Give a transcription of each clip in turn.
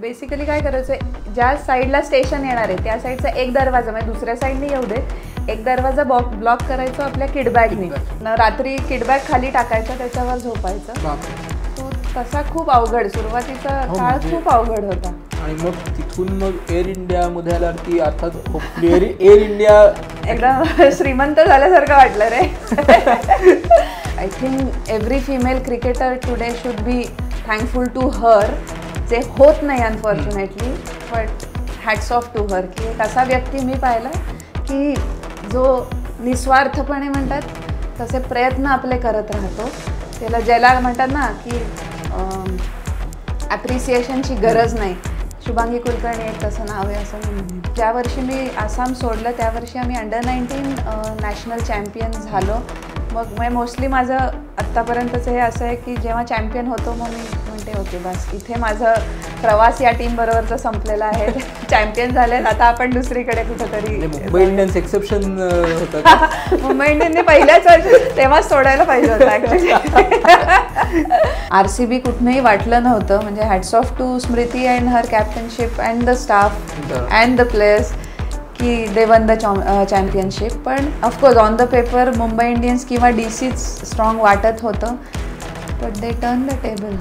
Basically काय करायचं, ज्या साईडला स्टेशन येणार आहे त्या साईडचा एक दरवाजा म्हणजे दुसऱ्या साईडने येऊ दे, एक दरवाजा ब्लॉक करायचा आपल्या किडबॅगनी. रात्री किडबॅग खाली टाकायचा, त्याच्यावर झोपायचं. तो तसा खूप अवघड, सुरुवातीचा काळ खूप अवघड होता. आणि मग तिथून मग एअर इंडियामध्ये आल्यावरती अर्थात एअर इंडिया एकदम श्रीमंत झाल्यासारखं वाटलं रे. I think every female cricketer today should be thankful to her. जे होत नाही unfortunately, but hats off to her की एक असा व्यक्ती मी पाहिला की जो निस्वार्थपणे म्हणतात तसे प्रयत्न आपले करत राहतो. ज्याला म्हणतात ना की ॲप्रिसिएशनची गरज नाही. शुभांगी कुलकर्णी एक तसं नाव आहे असं म्हणून. ज्या वर्षी मी आसाम सोडलं त्या वर्षी आम्ही अंडर-19 नॅशनल चॅम्पियन झालो. मग मोस्टली माझं आत्तापर्यंतचं हे असं आहे की जेव्हा चॅम्पियन होतो मग मी म्हणते ओके बस इथे माझं प्रवास या टीमबरोबरचं संपलेला आहे. चॅम्पियन झालेत, आता आपण दुसरीकडे कुठेतरी. मुंबई इंडियन्स एक्सेप्शन होतं. मुंबई इंडियनने पहिल्याच वर्षी तेव्हाच सोडायला पाहिजे होतं ॲक्च्युली. RCB कुठनंही वाटलं नव्हतं. म्हणजे hats off to Smriti and her captaincy and the staff and the players की दे वन द चॅम्पियनशिप. पण of course on the paper Mumbai Indians किंवा DCच स्ट्रॉंग वाटत होतं, but they turn the table.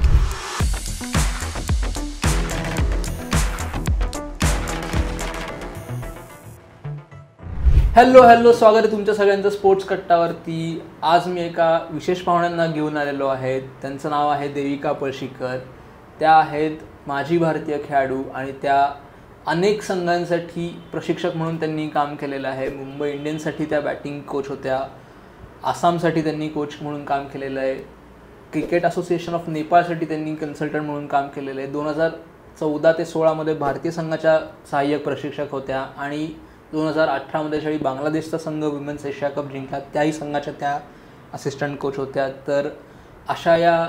Hello, स्वागत आहे तुमच्या सगळ्यांचं स्पोर्ट्स कट्टावरती. आज मी एका विशेष पाहुण्यांना घेऊन आलेलो आहे. त्यांचं नाव आहे देविका पळशीकर. त्या आहेत माजी भारतीय खेळाडू आणि त्या अनेक संघांसाठी प्रशिक्षक म्हणून त्यांनी काम केलेलं आहे. मुंबई इंडियन्ससाठी त्या बॅटिंग कोच होत्या. आसामसाठी त्यांनी कोच म्हणून काम केलेलं आहे. क्रिकेट असोसिएशन ऑफ नेपाळसाठी त्यांनी कन्सल्टंट म्हणून काम केलेलं आहे. 2014 ते 16 भारतीय संघाच्या सहाय्यक प्रशिक्षक होत्या आणि 2018 ज्यावेळी बांगलादेशचा संघ विमेन्स एशिया कप जिंकला त्याही संघाच्या त्या असिस्टंट कोच होत्या. तर अशा या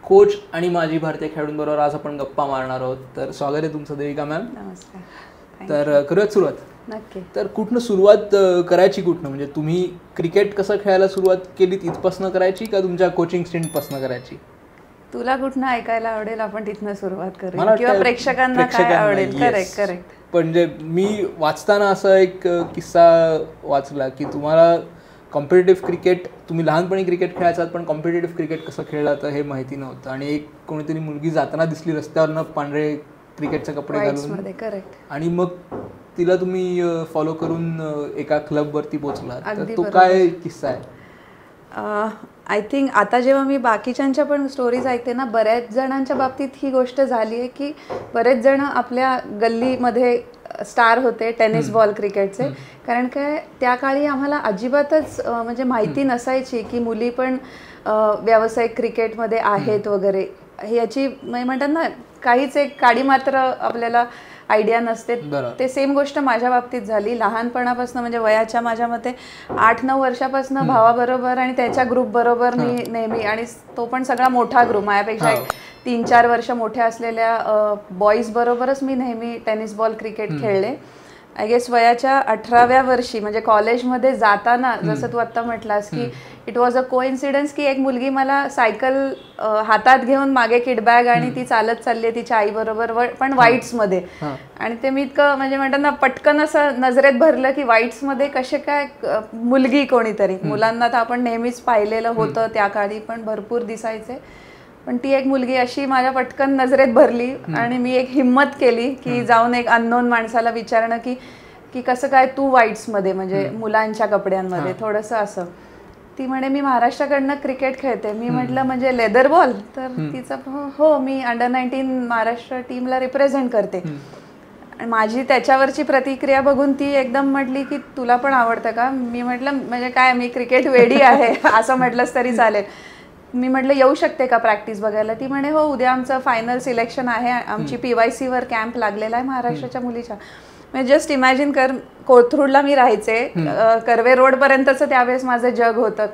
कोच आणि माजी भारतीय खेळाडूंबरोबर आज आपण गप्पा मारणार आहोत. तर स्वागत आहे तुमचं देविका मॅम. नमस्कार. तर करूयात सुरुवात. नक्की. तर कुठनं सुरुवात करायची, कुठनं म्हणजे तुम्ही क्रिकेट कसं खेळायला सुरुवात केली तिथपासनं करायची का तुमच्या कोचिंग स्टिंटपासनं करायची? तुला कुठनं ऐकायला आवडेल आपण तिथनं सुरुवात करूया किंवा प्रेक्षकांना काय आवडेल. करेक्ट. म्हणजे मी वाचताना असा एक किस्सा वाचला की तुम्हाला कॉम्पिटिटिव्ह क्रिकेट, तुम्ही लहानपणी क्रिकेट खेळायचात पण कॉम्पिटिटिव्ह क्रिकेट कसं खेळलं तर हे माहिती नव्हतं. आणि एक कोणीतरी मुलगी जाताना दिसली रस्त्यावरनं पांढरे क्रिकेटचे कपडे घालून, आणि मग तिला तुम्ही फॉलो करून एका क्लबवरती पोहोचला. तर तो काय किस्सा आहे? आय थिंक आता जेव्हा मी बाकीच्यांच्या पण स्टोरीज ऐकते ना, बऱ्याच जणांच्या बाबतीत ही गोष्ट झाली आहे की बरेच जण आपल्या गल्लीमध्ये स्टार होते टेनिस बॉल क्रिकेटचे. कारण काय त्या काळी आम्हाला अजिबातच म्हणजे माहिती नसायची की मुली पण व्यावसायिक क्रिकेटमध्ये आहेत वगैरे. याची म्हणतात ना काहीच एक काडी मात्र आपल्याला आयडिया नसते. ते सेम गोष्ट माझ्या बाबतीत झाली. लहानपणापासून म्हणजे वयाच्या माझ्या मते 8-9 वर्षापासून भावाबरोबर आणि त्याच्या ग्रुप बरोबर मी नेहमी, आणि तो पण सगळा मोठा ग्रुप, माझ्यापेक्षा 3-4 वर्ष मोठ्या असलेल्या बॉईज बरोबरच मी नेहमी टेनिस बॉल क्रिकेट खेळले. आय गेस वयाच्या 18व्या वर्षी म्हणजे कॉलेजमध्ये जाताना, जसं तू आत्ता म्हटलास की इट वॉज अ कोइन्सिडन्स की एक मुलगी मला सायकल हातात घेऊन मागे किडबॅग आणि ती चालत चालली आहे तिच्या आईबरोबर, पण व्हाईट्समध्ये. आणि ते मी इतकं म्हणजे म्हणतात ना पटकन असं नजरेत भरलं की व्हाईट्समध्ये कसे काय मुलगी कोणीतरी. मुलांना तर आपण नेहमीच पाहिलेलं होतं त्या काळी, पण भरपूर दिसायचे, पण ती एक मुलगी अशी माझ्या पटकन नजरेत भरली. आणि मी एक हिम्मत केली की जाऊन एक अननोन माणसाला विचारणं की कसं काय तू व्हाईट्समध्ये म्हणजे मुलांच्या कपड्यांमध्ये थोडंसं असं. ती म्हणे मी महाराष्ट्राकडनं क्रिकेट खेळते. मी म्हटलं म्हणजे लेदर बॉल? तर तिचं हो मी अंडर-19 महाराष्ट्र टीमला रिप्रेझेंट करते. आणि माझी त्याच्यावरची प्रतिक्रिया बघून ती एकदम म्हटली की तुला पण आवडतं का? मी म्हटलं म्हणजे काय मी क्रिकेट वेडी आहे असं म्हटलंच तरी चालेल. मी म्हटलं येऊ शकते का प्रॅक्टिस बघायला? ती म्हणे हो उद्या आमचं फायनल सिलेक्शन आहे, आमची PYCवर कॅम्प लागलेला आहे महाराष्ट्राच्या मुलीच्या. म्हणजे जस्ट इमॅजिन कर, कोथरूडला मी राहायचे, कर्वे रोडपर्यंतचं त्यावेळेस माझं जग होतं.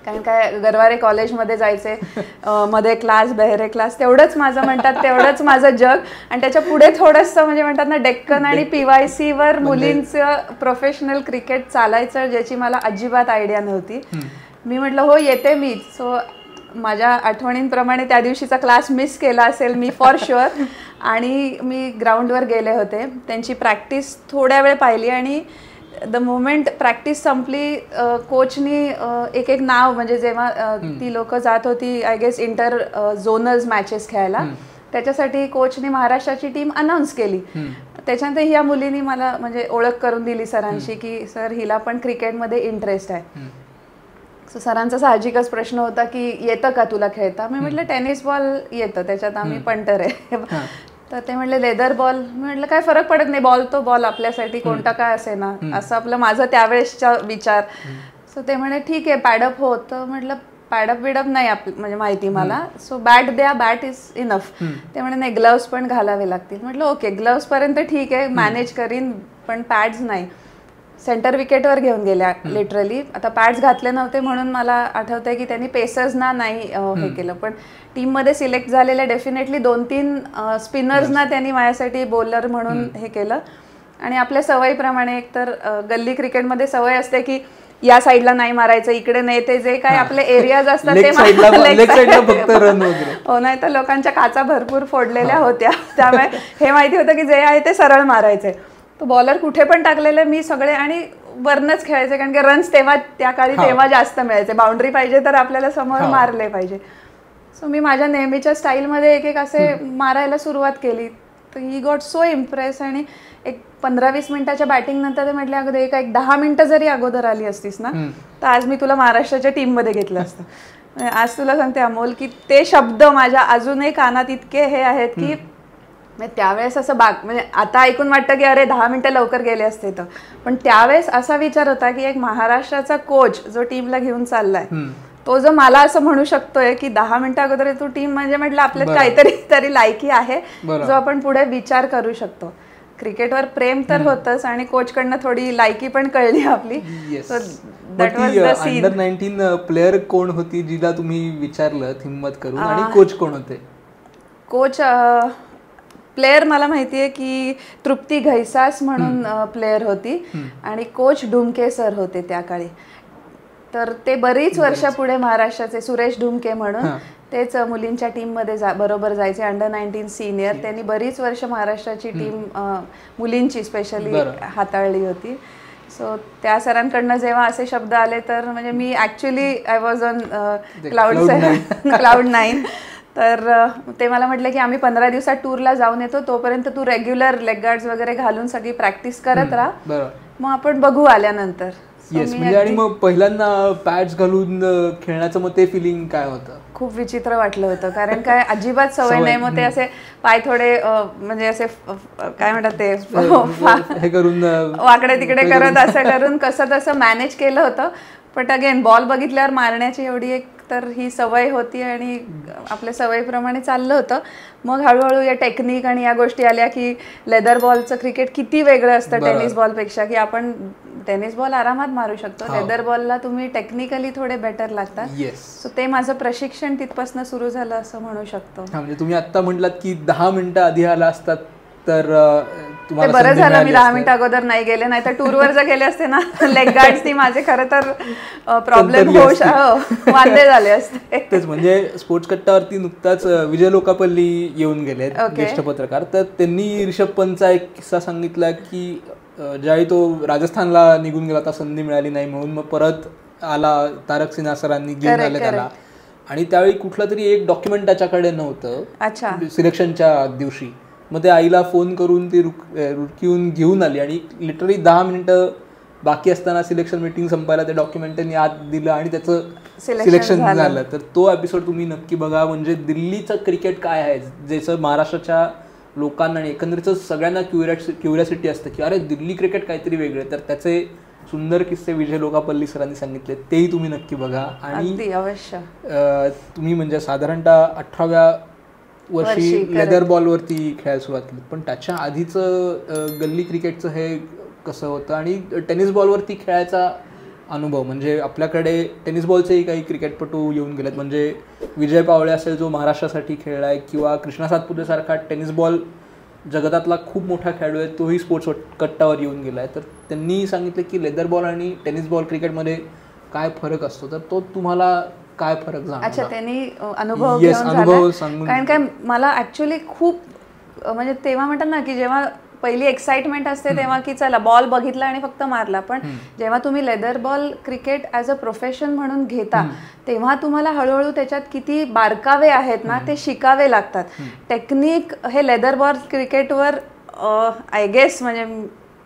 कारण काय गरवारे कॉलेजमध्ये जायचे, मध्ये क्लास बेहरे क्लास, तेवढंच माझं म्हणतात तेवढंच माझं जग. आणि त्याच्या पुढे थोडंसं म्हणजे म्हणतात ना डेक्कन आणि PYCवर मुलींचं प्रोफेशनल क्रिकेट चालायचं, ज्याची मला अजिबात आयडिया नव्हती. मी म्हटलं हो येते मी. सो माझ्या आठवणींप्रमाणे त्या दिवशीचा क्लास मिस केला असेल मी फॉर शुअर. आणि मी ग्राउंडवर गेले होते, त्यांची प्रॅक्टिस थोड्या वेळ पाहिली आणि द मोमेंट प्रॅक्टिस संपली कोचनी एक एक नाव, म्हणजे जेव्हा ती लोक जात होती आय गेस इंटर झोनल्स मॅचेस खेळायला, त्याच्यासाठी कोचने महाराष्ट्राची टीम अनाऊन्स केली. त्याच्यानंतर ह्या मुलीनी मला म्हणजे ओळख करून दिली सरांशी की सर हिला पण क्रिकेटमध्ये इंटरेस्ट आहे. सो सरांचा साहजिकच प्रश्न होता की येतं का तुला खेळता. मी म्हटलं टेनिस बॉल येतं, त्याच्यात आम्ही पंटर आहे. तर ते म्हटले लेदर बॉल. मी म्हटलं काय फरक पडत नाही, बॉल तो बॉल आपल्यासाठी कोणता काय असे ना, असं आपलं माझं त्यावेळेसचा विचार. सो ते म्हणे ठीक आहे पॅडअप हो. तर म्हटलं पॅडअप बिडअप नाही म्हणजे माहिती मला, सो बॅट द्या, बॅट इज इनफ. ते म्हणे नाही ग्लव्स पण घालावे लागतील. म्हटलं ओके ग्लव्स पर्यंत ठीक आहे मॅनेज करीन, पण पॅड्स नाही. सेंटर विकेटवर घेऊन गेल्या लिटरली. आता पॅड्स घातले नव्हते म्हणून मला आठवतंय की त्यांनी पेसर्सना नाही हे केलं, पण टीममध्ये सिलेक्ट झालेल्या डेफिनेटली 2-3 स्पिनर्सना त्यांनी माझ्यासाठी बॉलर म्हणून हे केलं. आणि आपल्या सवयीप्रमाणे एकतर गल्ली क्रिकेटमध्ये सवय असते की या साईडला नाही मारायचं, इकडे नाही, ते जे काय आपले एरियाज असतात ते फक्त रन वगैरे. हो, नाही तर लोकांच्या काचा भरपूर फोडलेल्या होत्या, त्यामुळे हे माहिती होतं की जे आहे ते सरळ मारायचे. तो बॉलर कुठे पण टाकलेले मी सगळे आणि वरनच खेळायचे, कारण की रन्स तेव्हा त्या काळी तेव्हा जास्त मिळायचे. बाउंड्री पाहिजे तर आपल्याला समोर मारले पाहिजे. सो मी माझ्या नेहमीच्या स्टाईलमध्ये एक एक असे मारायला सुरुवात केली. तर ही गॉट सो इम्प्रेस. आणि एक 15-20 मिनिटाच्या बॅटिंग नंतर ते म्हटले अगोदर एक 10 मिनिटं जरी अगोदर आली असतीस ना तर आज मी तुला महाराष्ट्राच्या टीममध्ये घेतलं असतं. आज तुला सांगते अमोल की ते शब्द माझ्या अजूनही कानात इतके हे आहेत की त्यावेळेस असं म्हणजे आता ऐकून वाटतं की अरे 10 मिनिटं लवकर गेले असते तर, पण त्यावेळेस असा विचार होता की एक महाराष्ट्राचा कोच जो टीमला घेऊन चाललाय तो जो मला असं म्हणू शकतोय की 10 मिनिटं अगोदर तू टीम, म्हणजे म्हटलं आपल्यात काहीतरी तरी लायकी आहे जो आपण पुढे विचार करू शकतो. क्रिकेटवर प्रेम तर होतच आणि कोचकडनं थोडी लायकी पण कळली आपली. अंडर 19 प्लेअर कोण होती जिला तुम्ही विचारलं हिम्मत करून, आणि कोच कोण होते? कोच प्लेअर मला माहितीये की तृप्ती घैसास म्हणून प्लेअर होती आणि कोच ढुमके सर होते त्या काळी. तर ते बरीच वर्ष पुढे महाराष्ट्राचे सुरेश ढुमके म्हणून तेच मुलींच्या टीममध्ये बरोबर जायचे, अंडर 19 सिनियर. त्यांनी बरीच वर्ष महाराष्ट्राची टीम मुलींची स्पेशली हाताळली होती. सो त्या सरांकडनं जेव्हा असे शब्द आले तर म्हणजे मी actually I was on cloud 9. तर ते मला म्हटले की आम्ही 15 दिवसात टूरला जाऊन येतो, तोपर्यंत तू रेग्युलर लेग गार्ड्स वगैरे घालून सगळी प्रॅक्टिस करत राहा, मग आपण बघू आल्यानंतर. म्हणजे आणि मग पहिल्यांदा पॅड्स घालून खेळण्याचं मग ते फिलिंग काय होतं? खूप विचित्र वाटलं होतं, कारण काय अजिबात सवय नाही. मग ते असे पाय थोडे म्हणजे असे काय म्हणतात ते हे करून वाकडे तिकडे करत असं करून कसं तसं मॅनेज केलं होतं. बट अगेन बॉल बघितल्यावर मारण्याची एवढी एक तर ही सवय होती आणि आपल्या सवयीप्रमाणे चाललं होतं. मग हळूहळू या टेक्निक आणि या गोष्टी आल्या की लेदर बॉलचं क्रिकेट किती वेगळं असतं टेनिस बॉलपेक्षा, की आपण टेनिस बॉल आरामात मारू शकतो, लेदर बॉलला तुम्ही टेक्निकली थोडे बेटर लागतात. सो ते माझं प्रशिक्षण तिथपासून सुरू झालं असं म्हणू शकतो. म्हणजे तुम्ही आता म्हटलात की 10 मिनिटं आधी आला असतात तर ते बरं झालं मी 10 मिनिटं अगोदर नाही गेले, नाही तर टूरवर जर गेले असते ना लेग गार्ड्स ती माझे खरं तर प्रॉब्लेम वांदे झाले असते. तेच म्हणजे स्पोर्ट्स कट्टावरती नुकताच विजय लोकापल्ली येऊन गेले ज्येष्ठ पत्रकार. तर त्यांनी रिषभ पंतचा एक किस्सा सांगितला की ज्यावेळी तो राजस्थानला निघून गेला होता, संधी मिळाली नाही म्हणून मग परत आला, तारक सिन्हा सरांनी घेऊन आले त्याला, आणि त्यावेळी कुठलं तरी एक डॉक्युमेंट त्याच्याकडे नव्हतं सिलेक्शनच्या दिवशी. मग ते आईला फोन करून ती रुकीहून घेऊन आली आणि लिटरली 10 मिनिटं बाकी असताना सिलेक्शन मीटिंग संपायला ते डॉक्युमेंट त्यांनी आत दिलं आणि त्याचं सिलेक्शन झालं. तर तो एपिसोड तुम्ही नक्की बघा. म्हणजे दिल्लीचं क्रिकेट काय आहे ज्याचं महाराष्ट्राच्या लोकांना आणि एकंदरीतच सगळ्यांना क्युरियोसिटी असतं की अरे दिल्ली क्रिकेट काहीतरी वेगळे. तर त्याचे सुंदर किस्से विजय लोकापल्ली सरांनी सांगितले, तेही तुम्ही नक्की बघा. आणि अवश्य तुम्ही म्हणजे साधारणतः 18व्या वर्षी लेदर बॉलवरती खेळायला सुरुवात केली, पण त्याच्या आधीचं गल्ली क्रिकेटचं हे कसं होतं आणि टेनिस बॉलवरती खेळायचा अनुभव? म्हणजे आपल्याकडे टेनिस बॉलचेही काही क्रिकेटपटू येऊन गेलेत, म्हणजे विजय पावळे असेल जो महाराष्ट्रासाठी खेळला आहे, किंवा कृष्णा सातपुतेसारखा टेनिस बॉल जगतातला खूप मोठा खेळाडू आहे, तोही स्पोर्ट्स कट्टावर येऊन गेला आहे. तर त्यांनी सांगितलं की लेदर बॉल आणि टेनिस बॉल क्रिकेटमध्ये काय फरक असतो, तर तो तुम्हाला काय फरक जाणवला? अच्छा, त्यांनी अनुभव घेऊन झाला. कारण काय मला ऍक्च्युली खूप म्हणजे तेव्हा म्हणतात ना की जेव्हा पहिली एक्साइटमेंट असते तेव्हा की चला बॉल बघितला आणि फक्त मारला, पण जेव्हा तुम्ही leather ball cricket as a profession म्हणून घेता तेव्हा तुम्हाला हळूहळू त्याच्यात किती बारकावे आहेत ना ते शिकावे लागतात. टेक्निक हे लेदर बॉल क्रिकेटवर आय गेस म्हणजे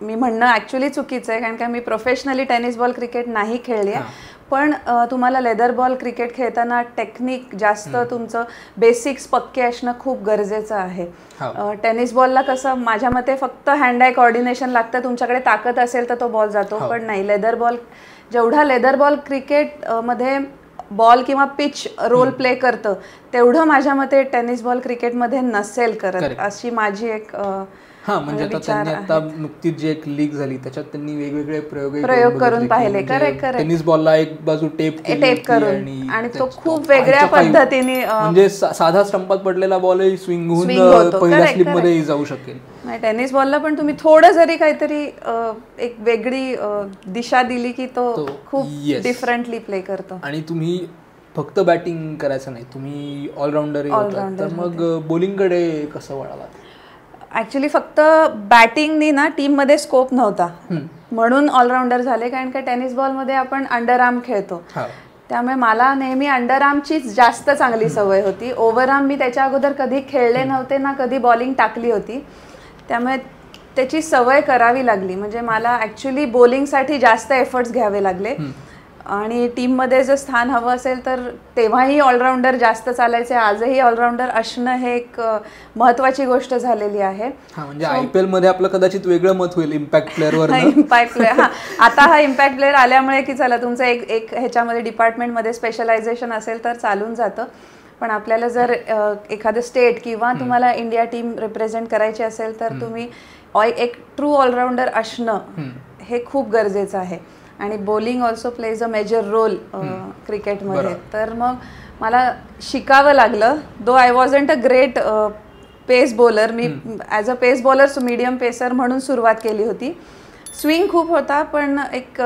मी म्हणणं ॲक्च्युली चुकीचं आहे, कारण का मी प्रोफेशनली टेनिस बॉल क्रिकेट नाही खेळली आहे, पण तुम्हाला लेदर बॉल क्रिकेट खेळताना टेक्निक जास्त तुमचं बेसिक्स पक्के असणं खूप गरजेचं आहे. टेनिस बॉलला कसं माझ्या मते फक्त हँड आय कोऑर्डिनेशन लागतं, तुमच्याकडे ताकद असेल तर तो बॉल जातो, पण नाही लेदर बॉल जेवढा लेदर बॉल क्रिकेट मध्ये बॉल किंवा पिच रोल प्ले करतं तेवढं माझ्या मते टेनिस बॉल क्रिकेटमध्ये नसेल करत, अशी माझी एक म्हणजे आता त्यांनी आता नुकतीच जी एक लीग झाली त्याच्यात त्यांनी वेगवेगळे प्रयोग करून पाहिले. करेक्ट. टेनिस बॉलला एक बाजू टेप करून आणि तो खूप वेगळ्या पद्धतीने म्हणजे साधा स्टंपात पडलेला बॉल स्विंग होऊन पहिल्या स्लिप मध्ये जाऊ शकेल. टेनिस बॉलला पण तुम्ही थोडं जरी काहीतरी एक वेगळी दिशा दिली की तो खूप डिफरंटली प्ले करतो. आणि तुम्ही फक्त बॅटिंग करायचं नाही, तुम्ही ऑलराऊंडर होता, तर मग बॉलिंगकडे कसं वळालात? ऍक्च्युली फक्त बॅटिंगनी ना टीममध्ये स्कोप नव्हता म्हणून ऑलराऊंडर झाले, कारण का टेनिस बॉलमध्ये आपण अंडरआर्म खेळतो, त्यामुळे मला नेहमी अंडरआर्मचीच जास्त चांगली सवय होती. ओव्हरआर्म मी त्याच्या अगोदर कधी खेळले नव्हते ना कधी बॉलिंग टाकली होती, त्यामुळे त्याची सवय करावी लागली. म्हणजे मला ॲक्च्युली बॉलिंगसाठी जास्त एफर्ट्स घ्यावे लागले आणि टीममध्ये जर स्थान हवं असेल तर तेव्हाही ऑलराऊंडर जास्त चालायचे, आजही ऑलराऊंडर असणं हे एक महत्वाची गोष्ट झालेली आहे. म्हणजे IPL मध्ये आपलं कदाचित वेगळं मत होईल इम्पॅक्ट प्लेअरवर. इम्पॅक्ट प्लेअर आता हा इम्पॅक्ट प्लेअर आल्यामुळे की चला तुमचं एक ह्याच्यामध्ये डिपार्टमेंटमध्ये स्पेशलायझेशन असेल तर चालून जातं, पण आपल्याला जर एखादं स्टेट किंवा तुम्हाला इंडिया टीम रिप्रेझेंट करायची असेल तर तुम्ही एक ट्रू ऑलराऊंडर असणं हे खूप गरजेचं आहे. आणि bowling also plays a major role क्रिकेटमध्ये. तर मग मला शिकावं लागलं. Though I wasn't a great pace bowler, मी as a pace bowler medium pacer म्हणून सुरुवात केली होती. स्विंग खूप होता पण एक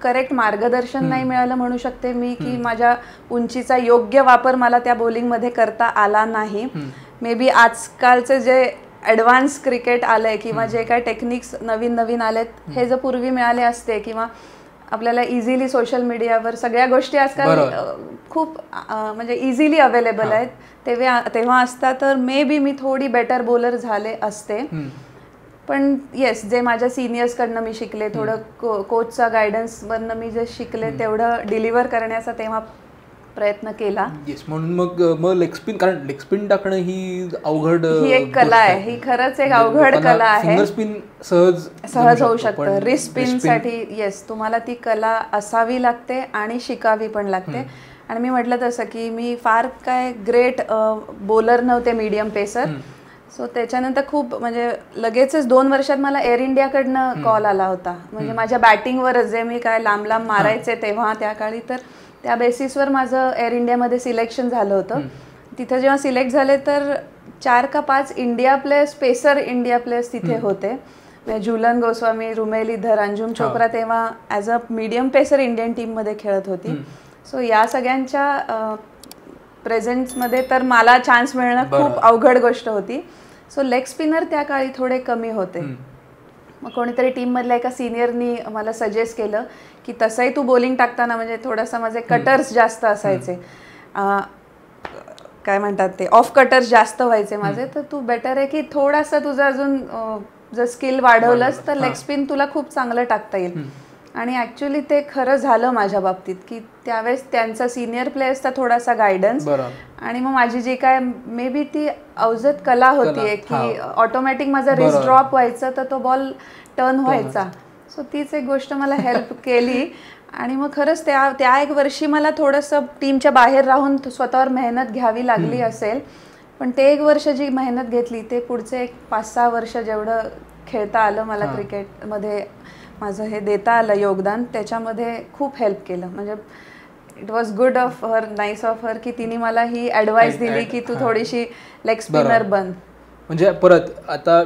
करेक्ट मार्गदर्शन नाही मिळालं म्हणू शकते मी, की माझ्या उंचीचा योग्य वापर मला त्या बॉलिंगमध्ये करता आला नाही. मे बी आजकालचे जे ॲडव्हान्स क्रिकेट आलंय किंवा जे काय टेक्निक्स नवीन नवीन आलेत हे जर पूर्वी मिळाले असते किंवा आपल्याला इझिली सोशल मीडियावर सगळ्या गोष्टी आजकाल खूप म्हणजे इझिली अवेलेबल आहेत, तेव्हा असता तर मे बी मी थोडी बेटर बॉलर झाले असते. पण येस, जे माझ्या सिनियर्सकडनं मी शिकले, थोडं कोचचा गायडन्सवरनं मी जे शिकले तेवढं डिलिव्हर करण्याचा तेव्हा प्रयत्न केला. म्हणून मग लेग स्पिन, कारण लेग स्पिन टाकणं ही अवघड, ही एक कला आहे, ही खरंच एक अवघड कला आहे. फिंगर स्पिन सहज होऊ शकतं. रिस्ट स्पिन साठी येस तुम्हाला ती कला असावी लागते आणि शिकावी पण लागते. आणि मी म्हटलं तसं की मी फार काय ग्रेट बॉलर नव्हते, मीडियम पेसर. सो त्याच्यानंतर खूप म्हणजे लगेचच 2 वर्षात मला एअर इंडियाकडनं कॉल आला होता. म्हणजे माझ्या बॅटिंगवरच जे मी काय लांब लांब मारायचे तेव्हा त्या काळी, तर त्या बेसिसवर माझं एअर इंडियामध्ये सिलेक्शन झालं होतं. तिथं जेव्हा सिलेक्ट झाले तर 4 का 5 India players, pacer India players तिथे होते. झुलन गोस्वामी, रुमेलीधर, अंजुम चोप्रा तेव्हा as a medium pacer Indian टीममध्ये खेळत होती. सो या सगळ्यांच्या प्रेझेंट्समध्ये तर मला चान्स मिळणं खूप अवघड गोष्ट होती. सो लेग स्पिनर त्या काळी थोडे कमी होते. मग कोणीतरी टीममधल्या एका सिनियरनी मला सजेस्ट केलं की तसंही तू बॉलिंग टाकताना म्हणजे थोडंसं माझे कटर्स जास्त असायचे, काय म्हणतात ते ऑफ कटर्स जास्त व्हायचे माझे, तर तू बेटर आहे की थोडासा तुझं अजून जर स्किल वाढवलंस तर लेग स्पिन तुला खूप चांगलं टाकता येईल. आणि ॲक्च्युली ते खरं झालं माझ्या बाबतीत की त्यावेळेस त्यांचा सिनियर प्लेयर्सचा थोडासा गायडन्स आणि मग माझी जी काय मे बी ती अवजत कला होती की ऑटोमॅटिक माझा रिस्ट ड्रॉप व्हायचा तर तो बॉल टर्न व्हायचा. सो तीच एक गोष्ट मला हेल्प केली. आणि मग खरंच त्या एक वर्षी मला थोडंसं टीमच्या बाहेर राहून स्वतःवर मेहनत घ्यावी लागली असेल, पण ते 1 वर्ष जी मेहनत घेतली ते पुढचे 5-6 वर्ष जेवढं खेळता आलं मला क्रिकेटमध्ये, माझं हे देता आलं योगदान, त्याच्यामध्ये खूप हेल्प केलं. म्हणजे it was good of her, nice of her की तिने मला ही ॲडवाईस दिली की तू थोडीशी लेग स्पिनर बन. म्हणजे परत आता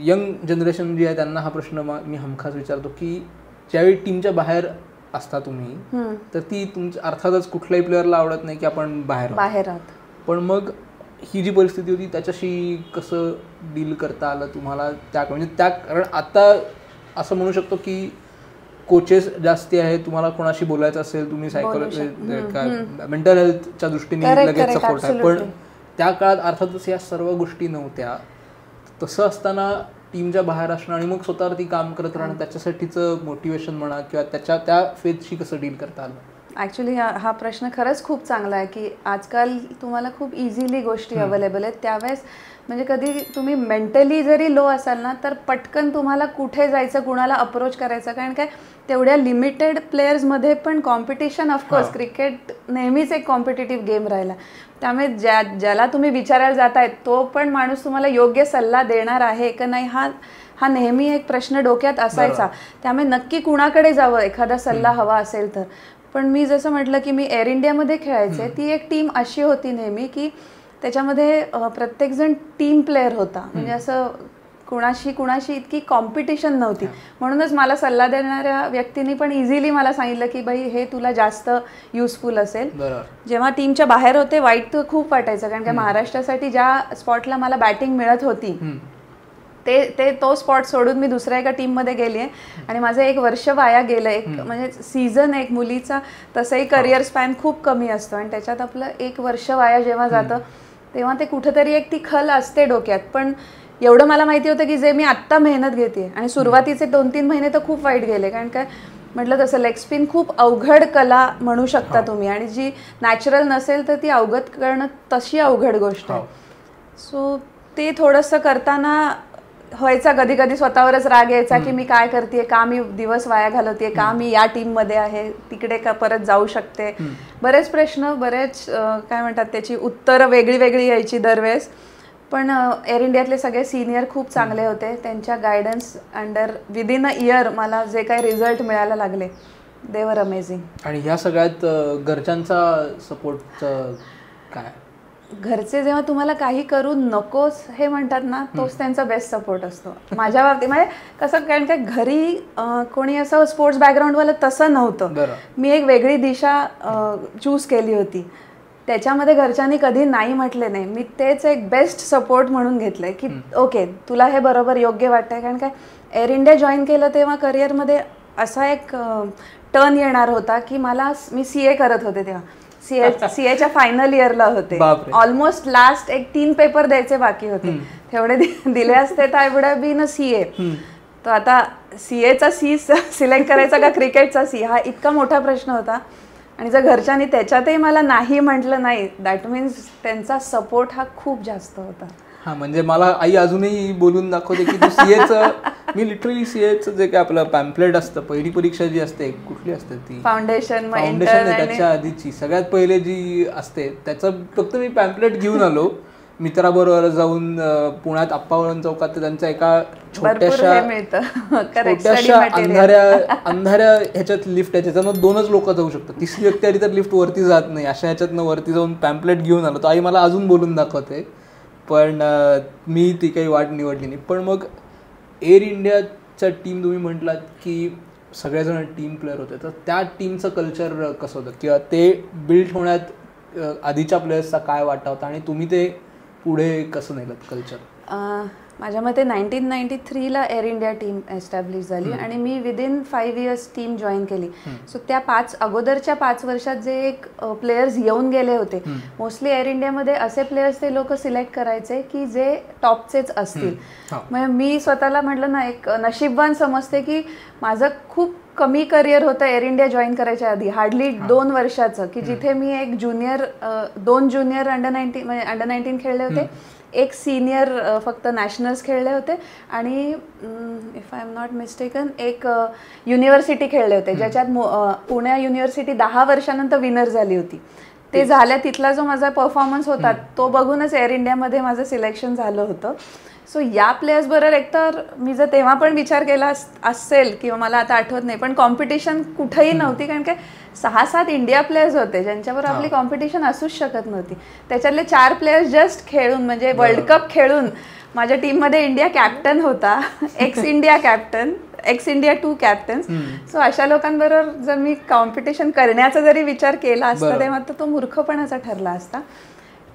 यंग जनरेशन जी आहे त्यांना हा प्रश्न मी हमखास विचारतो की ज्यावेळी टीमच्या बाहेर असता तुम्ही, तर ती तुमच्या अर्थातच कुठल्याही प्लेअरला आवडत नाही की आपण बाहेर आहोत. पण मग ही जी परिस्थिती होती त्याच्याशी कसं डील करता आलं तुम्हाला? म्हणजे कारण आता असं म्हणू शकतो की कोचेस जास्ती आहे, तुम्हाला कोणाशी बोलायचं असेल तुम्ही सायकोलॉजी मेंटल हेल्थच्या दृष्टीने लगेच सपोर्ट आहे, पण त्या काळात अर्थातच या सर्व गोष्टी नव्हत्या. तसं असताना टीमच्या बाहेर असणं आणि मग स्वतःवरती काम करत राहणं, त्याच्यासाठीचं मोटिवेशन म्हणा किंवा त्या फेजशी कसं डील करता आलं? ॲक्च्युली हा प्रश्न खरंच खूप चांगला आहे की आजकाल तुम्हाला खूप इझिली गोष्टी अवेलेबल आहेत. त्यावेळेस म्हणजे कधी तुम्ही मेंटली जरी लो असाल ना, तर पटकन तुम्हाला कुठे जायचं, कुणाला अप्रोच करायचं, कारण काय तेवढ्या लिमिटेड प्लेयर्समध्ये पण कॉम्पिटिशन, ऑफकोर्स क्रिकेट नेहमीच एक कॉम्पिटिटिव्ह गेम राहिला. त्यामुळे ज्याला तुम्ही विचारायला जाताय तो पण माणूस तुम्हाला योग्य सल्ला देणार आहे का नाही, हा नेहमी एक प्रश्न डोक्यात असायचा. त्यामुळे नक्की कुणाकडे जावं एखादा सल्ला हवा असेल तर. पण मी जसं म्हटलं की मी एअर इंडियामध्ये खेळायचे, ती एक टीम अशी होती नेहमी की त्याच्यामध्ये प्रत्येकजण टीम प्लेअर होता. म्हणजे असं कुणाशी इतकी कॉम्पिटिशन नव्हती. म्हणूनच मला सल्ला देणाऱ्या व्यक्तींनी पण इझिली मला सांगितलं की बाई हे तुला जास्त युजफुल असेल. जेव्हा टीमच्या बाहेर होते वाईट तर खूप वाटायचं, कारण की महाराष्ट्रासाठी ज्या स्पॉटला मला बॅटिंग मिळत होती तो स्पॉट सोडून मी दुसऱ्या एका टीममध्ये गेली आहे आणि माझं 1 वर्ष वाया गेलं. एक म्हणजे सीझन एक मुलीचा तसंही करिअर स्पॅन खूप कमी असतो आणि त्याच्यात आपलं 1 वर्ष वाया जेव्हा जातं तेव्हा ते कुठेतरी एक ती खल असते डोक्यात. पण एवढं मला माहिती होतं की जे मी आत्ता मेहनत घेते, आणि सुरुवातीचे 2-3 महिने तर खूप वाईट गेले, कारण काय म्हटलं तसं लेग स्पिन खूप अवघड कला म्हणू शकता तुम्ही, आणि जी नॅचरल नसेल तर ती अवगत करणं तशी अवघड गोष्ट आहे. सो ते थोडंसं करताना व्हायचा कधी कधी स्वतःवरच राग यायचा की मी काय करते, का मी दिवस वाया घालवते, का मी या टीममध्ये आहे, तिकडे का परत जाऊ शकते. बरेच प्रश्न, बरेच काय म्हणतात त्याची उत्तरं वेगळी वेगळी यायची दरवेळेस. पण एअर इंडियातले सगळे सिनियर खूप चांगले होते. त्यांच्या guidance under within a year मला जे काही रिझल्ट मिळायला लागले, दे वर अमेझिंग. आणि ह्या सगळ्यात घरच्यांचा सपोर्ट काय? घरचे जेव्हा तुम्हाला काही करू नकोस हे म्हणतात ना, तोच त्यांचा बेस्ट सपोर्ट असतो. माझ्या बाबतीत म्हणजे कसं, कारण काय घरी कोणी असं स्पोर्ट्स बॅकग्राऊंडवालं तसं नव्हतं. मी एक वेगळी दिशा चूज केली होती, त्याच्यामध्ये घरच्यांनी कधी नाही म्हटले नाही. मी तेच एक बेस्ट सपोर्ट म्हणून घेतलंय की ओके तुला हे बरोबर योग्य वाटतंय. कारण काय एअर इंडिया जॉईन केलं तेव्हा करिअरमध्ये असा एक टर्न येणार होता की मी CA करत होते तेव्हा. सीएच्या फायनल इयरला होते. ऑलमोस्ट लास्ट 3 पेपर द्यायचे बाकी होते. तेवढे दिले असते तर I would have been a CA. तर आता CAचा C सिलेक्ट करायचा का क्रिकेटचा C, हा इतका मोठा प्रश्न होता. आणि जर घरच्यांनी त्याच्यातही मला नाही म्हटलं नाही, दॅट मीन्स त्यांचा सपोर्ट हा खूप जास्त होता. हा, म्हणजे मला आई अजूनही बोलून दाखवते की तू CAचं, मी लिटरली CAचं जे काय आपलं पॅम्पलेट असतं, पहिली परीक्षा जी असते कुठली असते ती फाउंडेशन त्याच्या आधीची सगळ्यात पहिले जी असते त्याचं फक्त मी पॅम्पलेट घेऊन आलो मित्राबरोबर जाऊन पुण्यात अप्पावळण चौकात. त्यांच्या एका छोट्याशा अंधाऱ्या ह्याच्यात लिफ्ट आहे, त्याच्यानं 2च लोक जाऊ शकतात, तिसरी व्यक्ती आली तर लिफ्ट वरती जात नाही, अशा ह्याच्यातनं वरती जाऊन पॅम्पलेट घेऊन आलो. तर आई मला अजून बोलून दाखवते, पण मी ती काही वाट निवडली नाही. पण मग एअर इंडियाच्या टीम तुम्ही म्हटलात की सगळेजण टीम प्लेअर होते, तर त्या टीमचं कल्चर कसं होतं किंवा ते बिल्ड होण्यात आधीच्या प्लेयर्सचा काय वाटा होता आणि तुम्ही ते पुढे कसं नेलं कल्चर? माझ्या मते 1993ला एअर इंडिया टीम एस्टॅब्लिश झाली आणि मी विदिन 5 इयर्स टीम जॉईन केली. सो त्या अगोदरच्या 5 वर्षात जे एक प्लेयर्स येऊन गेले होते, मोस्टली एअर इंडियामध्ये असे प्लेयर्स ते लोक सिलेक्ट करायचे की जे टॉपचेच असतील. म्हणजे मी स्वतःला म्हटलं ना, एक नशीबवान समजते की माझं खूप कमी करिअर होतं एअर इंडिया जॉईन करायच्या आधी, हार्डली 2 वर्षाचं, की जिथे मी एक ज्युनियर 2 ज्युनियर अंडर 19 खेळले होते, एक सिनियर फक्त नॅशनल्स खेळले होते आणि if I am not mistaken एक युनिव्हर्सिटी खेळले होते, ज्याच्यात पुणे युनिव्हर्सिटी 10 वर्षानंतर विनर झाली होती. ते झाल्या तिथला जो माझा परफॉर्मन्स होता तो बघूनच एअर इंडियामध्ये माझं सिलेक्शन झालं होतं. सो या प्लेयर्स बरोबर एकतर मी जर तेव्हा पण विचार केला असेल किंवा मला आता आठवत नाही, पण कॉम्पिटिशन कुठेही नव्हती, कारण काय 6-7 इंडिया प्लेयर्स होते ज्यांच्यावर आपली कॉम्पिटिशन असूच शकत नव्हती. त्याच्यातले 4 प्लेयर्स जस्ट खेळून म्हणजे वर्ल्ड कप खेळून माझ्या टीममध्ये इंडिया कॅप्टन होता, x India captain x India 2 captains. So अशा लोकांबरोबर जर मी कॉम्पिटिशन करण्याचा जरी विचार केला असता तेव्हा तर तो मूर्खपणाचा ठरला असता.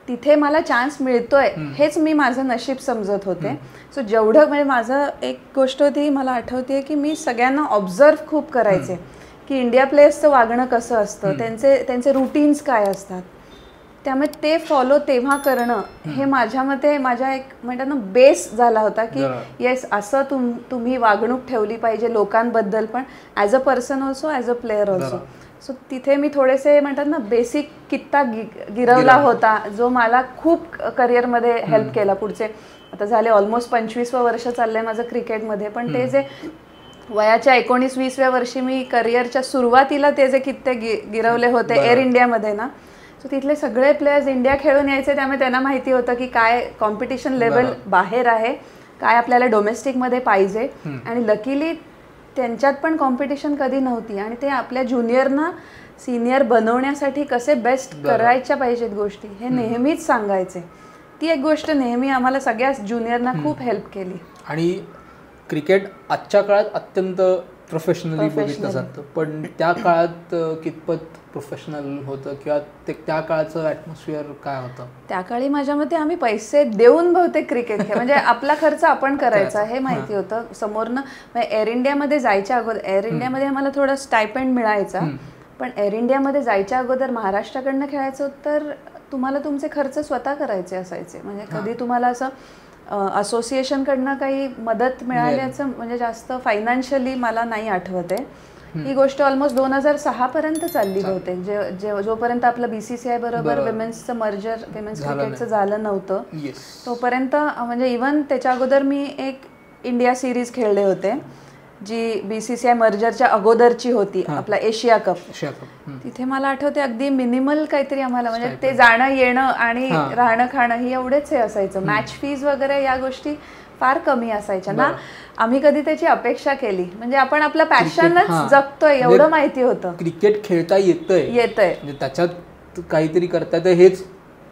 तिथे मला चान्स मिळतोय हेच मी माझं नशीब समजत होते. सो जेवढं म्हणजे माझं एक गोष्ट होती मला आठवते की मी सगळ्यांना ऑब्झर्व खूप करायचे की इंडिया प्लेयर्सचं वागणं कसं असतं, त्यांचे रुटीन्स काय असतात. त्यामुळे ते फॉलो तेव्हा करणं हे माझ्या मते माझ्या एक म्हणतात ना बेस झाला होता की येस असं तुम्ही वागणूक ठेवली पाहिजे लोकांबद्दल पण as a person also as a player also. So तिथे मी थोडेसे म्हणतात ना बेसिक कित्ता गिरवला होता जो मला खूप करिअरमध्ये हेल्प केला. पुढचे आता झाले ऑलमोस्ट 25वं वर्ष चाललंय माझं क्रिकेटमध्ये, पण ते जे वयाच्या 19-20व्या वर्षी मी करिअरच्या सुरुवातीला ते जे कित्ते गिरवले होते एअर इंडियामध्ये ना, सो तिथले सगळे प्लेयर्स इंडिया खेळून यायचे. त्यामुळे त्यांना माहिती होतं की काय कॉम्पिटिशन लेवल बाहेर आहे, काय आपल्याला डोमेस्टिकमध्ये पाहिजे. आणि लकीली त्यांच्यात पण कॉम्पिटिशन कधी नव्हती आणि ते आपल्या ज्युनियरना सिनियर बनवण्यासाठी कसे बेस्ट करायच्या पाहिजेत गोष्टी हे नेहमीच सांगायचे. ती एक गोष्ट नेहमी आम्हाला सगळ्या ज्युनियरना खूप हेल्प केली. आणि क्रिकेट आजच्या काळात अत्यंत प्रोफेशनली बघितलं जातं, पण त्या काळात कितपत प्रोफेशनल होतं किंवा त्या काळाचं ॲटमॉस्फिअर काय होतं? त्या काळी माझ्या मते आम्ही पैसे देऊन बहुतेक क्रिकेट म्हणजे आपला खर्च आपण करायचा हे माहिती होतं. समोरनं एअर इंडियामध्ये जायच्या अगोदर एअर इंडियामध्ये आम्हाला थोडं स्टायपेंड मिळायचा, पण एअर इंडियामध्ये जायच्या अगोदर महाराष्ट्राकडनं खेळायचं तर तुम्हाला तुमचे खर्च स्वतः करायचे असायचे. म्हणजे कधी तुम्हाला असं असोसिएशनकडनं काही मदत मिळाल्याचं म्हणजे जास्त फायनान्शियली मला नाही आठवत आहे. ही गोष्ट ऑलमोस्ट 2006 पर्यंत चालली बहुतेक, जोपर्यंत आपलं BCCI बरोबर विमेन्सचं मर्जर विमेन्स क्रिकेटचं झालं नव्हतं तोपर्यंत. म्हणजे इव्हन त्याच्या अगोदर मी एक इंडिया सिरीज खेळले होते जी BCCI मर्जरच्या अगोदरची होती, आपला एशिया कप. तिथे मला आठवते अगदी मिनिमल काहीतरी आम्हाला म्हणजे ते जाणं येणं आणि राहणं खाणं ही एवढेच हे असायचं. मॅच फीज वगैरे या गोष्टी फार कमी असायच्या ना. आम्ही कधी त्याची अपेक्षा केली म्हणजे आपण आपलं पॅशनच जगतोय एवढं माहिती होतं. क्रिकेट खेळता येतंय म्हणजे त्याच्यात काहीतरी करता हेच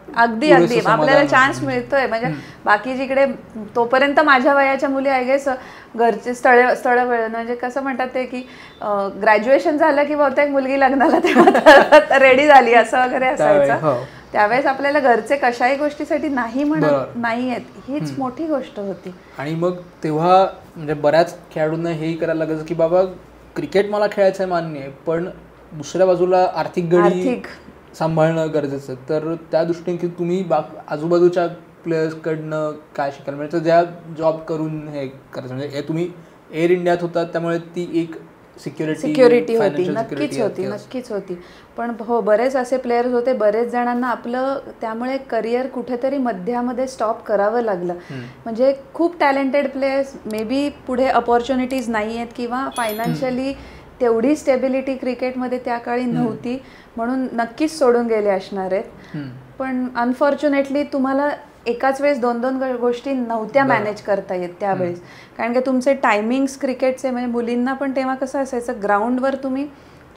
अगदी आपल्याला चान्स मिळतोय. म्हणजे बाकी जिकडे तोपर्यंत माझ्या वयाच्या मुली आय गेस घरचे स्थळ म्हणजे कसं म्हणतात ते की ग्रॅज्युएशन झालं की बहुतेक मुलगी लग्नाला तेव्हा रेडी झाली असं वगैरे असायचं. त्यावेळेस आपल्याला घरचे कशाही गोष्टीसाठी नाही म्हणत नाही आहेत, हीच मोठी गोष्ट होती. आणि मग तेव्हा म्हणजे बऱ्याच खेळाडूंना हेही करायला लागायचं की बाबा क्रिकेट मला खेळायचं आहे मान्य आहे, पण दुसऱ्या बाजूला आर्थिक गडी सांभाळणं गरजेचं. तर त्या दृष्टीने तुम्ही आजूबाजूच्या प्लेयर्सकडनं काय शिकायला म्हणजे ज्या जॉब करून हे करायचं म्हणजे हे तुम्ही एअर इंडियात होतात त्यामुळे ती एक सिक्युरिटी होती, नक्कीच होती. पण हो बरेच असे प्लेयर्स होते, बरेच जणांना आपलं त्यामुळे करिअर कुठेतरी मध्यामध्ये स्टॉप करावं लागलं. म्हणजे खूप टॅलेंटेड प्लेयर्स मे बी पुढे अपॉर्च्युनिटीज नाही आहेत किंवा फायनान्शियली तेवढी स्टेबिलिटी क्रिकेटमध्ये त्या काळी नव्हती म्हणून नक्कीच सोडून गेले असणार आहेत. पण अनफॉर्च्युनेटली तुम्हाला एकाच वेळेस 2-2 गोष्टी नव्हत्या मॅनेज करता येत त्यावेळेस, कारण की तुमचे टायमिंग्स क्रिकेटचे म्हणजे मुलींना पण तेव्हा कसं असायचं ग्राउंडवर तुम्ही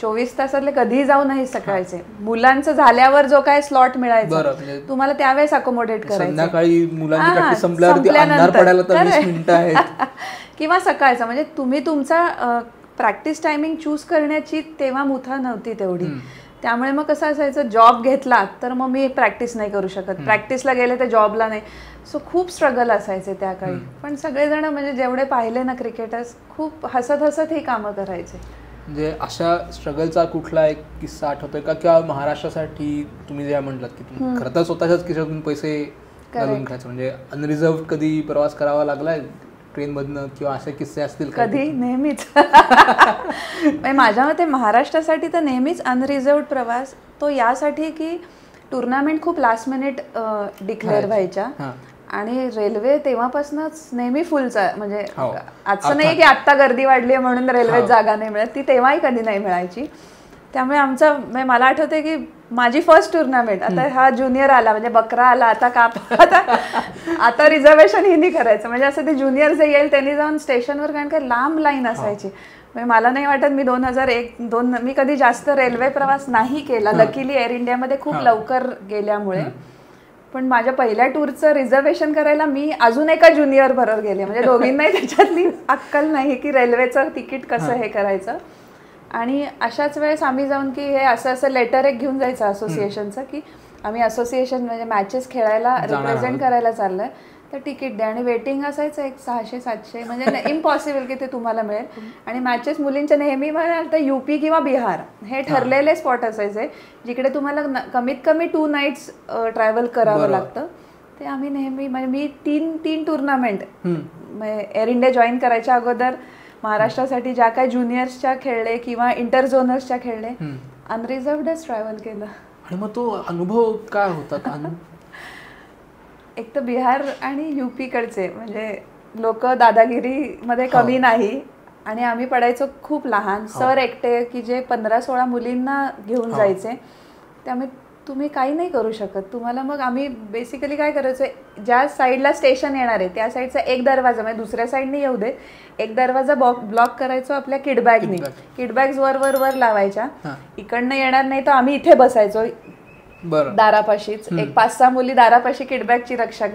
24 तासातले कधीही जाऊ नाही सकाळचे. मुलांचं झाल्यावर जो काय स्लॉट मिळायचा तुम्हाला त्यावेळेस अकोमोडेट करायचं किंवा सकाळचं म्हणजे तुम्ही तुमचा प्रॅक्टिस टायमिंग चूज करण्याची तेव्हा मुथा नव्हती तेवढी. त्यामुळे मग कसं असायचं जॉब घेतला तर मग मी प्रॅक्टिस नाही करू शकत, प्रॅक्टिसला गेले तर जॉबला नाही. सो खूप स्ट्रगल असायचे त्या काळी. पण सगळेजण म्हणजे जेवढे पाहिले ना क्रिकेटर्स खूप हसत हसत ही कामं करायचे. म्हणजे अशा स्ट्रगलचा कुठला एक किस्सा आठवतोय का किंवा महाराष्ट्रासाठी तुम्ही जे म्हटलात की तुम्ही खरं तर स्वतःच्याच खिशातून पैसे घालून खायचं म्हणजे अनरिझर्व्ड कधी प्रवास करावा लागलाय ट्रेनमधनं किंवा असे किस्से असतील कधी? नेहमीच. माझ्या मते महाराष्ट्रासाठी तर नेहमीच अनरिझर्व्ड प्रवास तो यासाठी की टुर्नामेंट खूप लास्ट मिनिट डिक्लेअर व्हायच्या आणि रेल्वे तेव्हापासूनच नेहमी फुलचा म्हणजे असं नाही की आत्ता गर्दी वाढली आहे म्हणून रेल्वेत जागा नाही मिळत, ती तेव्हाही कधी नाही मिळायची. त्यामुळे आमचं मला आठवते की माझी फर्स्ट टुर्नामेंट आता हा ज्युनियर आला म्हणजे बकरा आला आता रिझर्वेशन ही नाही करायचं म्हणजे असं ते ज्युनियर जे येईल त्यांनी जाऊन स्टेशनवर कारण का लांब लाईन असायची. म्हणजे मला नाही वाटत मी 2001-2 मी कधी जास्त रेल्वे प्रवास नाही केला. लकीली एअर इंडियामध्ये खूप लवकर गेल्यामुळे. पण माझ्या पहिल्या टूरचं रिझर्वेशन करायला मी अजून एका ज्युनियर बरोबर गेले, म्हणजे दोघींनाही त्याच्यातली अक्कल नाही की रेल्वेचं तिकीट कसं हे करायचं. आणि अशाच वेळेस आम्ही जाऊन की हे असं लेटर एक घेऊन जायचं असोसिएशनचं की आम्ही असोसिएशन म्हणजे मॅचेस खेळायला रिप्रेझेंट करायला चाललोय, तर तिकीट द्या. आणि वेटिंग असायचं एक 600-700, म्हणजे इम्पॉसिबल की ते तुम्हाला मिळेल. आणि मॅचेस मुलींच्या नेहमी म्हणाल तर UP किंवा बिहार हे ठरलेले स्पॉट असायचे जिकडे तुम्हाला कमीत कमी 2 नाईट्स ट्रॅव्हल करावं लागतं. ते आम्ही नेहमी, म्हणजे मी 3 टुर्नामेंट एअर इंडिया जॉईन करायच्या अगोदर महाराष्ट्रासाठी ज्या काय ज्युनियर्सच्या खेळले किंवा इंटरझोनर्सच्या खेळले, अनरिझर्वडच ट्रॅव्हल केलं. आणि मग तो अनुभव काय होता? एक तर बिहार आणि UP कडचे म्हणजे लोक दादागिरीमध्ये कमी नाही. आणि आम्ही पडायचो खूप लहान, सर एकटे की जे 15-16 मुलींना घेऊन जायचे. त्यामुळे तुम्ही काही नाही करू शकत. तुम्हाला मग आम्ही बेसिकली काय करायचं, ज्या साईडला स्टेशन येणार आहे त्या साईडचा एक दरवाजा, म्हणजे दुसऱ्या साईडने येऊ दे, एक दरवाजा ब्लॉक करायचो आपल्या किडबॅगनी. किडबॅग्स वर लावायच्या, इकडनं येणार नाही तर आम्ही इथे बसायचो दारापाशीच. एक 5-6 मुली दारापाशी किडबॅगची रक्षा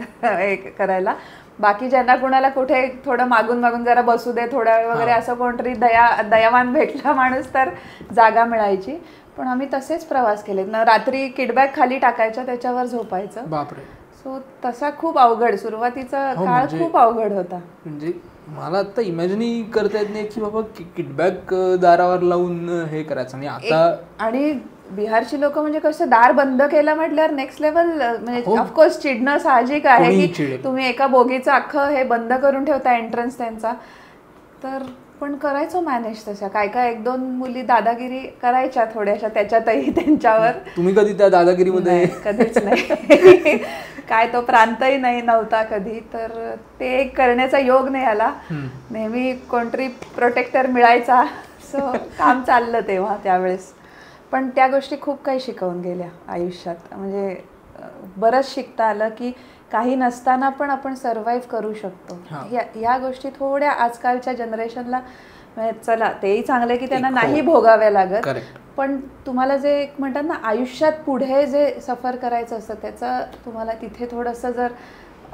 करायला. बाकी ज्यांना कुणाला कुठे थोडं मागून जरा बसू दे थोडा वेळ वगैरे, असं कोणतरी दयावान भेटला माणूस तर जागा मिळायची. पण आम्ही तसेच प्रवास केले ना. रात्री किडबॅग खाली टाकायच्या, त्याच्यावर झोपायचं. बापरे. सो तसा खूप अवघड, सुरुवातीचा काळ खूप अवघड होता. म्हणजे मला आता इमॅजिन करता येत नाही की बाबा किडबॅग दारावर लावून हे करायचं. आणि आता आणि बिहारची लोक म्हणजे कसं दार बंद केलं म्हटल्यावर नेक्स्ट लेवल, म्हणजे ऑफकोर्स चिडणं साहजिक आहे की तुम्ही एका बोगीचं अख्खं हे बंद करून ठेवता एंट्रन्स त्यांचा. तर पण करायचो मॅनेज तशा. काय 1-2 मुली दादागिरी करायच्या थोड्याशा त्याच्यातही त्यांच्यावर. तुम्ही कधी त्या दादागिरीमध्ये? कधीच नाही. काय तो प्रांतही नव्हता कधी, तर ते करण्याचा योग नाही आला. नेहमी कोणतरी प्रोटेक्टर मिळायचा, सो काम चाललं तेव्हा त्यावेळेस. पण त्या गोष्टी खूप काही शिकवून गेल्या आयुष्यात. म्हणजे बरंच शिकता आलं की काही नसताना पण आपण सर्व्हाइव्ह करू शकतो. ह्या गोष्टी थोड्या आजकालच्या जनरेशनला, चला तेही चांगलं की त्यांना नाही भोगाव्या लागत, पण तुम्हाला जे म्हणतात ना आयुष्यात पुढे जे सफर करायचं असतं त्याचं तुम्हाला तिथे थोडंसं जर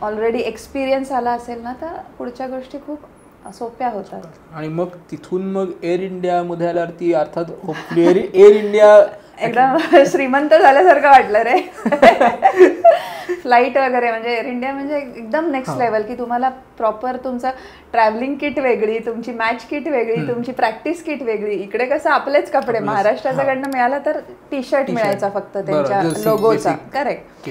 ऑलरेडी एक्सपिरियन्स आला असेल ना, तर पुढच्या गोष्टी खूप सोप्या होतात. आणि मग तिथून मग एअर इंडियामध्ये आल्यावरती अर्थात एअर इंडिया एकदम श्रीमंत झाल्यासारखं वाटलं रे. फ्लाईट वगैरे म्हणजे एअर इंडिया म्हणजे एकदम नेक्स्ट लेवल की तुम्हाला प्रॉपर तुमचं ट्रॅव्हलिंग किट वेगळी, तुमची मॅच किट वेगळी, तुमची प्रॅक्टिस किट वेगळी. इकडे कसं आपलेच कपडे, महाराष्ट्राच्याकडनं मिळालं तर टी-शर्ट मिळायचा फक्त त्यांच्या लोगोचा. करेक्ट.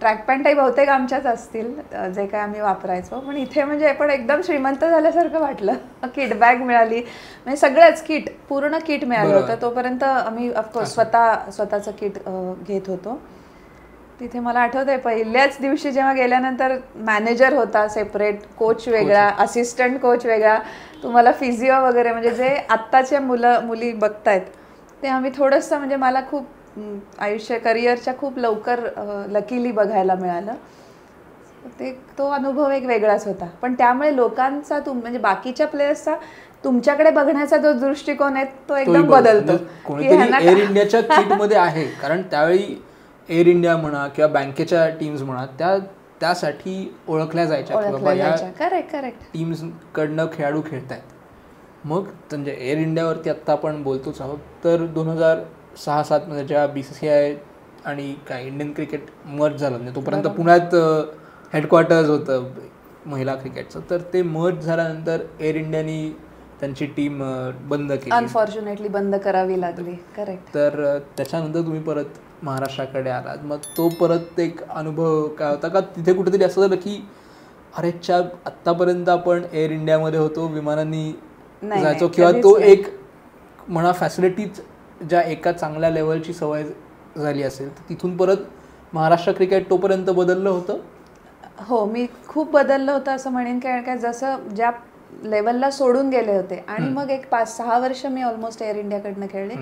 ट्रॅक पॅन्टही बहुतेक आमच्याच असतील जे काय आम्ही वापरायचो. पण इथे म्हणजे पण एकदम श्रीमंत झाल्यासारखं वाटलं. किट बॅग मिळाली, म्हणजे सगळंच किट, पूर्ण किट मिळालं होतं. तोपर्यंत आम्ही ऑफकोर्स स्वतःचं किट घेत होतो. तिथे मला आठवतंय पहिल्याच दिवशी जेव्हा गेल्यानंतर मॅनेजर होता सेपरेट, कोच वेगळा, असिस्टंट कोच वेगळा, तुम्हाला फिजिओ वगैरे, म्हणजे जे आत्ताच्या मुली बघतायत ते आम्ही थोडंसं, म्हणजे मला खूप करिअरच्या खूप लवकर लकीली बघायला मिळालं. तो अनुभव एक वेगळाच होता. पण त्यामुळे लोकांचा म्हणजे बाकीच्या प्लेयर्सचा तुमच्याकडे बघण्याचा जो दृष्टिकोन आहे तो एकदम बदलतो. एअर इंडियाच्या किटमध्ये आहे, कारण त्यावेळी एअर इंडिया म्हणा किंवा बँकेच्या टीम्स म्हणा त्यासाठी ओळखल्या जायच्या. करेक्ट. टीम्स कडनं खेळाडू खेळतायत. मग म्हणजे एअर इंडियावरती आत्ता आपण बोलतोच आहोत, तर 2006-07 मध्ये जेव्हा BCCI आणि काय इंडियन क्रिकेट मर्ज झालं, म्हणजे तोपर्यंत पुण्यात हेडक्वार्टर्स होतं महिला क्रिकेटचं, तर ते मर्ज झाल्यानंतर एअर इंडियानी त्यांची टीम बंद केली, अनफॉर्च्युनेटली बंद करावी लागली. करेक्ट. तर त्याच्यानंतर तुम्ही परत महाराष्ट्राकडे आलात. मग तो परत एक अनुभव काय होता का तिथे कुठेतरी असं झालं की अरे आत्तापर्यंत आपण एअर इंडियामध्ये होतो, विमानांनी जायचो, किंवा तो एक म्हणा फॅसिलिटीज ज्या एका चांगल्या लेवलची सवय झाली असेल, तर तिथून परत महाराष्ट्र क्रिकेट तोपर्यंत बदललं होतं? हो, मी खूप बदललं होतं असं म्हणेन. काय जसं ज्या लेवलला सोडून गेले होते आणि मग एक 5-6 वर्ष मी ऑलमोस्ट एअर इंडियाकडनं खेळले.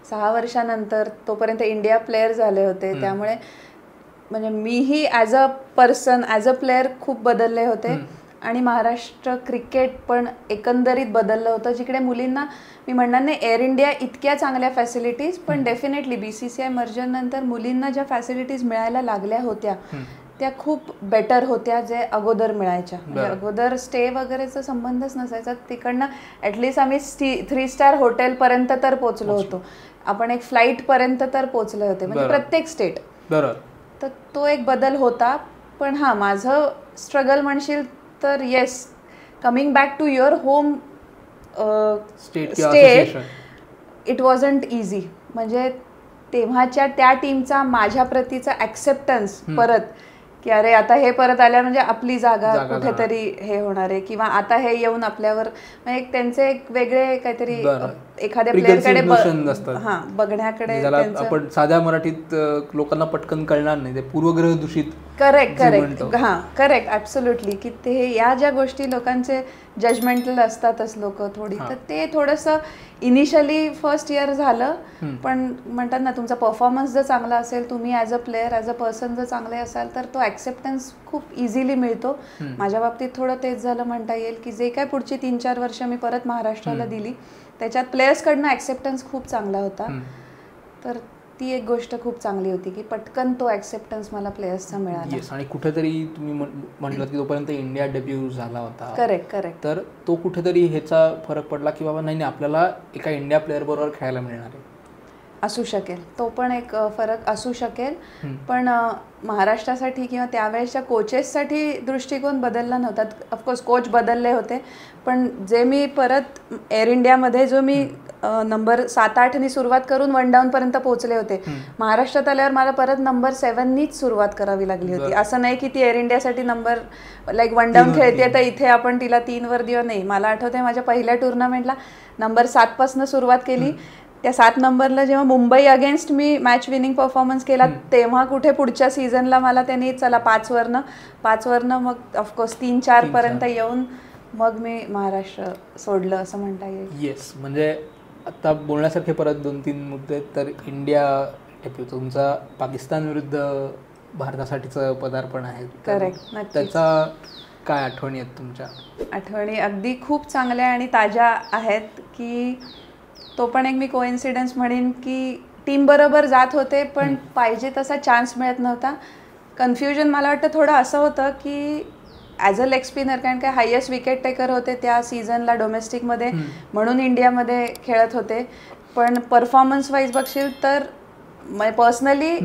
6 वर्षानंतर तोपर्यंत इंडिया प्लेयर झाले होते, त्यामुळे म्हणजे मीही as a person, as a player खूप बदलले होते. आणि महाराष्ट्र क्रिकेट पण एकंदरीत बदललं होतं, जिकडे मुलींना मी म्हणणार नाही एअर इंडिया इतक्या चांगल्या फॅसिलिटीज, पण डेफिनेटली BCCI मर्जर नंतर मुलींना ज्या फॅसिलिटीज मिळायला लागल्या होत्या त्या खूप बेटर होत्या जे अगोदर मिळायच्या. म्हणजे अगोदर स्टे वगैरेचा संबंधच नसायचा, तिकडनं ॲटलिस्ट आम्ही 3 स्टार हॉटेलपर्यंत तर पोचलो होतो, आपण एक फ्लाईटपर्यंत तर पोचले होते, म्हणजे प्रत्येक स्टेट. तर तो एक बदल होता. पण हां, माझं स्ट्रगल म्हणशील तर yes, coming back to your home state it wasn't easy. म्हणजे तेव्हाच्या त्या टीमचा माझ्या प्रतीचा ॲक्सेप्टन्स परत की अरे आता हे परत आल्या म्हणजे आपली जागा कुठेतरी हे होणार आहे, किंवा आता हे येऊन आपल्यावर म्हणजे त्यांचे एक वेगळे काहीतरी एखाद्या प्लेअरकडे बघण्याकडे आपण साध्या मराठीत लोकांना पटकन कळणार नाही, ते पूर्वग्रह दूषित. Correct correct absolutely. की ते या ज्या गोष्टी लोकांचे जजमेंटल असतातच लोक थोडी, तर ते थोडंसं इनिशियली फर्स्ट इयर झालं. पण म्हणतात ना, तुमचा परफॉर्मन्स जर चांगला असेल, तुम्ही as a player as a person जर चांगले असाल तर तो ॲक्सेप्टन्स खूप इझिली मिळतो. माझ्या बाबतीत थोडं तेच झालं म्हणता येईल, की जे काय पुढची 3-4 वर्ष मी परत महाराष्ट्राला दिली त्याच्यात प्लेयर्सकडनं ॲक्सेप्टन्स खूप चांगला होता. तर ती एक गोष्ट खूप चांगली होती की पटकन तो ॲक्सेप्टन्स मला प्लेयर्सचा मिळाला. आणि कुठेतरी तुम्ही म्हटलं की तोपर्यंत इंडिया डेब्यू झाला होता. करेक्ट. तर तो कुठेतरी ह्याचा फरक पडला की बाबा नाही आपल्याला एका इंडिया प्लेअर बरोबर खेळायला मिळणार आहे. असू शकेल, तो पण एक फरक असू शकेल. पण महाराष्ट्रासाठी किंवा त्यावेळेच्या कोचेससाठी दृष्टिकोन बदलला नव्हता. ऑफकोर्स कोच बदलले होते, पण जे मी परत एअर इंडियामध्ये जो मी नंबर 7-8नी सुरुवात करून 1 डाऊनपर्यंत पोहोचले होते, महाराष्ट्रात आल्यावर मला परत नंबर 7नीच सुरुवात करावी लागली होती. असं नाही की ती एअर इंडियासाठी नंबर 1 डाऊन खेळते तर इथे आपण तिला 3 वर देऊ. नाही, मला आठवतंय माझ्या पहिल्या टुर्नामेंटला नंबर 7पासून सुरुवात केली. त्या 7 नंबरला जेव्हा मुंबई अगेन्स्ट मी मॅच विनिंग परफॉर्मन्स केला, तेव्हा कुठे पुढच्या सीझनला मला त्यांनी चला 5वरनं मग ऑफकोर्स 3-4 पर्यंत येऊन मग मी महाराष्ट्र सोडलं असं म्हणता येईल. येस, म्हणजे आता बोलण्यासारखे परत 2-3 मुद्दे. तर इंडिया डेब्यू तुमचा पाकिस्तान विरुद्ध भारतासाठीचं पदार्पण आहे. करेक्ट. त्याचा काय आठवणी आहेत तुमच्या? आठवणी अगदी खूप चांगल्या आणि ताज्या आहेत. की तो पण एक मी कोइन्सिडन्स म्हणेन की टीम बरोबर जात होते पण पाहिजे तसा चान्स मिळत नव्हता. कन्फ्युजन मला वाटतं थोडं असं होतं की ॲज अ लेग स्पिनर, कारण काय हायेस्ट विकेट टेकर होते त्या सीझनला डोमेस्टिकमध्ये, म्हणून इंडियामध्ये खेळत होते. पण परफॉर्मन्स वाईज बघशील तर पर्सनली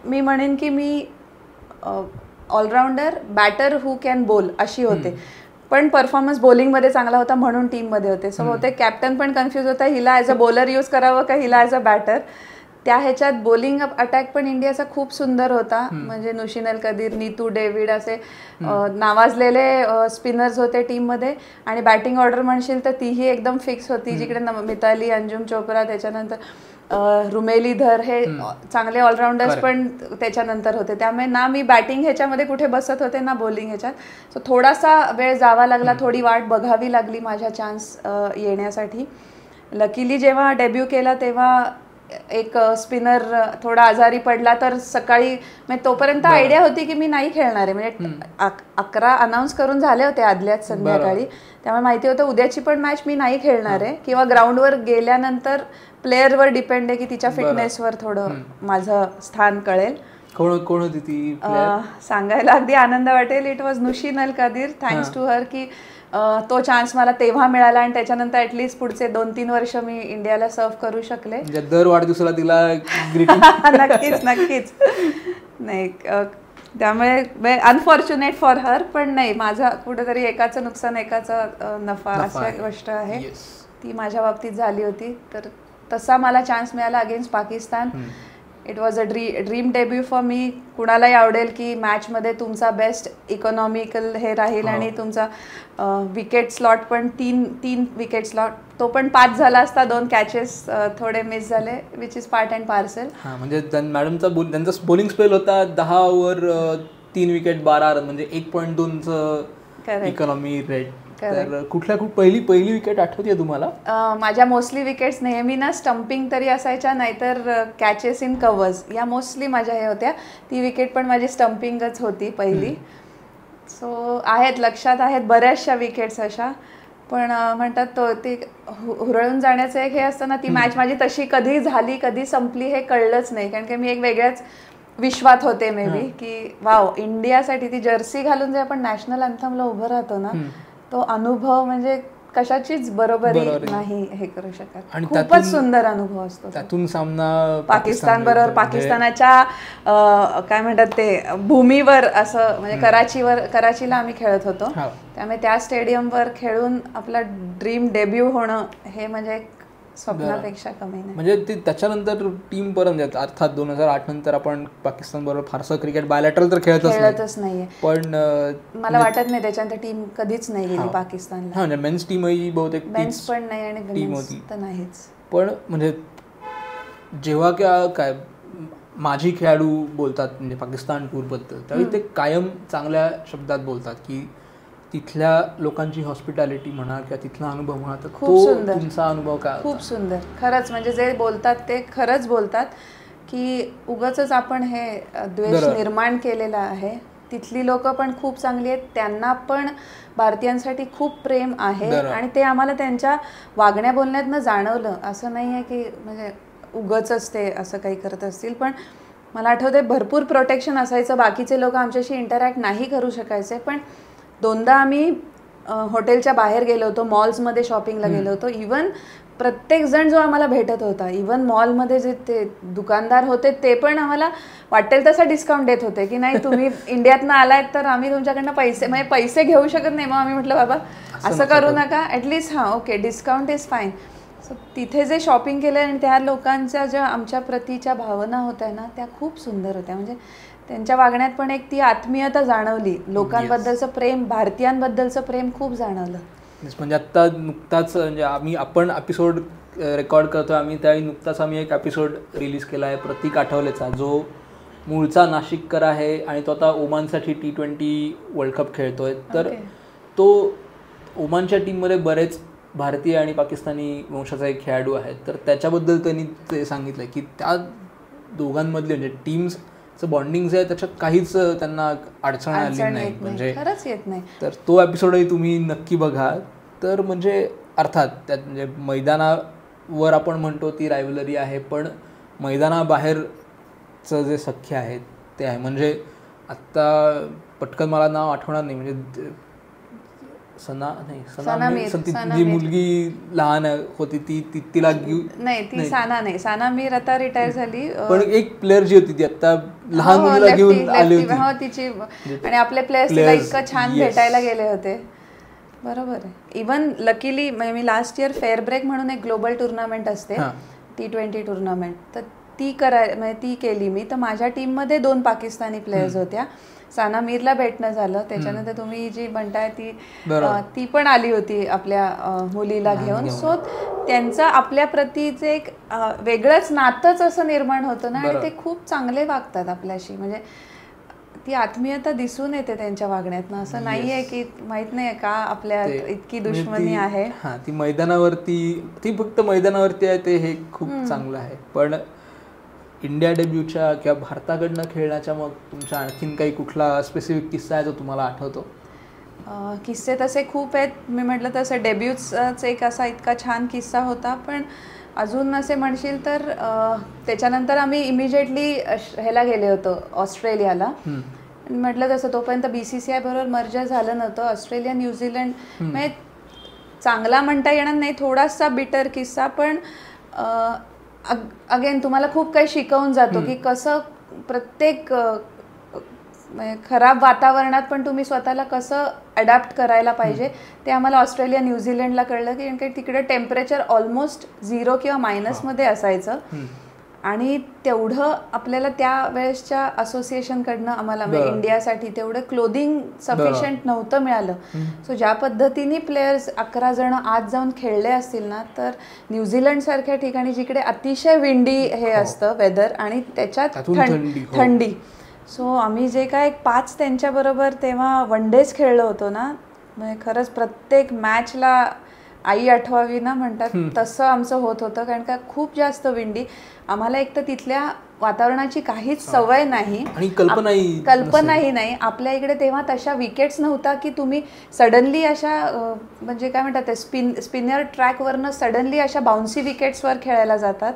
मी म्हणेन की मी ऑलराऊंडर बॅटर हू कॅन बोल अशी होते. पण परफॉर्मन्स बॉलिंगमध्ये चांगला होता म्हणून टीममध्ये होते. सो होते कॅप्टन पण कन्फ्यूज होता, हिला ॲज अ बॉलर यूज करावं का हिला ॲज अ बॅटर. त्या ह्याच्यात बॉलिंग अटॅक पण इंडियाचा खूप सुंदर होता. म्हणजे नुशीन अल कदीर, नीतू डेव्हिड असे नावाजलेले स्पिनर्स होते टीममध्ये. आणि बॅटिंग ऑर्डर म्हणशील तर तीही एकदम फिक्स होती, जिकडे मिताली, अंजुम चोप्रा, त्याच्यानंतर रुमेलीधर हे चांगले ऑलराऊंडर्स पण त्याच्यानंतर होते. त्यामुळे ना मी बॅटिंग ह्याच्यामध्ये कुठे बसत होते ना बॉलिंग ह्याच्यात. सो थोडासा वेळ जावा लागला, थोडी वाट बघावी लागली माझ्या चान्स येण्यासाठी. लकीली जेव्हा डेब्यू केला तेव्हा एक स्पिनर थोडा आजारी पडला, तर सकाळी तोपर्यंत आयडिया होती की मी नाही खेळणार आहे. म्हणजे 11 अनाऊन्स करून झाले होते आदल्याच संध्याकाळी, त्यामुळे माहिती होतं उद्याची पण मॅच मी नाही खेळणार आहे. किंवा ग्राउंडवर गेल्यानंतर प्लेअरवर डिपेंड आहे की तिच्या फिटनेसवर थोडं माझं स्थान कळेल. कोण होती ती? सांगायला अगदी आनंद वाटेल. It was Nooshin Al Khadeer. Thanks to her की तो चान्स मला तेव्हा मिळाला आणि त्याच्यानंतर ॲटलिस्ट पुढचे 2-3 वर्ष मी इंडियाला सर्व्ह करू शकले. दर वाढदिवसाला तिला नक्कीच नाही. त्यामुळे अनफॉर्च्युनेट फॉर हर, पण नाही, माझा कुठेतरी एकाचं नुकसान एकाचा नफा अशी गोष्ट आहे. ती माझ्या बाबतीत झाली होती. तर तसा मला चान्स मिळाला against Pakistan. It was a dream debut for me. कुणालाही आवडेल की मॅचमध्ये तुमचा बेस्ट इकॉनॉमिकल हे राहील आणि तुमचा विकेट स्लॉट पण 3 विकेट स्लॉट, तो पण 5 झाला असता. 2 कॅचेस थोडे मिस झाले, which is part and parcel. म्हणजे मॅडमचा त्यांचा बॉलिंग स्पेल होता 10 ओव्हर 3 विकेट 12 रन, म्हणजे 1.2चं इकॉनॉमी रेट. तर कुठल्या पहिली विकेट आठवते तुम्हाला? माझ्या मोस्टली विकेट्स नेहमी ना स्टम्पिंग तरी असायच्या, नाहीतर कॅचेस इन कव्हर्स, या मोस्टली माझ्या हे होत्या. ती विकेट पण माझी स्टम्पिंगच होती पहिली. सो आहेत, लक्षात आहेत बऱ्याचशा विकेट्स अशा, पण म्हणतात तो ते हुरळून जाण्याचं एक हे असतं ना, ती मॅच माझी तशी कधी झाली कधी संपली हे कळलंच नाही, कारण की मी एक वेगळ्याच विश्वात होते मे बी, की वाव इंडियासाठी ती जर्सी घालून जे आपण नॅशनल अँथमला उभं राहतो ना, तो अनुभव म्हणजे कशाचीच बरोबरी नाही हे करू शकत. आणि खूपच सुंदर अनुभव असतो त्यातून. सामना पाकिस्तान बरोबर, पाकिस्तानाच्या काय म्हणतात ते भूमीवर असं, म्हणजे कराचीला आम्ही खेळत होतो, त्यामुळे त्या स्टेडियमवर खेळून आपला ड्रीम डेब्यू होणं हे म्हणजे स्वप्नापेक्षा कमी नाही. म्हणजे त्याच्यानंतर टीम परत, अर्थात 2008 नंतर आपण पाकिस्तान बरोबर फारसं क्रिकेट बायलॅटरल तर खेळतच नाहीये, पण मला वाटत नाही त्याच्यानंतर टीम कधीच नाही गेली पाकिस्तानला. म्हणजे मेन्स टीमही बहुतेक मेन्स पण नाही आणि वुमेन्स तर नाहीच. पण म्हणजे जेव्हा काय माझी खेळाडू बोलतात म्हणजे पाकिस्तान टूरबद्दल, त्यावेळी ते कायम चांगल्या शब्दात बोलतात की तिथल्या लोकांची हॉस्पिटॅलिटी म्हणा किंवा तिथला अनुभव म्हणा, तर खूप सुंदर. तुमचा अनुभव काय? खूप सुंदर खरंच, म्हणजे जे बोलतात ते खरंच बोलतात की उगाचच आपण हे द्वेष निर्माण केलेला आहे. तिथली लोक पण खूप चांगली आहेत, त्यांना पण भारतीयांसाठी खूप प्रेम आहे आणि ते आम्हाला त्यांच्या वागण्या बोलण्यातनं जाणवलं. असं नाही आहे की म्हणजे उगाचच ते असं काही करत असतील, पण मला आठवते भरपूर प्रोटेक्शन असायचं, बाकीचे लोक आमच्याशी इंटरॅक्ट नाही करू शकायचे. पण दोनदा आम्ही हॉटेलच्या बाहेर गेलो होतो, मॉल्समध्ये शॉपिंगला गेलो होतो, इवन प्रत्येक जण जो आम्हाला भेटत होता, इवन मॉलमध्ये जे ते दुकानदार होते ते पण आम्हाला वाटेल तसा डिस्काउंट देत होते की नाही तुम्ही इंडियातनं आलायत तर आम्ही तुमच्याकडनं पैसे घेऊ शकत नाही. मग आम्ही म्हटलं बाबा असं करू नका, at least okay discount is fine. So तिथे जे शॉपिंग केलं आणि त्या लोकांच्या ज्या आमच्या प्रतीच्या भावना होत्या ना, त्या खूप सुंदर होत्या. म्हणजे त्यांच्या वागण्यात पण एक ती आत्मीयता जाणवली, लोकांबद्दलचं प्रेम, भारतीयांबद्दलचं प्रेम खूप जाणवलं. म्हणजे आत्ता नुकताच म्हणजे आपण एपिसोड रेकॉर्ड करतो आम्ही, त्यावेळी नुकताच आम्ही एक एपिसोड रिलीज केला आहे प्रतीक आठवलेचा, जो मूळचा नाशिककर आहे आणि तो आता ओमानसाठी T20 वर्ल्ड कप खेळतोय. तर तो ओमानच्या टीममध्ये बरेच भारतीय आणि पाकिस्तानी वंशाचा एक खेळाडू आहे. तर त्याच्याबद्दल त्यांनी ते सांगितलं की त्या दोघांमधले म्हणजे टीम्सचं बॉन्डिंग जे आहे त्याच्यात काहीच त्यांना अडचण आली नाही, म्हणजे खरंच येत नाही. तर तो एपिसोडही तुम्ही नक्की बघा. तर म्हणजे अर्थात त्यात म्हणजे मैदानावर आपण म्हणतो ती रायव्हलरी आहे, पण मैदानाबाहेरचं जे सख्य आहे ते आहे. म्हणजे आत्ता पटकन मला नाव आठवणार नाही, म्हणजे जी मुलगी लहान होती ती तिला नाही, ती साना मीर आता रिटायर झाली, पण एक प्लेअर जी होती ती आता लहान मुलीला घेऊन आली होती तिची, आणि आपले प्लेयर्स तिला इतकं छान भेटायला गेले होते. बरोबर आहे. इवन लकीली मी लास्ट इयर फेअर ब्रेक म्हणून एक ग्लोबल टुर्नामेंट असते T20 टुर्नामेंट, तर ती केली मी. तर माझ्या टीममध्ये 2 पाकिस्तानी प्लेयर्स होत्या. साना मीरला भेटणं झालं, त्याच्यानंतर तुम्ही जी म्हणताय ती पण आली होती आपल्या मुलीला घेऊन. सो त्यांचं आपल्या प्रतीचे एक वेगळंच नातंच असं निर्माण होतं ना, आणि ते खूप चांगले वागतात आपल्याशी. म्हणजे ती आत्मीयता दिसून येते त्यांच्या वागण्यातनं. असं नाहीये की माहित नाही का आपल्या इतकी दुश्मनी आहे. ती मैदानावरती, ती फक्त मैदानावरती आहे ते हे खूप चांगलं आहे. पण इंडिया डेब्यूच्या किंवा भारताकडनं खेळण्याच्या मग तुमच्या आणखीन काही कुठला स्पेसिफिक किस्सा आहे जो तुम्हाला आठवतो? किस्से तसे खूप आहेत. मी म्हटलं तसं डेब्यूचाच एक असा इतका छान किस्सा होता, पण अजून असे म्हणशील तर त्याच्यानंतर आम्ही इमिजिएटली ह्याला गेले होतो ऑस्ट्रेलियाला. म्हटलं तसं तोपर्यंत BCCI बरोबर मर्जर झालं नव्हतं. ऑस्ट्रेलिया न्यूझीलंड म्हणजे चांगला म्हणता येणार नाही, थोडासा बिटर किस्सा, पण अगेन तुम्हाला खूप काही शिकवून जातो की कसं प्रत्येक खराब वातावरणात पण तुम्ही स्वतःला कसं अडॅप्ट करायला पाहिजे. ते आम्हाला ऑस्ट्रेलिया न्यूझीलंडला कळलं की तिकडे टेम्परेचर ऑलमोस्ट 0 किंवा मायनसमध्ये असायचं, आणि तेवढं आपल्याला त्या वेळेसच्या असोसिएशनकडनं आम्हाला इंडियासाठी तेवढं क्लोदिंग सफिशियंट नव्हतं मिळालं. सो ज्या पद्धतीने प्लेयर्स 11 जण आज जाऊन खेळले असतील ना, तर न्यूझीलंडसारख्या ठिकाणी जिकडे अतिशय विंडी हे असतं वेदर आणि त्याच्यात थंडी, सो आम्ही जे काय 5 त्यांच्याबरोबर तेव्हा वन डेज खेळलो होतो ना, म्हणजे खरंच प्रत्येक मॅचला आई आठवावी ना म्हणतात तसं आमचं होत होतं. कारण का खूप जास्त विंडी, आम्हाला एक तर तिथल्या वातावरणाची काहीच सवय नाही आणि कल्पनाही नाही. आपल्या इकडे तेव्हा तशा विकेट्स नव्हता की तुम्ही सडनली अशा म्हणजे काय म्हणतात ते स्पिनर ट्रॅकवरनं सडनली अशा बाउन्सी विकेट्सवर खेळायला जातात.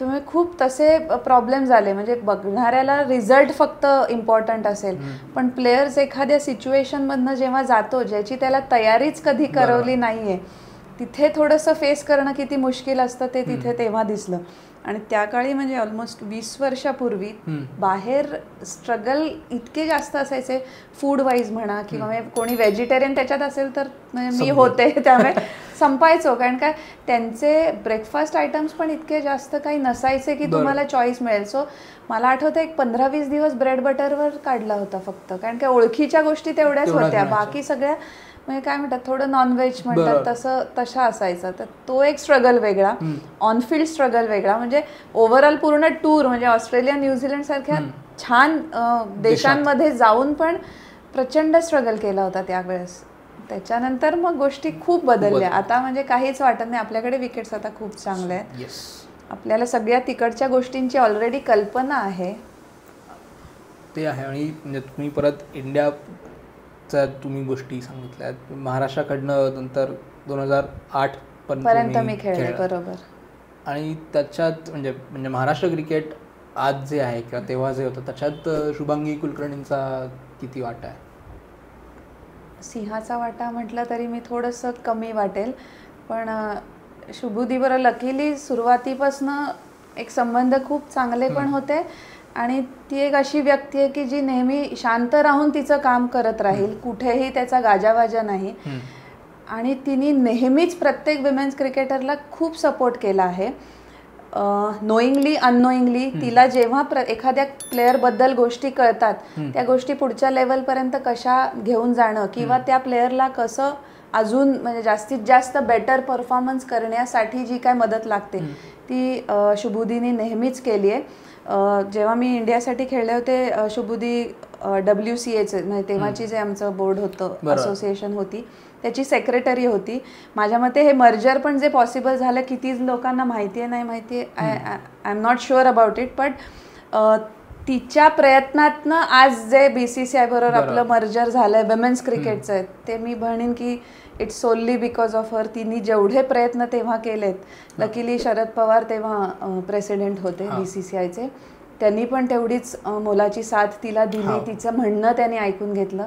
तुम्ही खूप तसे प्रॉब्लेम झाले. म्हणजे बघणाऱ्याला रिझल्ट फक्त इम्पॉर्टंट असेल, पण प्लेयर्स एखाद्या सिच्युएशनमधनं जेव्हा जातो ज्याची त्याला तयारीच कधी करवली नाहीये, तिथे थोडंसं फेस करणं किती मुश्किल असतं ते तिथे तेव्हा दिसलं. आणि त्या काळी म्हणजे ऑलमोस्ट 20 वर्षापूर्वी बाहेर स्ट्रगल इतके जास्त असायचे, फूड वाईज म्हणा किंवा कोणी व्हेजिटेरियन त्याच्यात असेल तर मी होते, त्यामुळे संपायचो. कारण काय त्यांचे ब्रेकफास्ट आयटम्स पण इतके जास्त काही नसायचे की तुम्हाला चॉईस मिळेल. सो मला आठवतं एक 15-20 दिवस ब्रेड बटरवर काढला होता फक्त, कारण काय ओळखीच्या गोष्टी तेवढ्याच होत्या. बाकी सगळ्या म्हणजे काय म्हणतात थोडं नॉनव्हेज म्हणतात तशा असायचं. तर तो एक स्ट्रगल वेगळा, ऑनफिल्ड स्ट्रगल वेगळा. म्हणजे ओव्हरऑल पूर्ण टूर म्हणजे ऑस्ट्रेलिया न्यूझीलंड सारख्या छान देशांमध्ये जाऊन पण प्रचंड स्ट्रगल केला होता त्यावेळेस. त्याच्यानंतर मग गोष्टी खूप बदलल्या. आता म्हणजे काहीच वाटत नाही. आपल्याकडे विकेट्स आता खूप चांगले आहेत. आपल्याला सगळ्या तिकडच्या गोष्टींची ऑलरेडी कल्पना आहे. ते आहे. आणि म्हणजे तुम्ही परत इंडियाच्या तुम्ही गोष्टी सांगितल्यात, महाराष्ट्राकडनं नंतर 2008 पर्यंत मी खेळले. बरोबर. आणि त्याच्यात म्हणजे महाराष्ट्र क्रिकेट आज जे आहे किंवा तेव्हा जे होतं त्याच्यात शुभांगी कुलकर्णींचा किती वाटा आहे? सिंहाचा वाटा म्हटलं तरी मी थोडंसं कमी वाटेल, पण शुभुदीबरोबर लकीली सुरुवातीपासनं एक संबंध खूप चांगले पण होते. आणि ती एक अशी व्यक्ती आहे की जी नेहमी शांत राहून तिचं काम करत राहील, कुठेही त्याचा गाजावाजा नाही. आणि तिने नेहमीच प्रत्येक विमेन्स क्रिकेटरला खूप सपोर्ट केला आहे, नोईंगली अननोईंगली. तिला जेव्हा एखाद्या प्लेअरबद्दल गोष्टी कळतात त्या गोष्टी पुढच्या लेवलपर्यंत कशा घेऊन जाणं किंवा त्या प्लेअरला कसं अजून म्हणजे जास्तीत जास्त बेटर परफॉर्मन्स करण्यासाठी जी काय मदत लागते ती शुभुदीने नेहमीच केली आहे. जेव्हा मी इंडियासाठी खेळले होते, शुभुदी WCAचे म्हणजे तेव्हाची जे आमचं बोर्ड होतं, असोसिएशन होती, त्याची सेक्रेटरी होती. माझ्या मते हे मर्जर पण जे पॉसिबल झालं किती लोकांना माहिती आहे नाही माहिती आहे, I am not sure about it, but तिच्या प्रयत्नातनं आज जे BCCI बरोबर आपलं मर्जर झालंय विमेन्स क्रिकेटचं, ते मी म्हणेन की it's solely because of her. तिने जेवढे प्रयत्न तेव्हा केलेत, लकीली शरद पवार तेव्हा प्रेसिडेंट होते BCCIचे, त्यांनी पण तेवढीच मोलाची साथ तिला दिली, तिचं म्हणणं त्यांनी ऐकून घेतलं.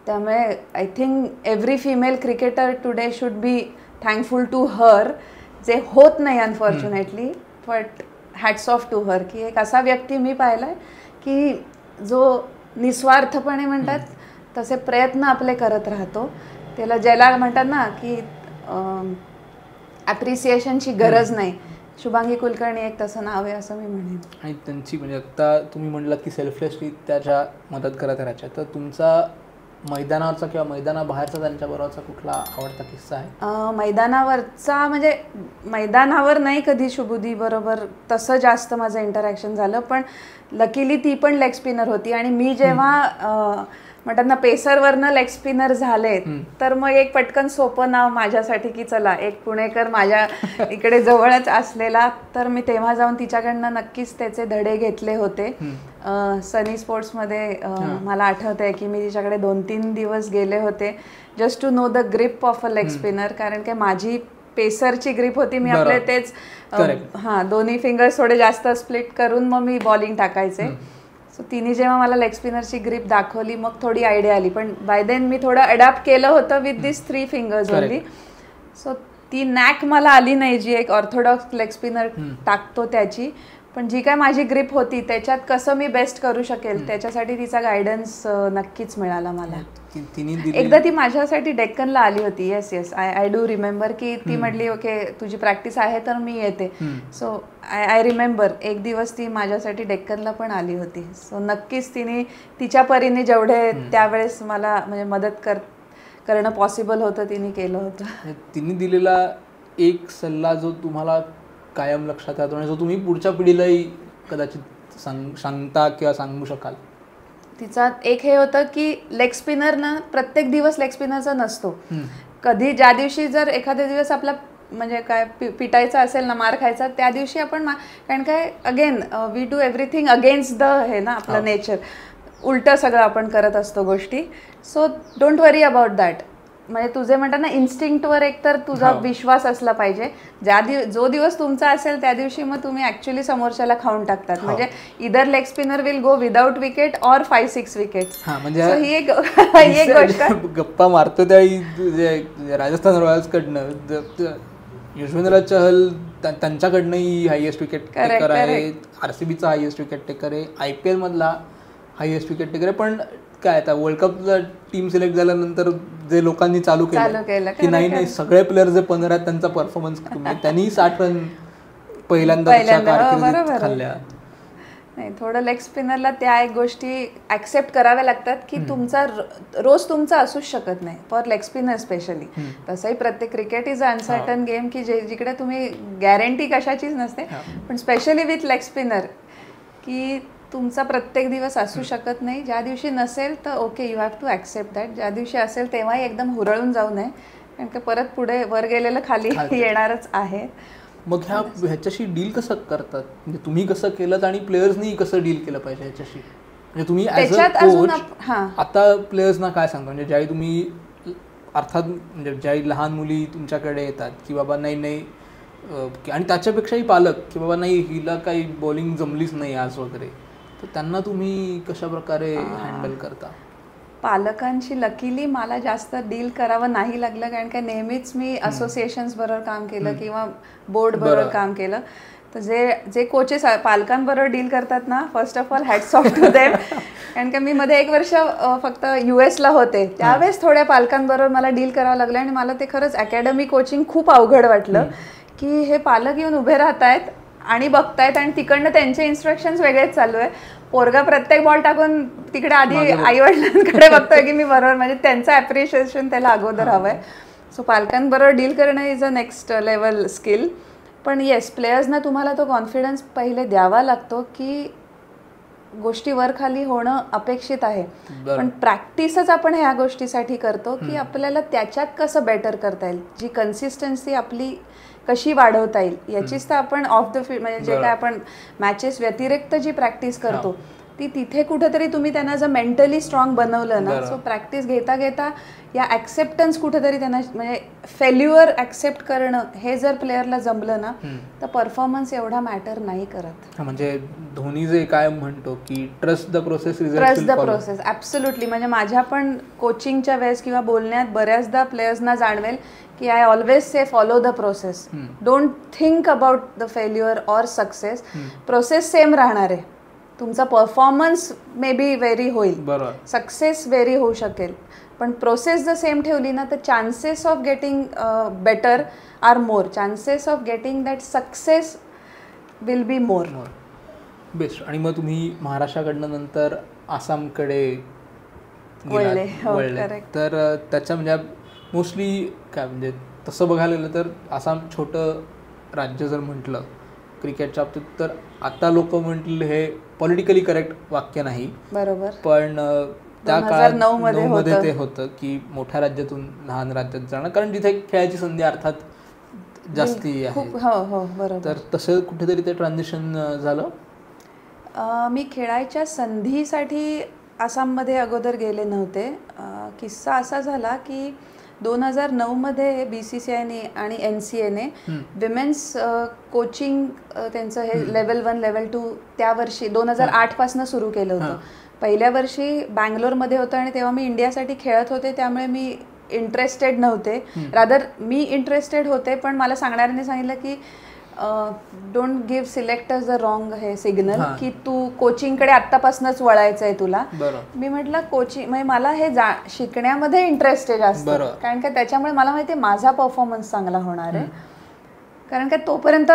त्यामुळे I think every female cricketer today should be thankful to her, जे होत नाही unfortunately, but hats off to her. की एक असा व्यक्ती मी पाहिलाय की जो निस्वार्थपणे म्हणतात तसे प्रयत्न आपले करत राहतो. त्याला ज्याला म्हणतात ना की ॲप्रिसिएशनची गरज नाही, शुभांगी कुलकर्णी एक तसं नाव आहे असं मी म्हणेन. आणि त्यांची म्हणजे आता तुम्ही म्हटलात की सेल्फलेसली त्याच्या मदत करत राहायच्या, तर तुमचा मैदानावरचा किंवा मैदानाबाहेरचा त्यांच्याबरोबरचा कुठला आवडता किस्सा आहे? मैदानावरचा म्हणजे मैदानावर नाही कधी शुभुदी बरोबर तसं जास्त माझं इंटरॅक्शन झालं, पण लकीली ती पण लेग स्पिनर होती. आणि मी जेव्हा म्हणतात ना पेसरवरनं लेग स्पिनर झाले, तर मग एक पटकन सोपं नाव माझ्यासाठी की चला एक पुणेकर माझ्या इकडे जवळच असलेला, तर मी तेव्हा जाऊन तिच्याकडनं नक्कीच त्याचे धडे घेतले होते. सनी स्पोर्ट्समध्ये मला आठवत आहे की मी तिच्याकडे 2-3 दिवस गेले होते just to know the grip of a leg spinner. कारण की माझी पेसरची ग्रिप होती, मी आपले तेच दोन्ही फिंगर्स थोडे जास्त स्प्लिट करून मग मी बॉलिंग टाकायचे. सो तिने जेव्हा मला लेग स्पिनरची ग्रिप दाखवली मग थोडी आयडिया आली, पण बाय देन मी थोडं अडॅप्ट केलं होतं with this 3 fingers only. So ती नॅक मला आली नाही जी एक ऑर्थोडॉक्स लेग स्पिनर टाकतो त्याची, पण जी काय माझी ग्रिप होती त्याच्यात कसं मी बेस्ट करू शकेल त्याच्यासाठी तिचा गायडन्स नक्कीच मिळाला मला. एकदा ती माझ्यासाठी डेक्कनला आली होती. येस आय डू रिमेंबर की ती म्हटली ओके तुझी प्रॅक्टिस आहे तर मी येते. सो आय रिमेंबर एक दिवस ती माझ्यासाठी डेक्कनला पण आली होती. सो नक्कीच तिने तिच्या परीने जेवढे त्यावेळेस मला म्हणजे मदत करणं पॉसिबल होतं तिने केलं होतं. तिने दिलेला एक सल्ला जो तुम्हाला कायम लक्षात राहतो आणि जो तुम्ही पुढच्या पिढीलाही कदाचित सांगता किंवा सांगू शकाल? तिचा एक हे होतं की लेग स्पिनर ना प्रत्येक दिवस लेग स्पिनरचा नसतो. कधी ज्या दिवशी जर एखाद्या दिवस आपला म्हणजे काय पिटायचा असेल ना, मार खायचा, त्या दिवशी आपण कारण काय again we do everything against the हे ना आपलं नेचर, उलटं सगळं आपण करत असतो गोष्टी. So don't worry about that. म्हणजे तुझे म्हणतात ना इन्स्टिंक्टवर एकतर तुझा विश्वास असला पाहिजे. जो दिवस तुमचा असेल त्या दिवशी मग तुम्ही ऍक्च्युअली समोरच्याला खाऊन टाकतात. म्हणजे इधर leg spinner will go without wicket or 5-6 wickets. ही एक गोष्ट गप्पा मारतो त्या राजस्थान रॉयल्स कडनं यशवंतराव चहल त्यांच्याकडनंही हायएस्ट विकेट टेकर आहे, आरसीबीचा हायएस्ट विकेट टेकर आहे, IPL मधला हायएस्ट विकेट टेकर आहे. पण काय आता वर्ल्ड कपला टीम सिलेक्ट झाल्यानंतर जे लोकांनी चालू केलं की नाही सगळे प्लेयर जे 15 आहेत त्यांचा परफॉर्मन्स त्यांनी 60 रन पहिल्यांदा खाल्ल्या. नाही, थोडं लेग स्पिनरला त्या एक गोष्टी ऍक्सेप्ट कराव्या लागतात की तुमचा रोज तुमचा असूच शकत नाही, फॉर लेग स्पिनर स्पेशली. तसंही प्रत्येक क्रिकेट इज अनसर्टन गेम की जिकडे तुम्ही गॅरंटी कशाचीच नसते. पण स्पेशली विथ लेग स्पिनर की तुमचा प्रत्येक दिवस असू शकत नाही. ज्या दिवशी नसेल तर okay, you have to accept that. ज्या दिवशी असेल तेव्हाही एकदम हुरळून जाऊ नये, कारण की परत पुढे वर गेलेलं खाली येणारच आहे. मग ह्याच्याशी डील कसं करतात, म्हणजे तुम्ही कसं केलं आणि प्लेयर्सनी कसं डील केलं पाहिजे ह्याच्याशी? म्हणजे तुम्ही ॲज अ कोच आता प्लेयर्सना काय सांगता, म्हणजे ज्याही तुम्ही अर्थात म्हणजे ज्याही लहान मुली तुमच्याकडे येतात की बाबा नाही आणि त्याच्यापेक्षाही पालक की बाबा नाही हिला काही बॉलिंग जमलीच नाही आज वगैरे, तर त्यांना तुम्ही कशा प्रकारे हँडल करता? पालकांशी लकीली मला जास्त डील करावं नाही लागलं, कारण काय नेहमीच मी असोसिएशन्स बरोबर काम केलं किंवा बोर्ड बरोबर काम केलं. तर जे कोचेस पालकांबरोबर डील करतात ना, first of all hats off to them. कारण का मी मध्ये 1 वर्ष फक्त US ला होते, त्यावेळेस थोड्या पालकांबरोबर मला डील करावं लागलं आणि मला ते खरंच अकॅडमी कोचिंग खूप अवघड वाटलं की हे पालक येऊन उभे राहत आहेत आणि बघतायत आणि तिकडनं त्यांचे इन्स्ट्रक्शन्स वेगळेच चालू आहे. पोरगा प्रत्येक बॉल टाकून तिकडे आधी आई वडिलांकडे बघतोय की मी बरोबर, म्हणजे त्यांचं ॲप्रिशिएशन त्याला अगोदर हवंय. सो पालकांबरोबर डील करणं is a next level skill. पण येस, प्लेयर्सना तुम्हाला तो कॉन्फिडन्स पहिले द्यावा लागतो की गोष्टी वर खाली होणं अपेक्षित आहे, पण प्रॅक्टिसच आपण ह्या गोष्टीसाठी करतो की आपल्याला त्याच्यात कसं बेटर करता येईल, जी कन्सिस्टन्सी आपली कशी वाढवता येईल याचीच तर आपण ऑफ द फील्ड म्हणजे जे काय आपण मॅचेस व्यतिरिक्त जी प्रॅक्टिस करतो ती तिथे कुठेतरी तुम्ही त्यांना जर मेंटली स्ट्रॉंग बनवलं ना, सो प्रॅक्टिस घेता घेता या ॲक्सेप्टन्स कुठेतरी त्यांना म्हणजे फेल्युअर ॲक्सेप्ट करणं हे जर प्लेअरला जमलं ना तर परफॉर्मन्स एवढा मॅटर नाही करत. म्हणजे धोनी जे काय म्हणतो की trust the process, trust the process. Absolutely. म्हणजे माझ्या पण कोचिंगच्या वेळेस किंवा बोलण्यात बऱ्याचदा प्लेयर्सना जाणवेल की I always say follow the process, don't think about the failure or success. Process same राहणार आहे, तुमचा परफॉर्मन्स मे बी व्हेरी होईल, सक्सेस व्हेरी होऊ शकेल, पण प्रोसेस जर सेम ठेवली ना तर chances of getting better are more, chances of getting that success will be more. Best. आणि मग तुम्ही महाराष्ट्राकडनं नंतर आसामकडे वळले. तर त्याच्या म्हणजे मोस्टली काय म्हणजे तसं बघायला गेलं तर आसाम छोटं राज्य जर म्हटलं क्रिकेटच्या बाबतीत, तर आता लोक म्हटले हे पॉलिटिकली करेक्ट वाक्य नाही, बरोबर, पण त्या काळात 2009 मध्ये ते होतं की मोठ्या राज्यातून लहान राज्यात जाणं, कारण तिथे खेळायची संधी अर्थात जास्ती आहे. तर तसं कुठेतरी ते ट्रान्झिशन झालं. मी खेळायच्या संधीसाठी आसाममध्ये अगोदर गेले नव्हते. किस्सा असा झाला की 2009 मध्ये BCCIने आणि NCAने विमेन्स कोचिंग त्यांचं हे लेवल 1 लेवल 2 त्या वर्षी 2008 पासून सुरू केलं होतं. पहिल्या वर्षी बँगलोरमध्ये होतं आणि तेव्हा मी इंडियासाठी खेळत होते, त्यामुळे मी इंटरेस्टेड नव्हते. रादर मी इंटरेस्टेड होते, पण मला सांगणाऱ्याने सांगितलं की don't give selectors the wrong हे सिग्नल की तू कोचिंगकडे आत्तापासूनच वळायचं आहे तुला. मी म्हटलं कोचिंग म्हणजे मला हे शिकण्यामध्ये इंटरेस्ट आहे जास्त, कारण का त्याच्यामुळे मला माहिती आहे माझा परफॉर्मन्स चांगला होणार आहे. कारण का तोपर्यंत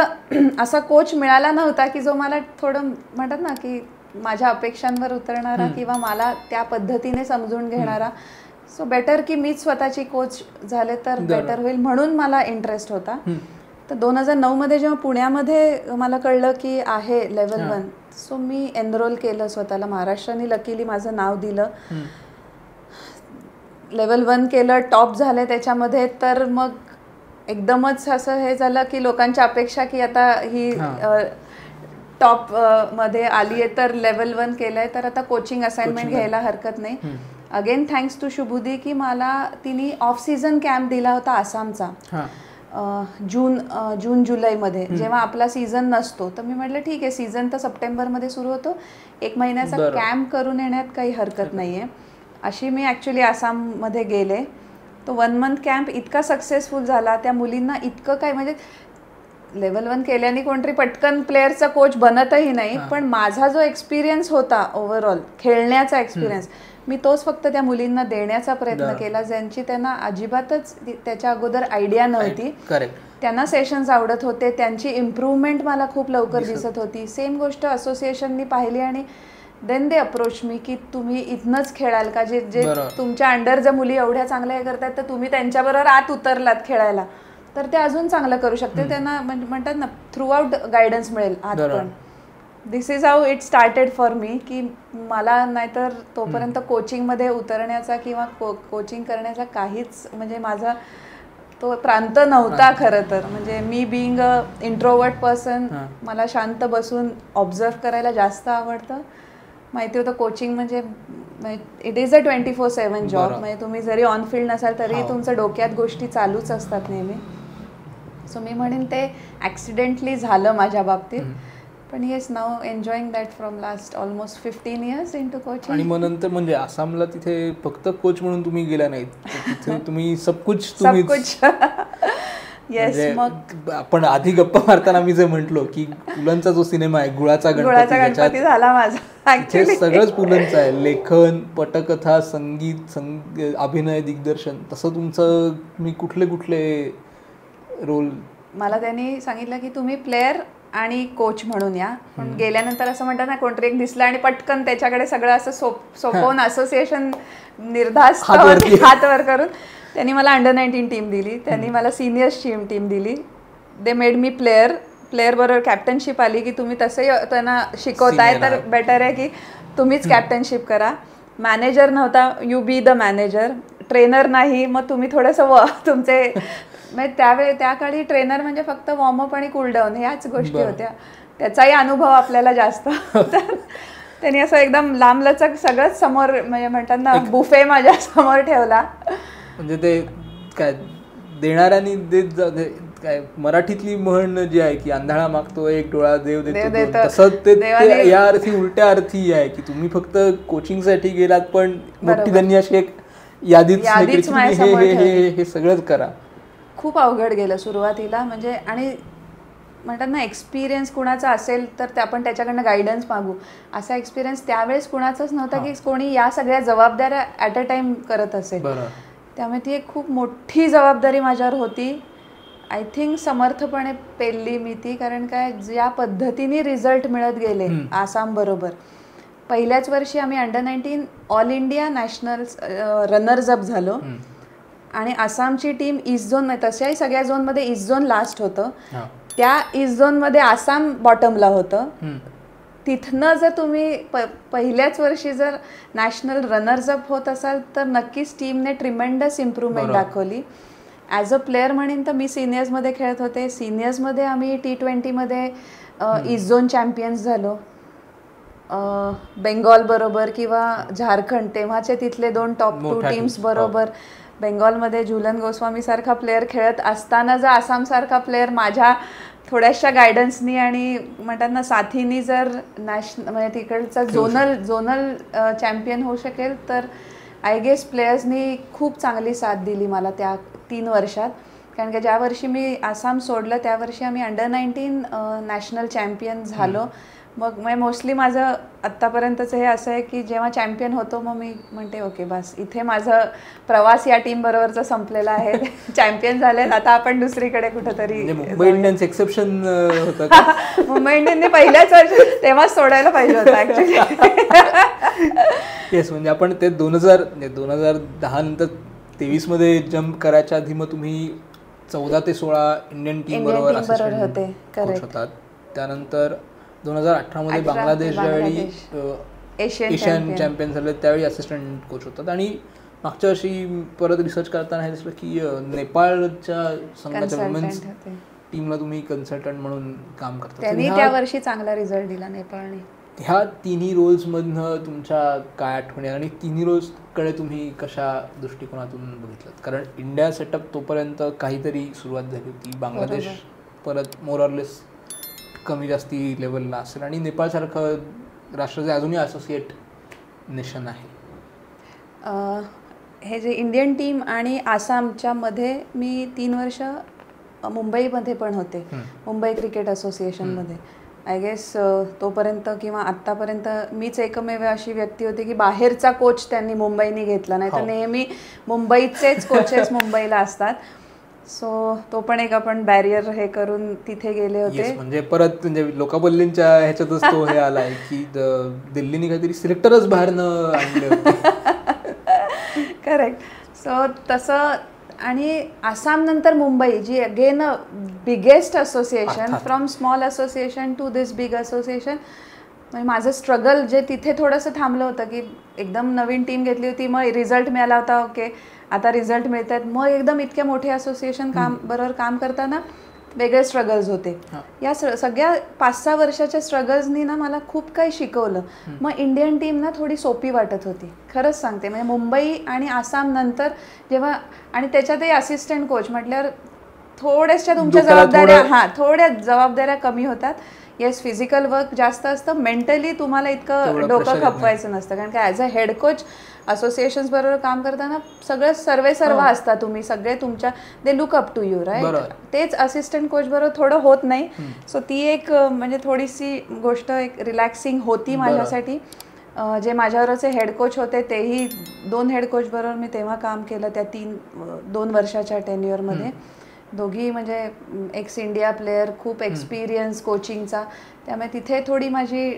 असा कोच मिळाला नव्हता की जो मला थोडं म्हणतात ना की माझ्या अपेक्षांवर उतरणारा किंवा मला त्या पद्धतीने समजून घेणारा. सो बेटर की मीच स्वतःची कोच झाले तर बेटर होईल, म्हणून मला इंटरेस्ट होता. तर 2009 मध्ये जेव्हा पुण्यामध्ये मला कळलं की आहे लेवल 1, सो मी एनरोल केलं स्वतःला. महाराष्ट्राने लकीली माझं नाव दिलं. लेवल 1 केलं, टॉप झाले त्याच्यामध्ये, तर मग एकदमच असं हे झालं की लोकांची अपेक्षा की आता ही टॉप मध्ये आली आहे तर लेवल 1 केलंय तर आता कोचिंग असाइनमेंट घ्यायला हरकत नाही. अगेन थँक्स टू शुभुदी की मला तिने ऑफ सीझन कॅम्प दिला होता आसामचा जून जुलैमध्ये, जेव्हा आपला सीझन नसतो. तर मी म्हटलं ठीक आहे, सीझन तर सप्टेंबरमध्ये सुरू होतो, 1 महिन्याचा कॅम्प करून येण्यात काही हरकत नाही आहे. अशी मी ॲक्च्युली आसाममध्ये गेले. तो 1 मंथ कॅम्प इतका सक्सेसफुल झाला, त्या मुलींना इतकं काय, म्हणजे लेवल 1 केल्याने कोणतरी पटकन प्लेअरचा कोच बनतही नाही, पण माझा जो एक्सपिरियन्स होता ओव्हरऑल खेळण्याचा एक्सपिरियन्स, मी तोच फक्त त्या मुलींना देण्याचा प्रयत्न केला, ज्यांची त्यांना अजिबातच त्याच्या अगोदर आयडिया नव्हती. त्यांना सेशन्स आवडत होते, त्यांची इम्प्रूव्हमेंट मला खूप लवकर दिसत होती. सेम गोष्ट असोसिएशननी पाहिली आणि देन दे अप्रोच मी की तुम्ही इथनंच खेळाल का, जे तुमच्या अंडर जर मुली एवढ्या चांगल्या हे करतात तर तुम्ही त्यांच्याबरोबर आत उतरलात खेळायला तर ते अजून चांगलं करू शकते. त्यांना म्हणतात ना थ्रू आउट गायडन्स मिळेल आत पण. This is how it started for me, की मला नाहीतर तोपर्यंत कोचिंगमध्ये उतरण्याचा किंवा कोचिंग करण्याचा काहीच म्हणजे माझा तो प्रांत नव्हता खरं तर. म्हणजे मी बिईंग अ इंट्रोवर्ट पर्सन, मला शांत बसून ऑब्झर्व करायला जास्त आवडतं. माहिती होतं कोचिंग म्हणजे इट इज अ 24/7 जॉब. म्हणजे तुम्ही जरी ऑन फील्ड नसाल तरी तुमच्या डोक्यात गोष्टी चालूच असतात नेहमी. सो मी म्हणेन ते ॲक्सिडेंटली झालं माझ्या बाबतीत. पण yes, now enjoying that from last almost 15 years into coaching. आणि मग नंतर म्हणजे आसामला तिथे फक्त कोच म्हणून तुम्ही गेला नाहीत, तिथे तुम्ही सबकुछ तुम्हीच. येस, मग आपण आधी गप्पा मारताना मी जे म्हटलो की पुलंचा जो सिनेमा आहे गुळाचा गणपती झाला माझा, तिथे सगळंच पुलंचं आहे. लेखन, पटकथा, संगीत, अभिनय, दिग्दर्शन. तसं तुमचं मी कुठले रोल? मला त्यांनी सांगितलं की तुम्ही प्लेअर आणि कोच म्हणून या, पण गेल्यानंतर असं म्हणतात ना कोणतरी एक दिसलं आणि पटकन त्याच्याकडे सगळं असं सोपवून असोसिएशन निर्धास्त हात वर करून त्यांनी मला अंडर-19 टीम दिली, त्यांनी मला सिनियर्स टीम दिली. दे मेड मी प्लेअर बरोबर कॅप्टनशिप आली की तुम्ही तसंही त्यांना शिकवताय तर बेटर आहे की तुम्हीच कॅप्टनशिप करा. मॅनेजर नव्हता, you be the manager. Trainer नाही, मग तुम्ही थोडंसं तुमचे म्हणजे त्या काळी ट्रेनर म्हणजे फक्त वॉर्मअप आणि कूलडाऊन ह्याच गोष्टी होत्या. त्याचाही अनुभव आपल्याला जास्त. त्यांनी असं एकदम लांबलचक सगळंच समोर म्हणजे म्हणतात ना बुफे माझ्या समोर ठेवला. म्हणजे ते काय देणाऱ्यांनी देत काय मराठीतली म्हण जी आहे की अंधाळा मागतो एक डोळा देव देतो, तसं ते या अर्थी उलट्या अर्थी आहे की तुम्ही फक्त कोचिंगसाठी गेलात पण मोठी त्यांनी अशी एक यादीच हे सगळंच करा. खूप अवघड गेलं सुरुवातीला म्हणजे. आणि म्हणतात ना एक्सपिरियन्स कुणाचा असेल तर आपण त्याच्याकडनं गायडन्स मागू, असा एक्सपिरियन्स त्यावेळेस कुणाचाच नव्हता की कोणी या सगळ्या जबाबदाऱ्या ॲट अ टाइम करत असेल. त्यामुळे ती एक खूप मोठी जबाबदारी माझ्यावर होती. आय थिंक समर्थपणे पेलली मी ती, कारण काय ज्या पद्धतीने रिझल्ट मिळत गेले आसाम बरोबर. पहिल्याच वर्षी आम्ही under-19 all India national runners up झालो आणि आसामची टीम ईस्ट झोन, तशाही सगळ्या झोनमध्ये ईस्ट झोन लास्ट होतं, त्या ईस्ट झोनमध्ये आसाम बॉटमला होतं. तिथनं जर तुम्ही पहिल्याच वर्षी जर नॅशनल रनर्स अप होत असाल तर नक्कीच टीमने ट्रिमेंडस इम्प्रूव्हमेंट दाखवली. ॲज अ प्लेअर म्हणेन तर मी सिनियर्समध्ये खेळत होते. सिनियर्समध्ये आम्ही T20मध्ये ईस्ट झोन चॅम्पियन्स झालो. बेंगॉल बरोबर किंवा झारखंड, तेव्हाचे तिथले 2 टॉप 2 टीम्स बरोबर. बेंगॉलमध्ये झुलन गोस्वामी सारखा प्लेअर खेळत असताना जर आसामसारखा प्लेअर माझ्या थोड्याशा गायडन्सनी आणि म्हणतात ना साथीनी जर म्हणजे तिकडचा झोनल चॅम्पियन होऊ शकेल तर आय गेस प्लेयर्सनी खूप चांगली साथ दिली मला त्या 3 वर्षात. कारण की ज्या वर्षी मी आसाम सोडलं त्या वर्षी आम्ही अंडर-19 नॅशनल चॅम्पियन झालो. मग मोस्टली माझं आत्तापर्यंतचं हे असं आहे की जेव्हा चॅम्पियन होतो मग मी म्हणते ओके बस इथे माझं प्रवास या टीम बरोबरचा संपलेला आहे. चॅम्पियन झाले, आता आपण दुसरीकडे कुठेतरी. मुंबई इंडियन्स एक्सेप्शन होतं. मुंबई इंडियनने पहिल्याच वर्षी तेव्हाच सोडायला पाहिजे होतं ऍक्च्युली. येस, म्हणजे आपण ते 2010 नंतर 23 मध्ये जम्प करायच्या आधी मग तुम्ही 14 ते 16 इंडियन टीम बरोबर होतात. त्यानंतर 2018 मध्ये बांगलादेश ज्यावेळी एशियन चॅम्पियन झाले त्यावेळी असिस्टंट कोच होतात. आणि मागच्या वर्षी परत रिसर्च करताना हे दिसलं की नेपाळच्या संघाच्या वुमेन्स टीमला तुम्ही कन्सल्टंट म्हणून काम करता. त्यांनी त्या वर्षी चांगला रिझल्ट दिला नेपाळने. ह्या तिन्ही रोल्समधनं तुमच्या काय आठवणी आणि तिन्ही रोल्सकडे तुम्ही कशा दृष्टिकोनातून बघितलं? कारण इंडिया सेटअप तोपर्यंत काहीतरी सुरुवात झाली होती, बांगलादेश परत मोरॉरलेस कमी जास्ती लेवलला असेल आणि नेपाळसारखं राष्ट्र जे अजूनही असोसिएट नेशन आहे. हे जे इंडियन टीम आणि आसामच्या मध्ये मी 3 वर्ष मुंबईमध्ये पण होते, मुंबई क्रिकेट असोसिएशनमध्ये. आय गेस तोपर्यंत किंवा आत्तापर्यंत मीच एकमेव अशी व्यक्ती होती की बाहेरचा कोच त्यांनी मुंबईने घेतला, नाही तर नेहमी मुंबईचेच कोचेस मुंबईला असतात. सो तो पण एक आपण बॅरियर हे करून तिथे गेले होते. म्हणजे परत म्हणजे लोकाबल्लींच्या ह्याच्यातच तो हे आलाय की दिल्लीने काहीतरी सिलेक्टरच बाहेर न आणले होते. करेक्ट. सो तसं आणि आसाम नंतर मुंबई, जी again a biggest association, from small association to this big association. म्हणजे माझं स्ट्रगल जे तिथे थोडंसं थांबलं होतं की एकदम नवीन टीम घेतली होती, मग रिझल्ट मिळाला होता, ओके आता रिझल्ट मिळत आहेत, मग एकदम इतक्या मोठे असोसिएशन बरोबर काम करताना वेगळे स्ट्रगल्स होते. या सगळ्या 5-6 वर्षाच्या स्ट्रगल्सनी ना मला खूप काही शिकवलं. मग इंडियन टीम ना थोडी सोपी वाटत होती, खरंच सांगते. म्हणजे मुंबई आणि आसाम नंतर जेव्हा, आणि त्याच्यातही असिस्टंट कोच म्हटल्यावर थोड्याशा तुमच्या जबाबदाऱ्या थोड्या जबाबदाऱ्या कमी होतात. येस, फिजिकल वर्क जास्त असतं, मेंटली तुम्हाला इतकं डोकं खपवायचं नसतं. कारण का as a head coach associations बरोबर काम करताना सगळं सर्व असतात, तुम्ही सगळे तुमच्या they look up to you, right. तेच असिस्टंट कोच बरोबर थोडं होत नाही. सो ती एक म्हणजे थोडीशी गोष्ट एक रिलॅक्सिंग होती माझ्यासाठी. जे माझ्यावरचे हेड कोच होते तेही 2 हेड कोच बरोबर मी तेव्हा काम केलं त्या 2 वर्षाच्या टेन्युअरमध्ये. दोघी म्हणजे एक्स इंडिया प्लेयर, खूप एक्सपिरियन्स कोचिंगचा. त्यामुळे तिथे थोडी माझी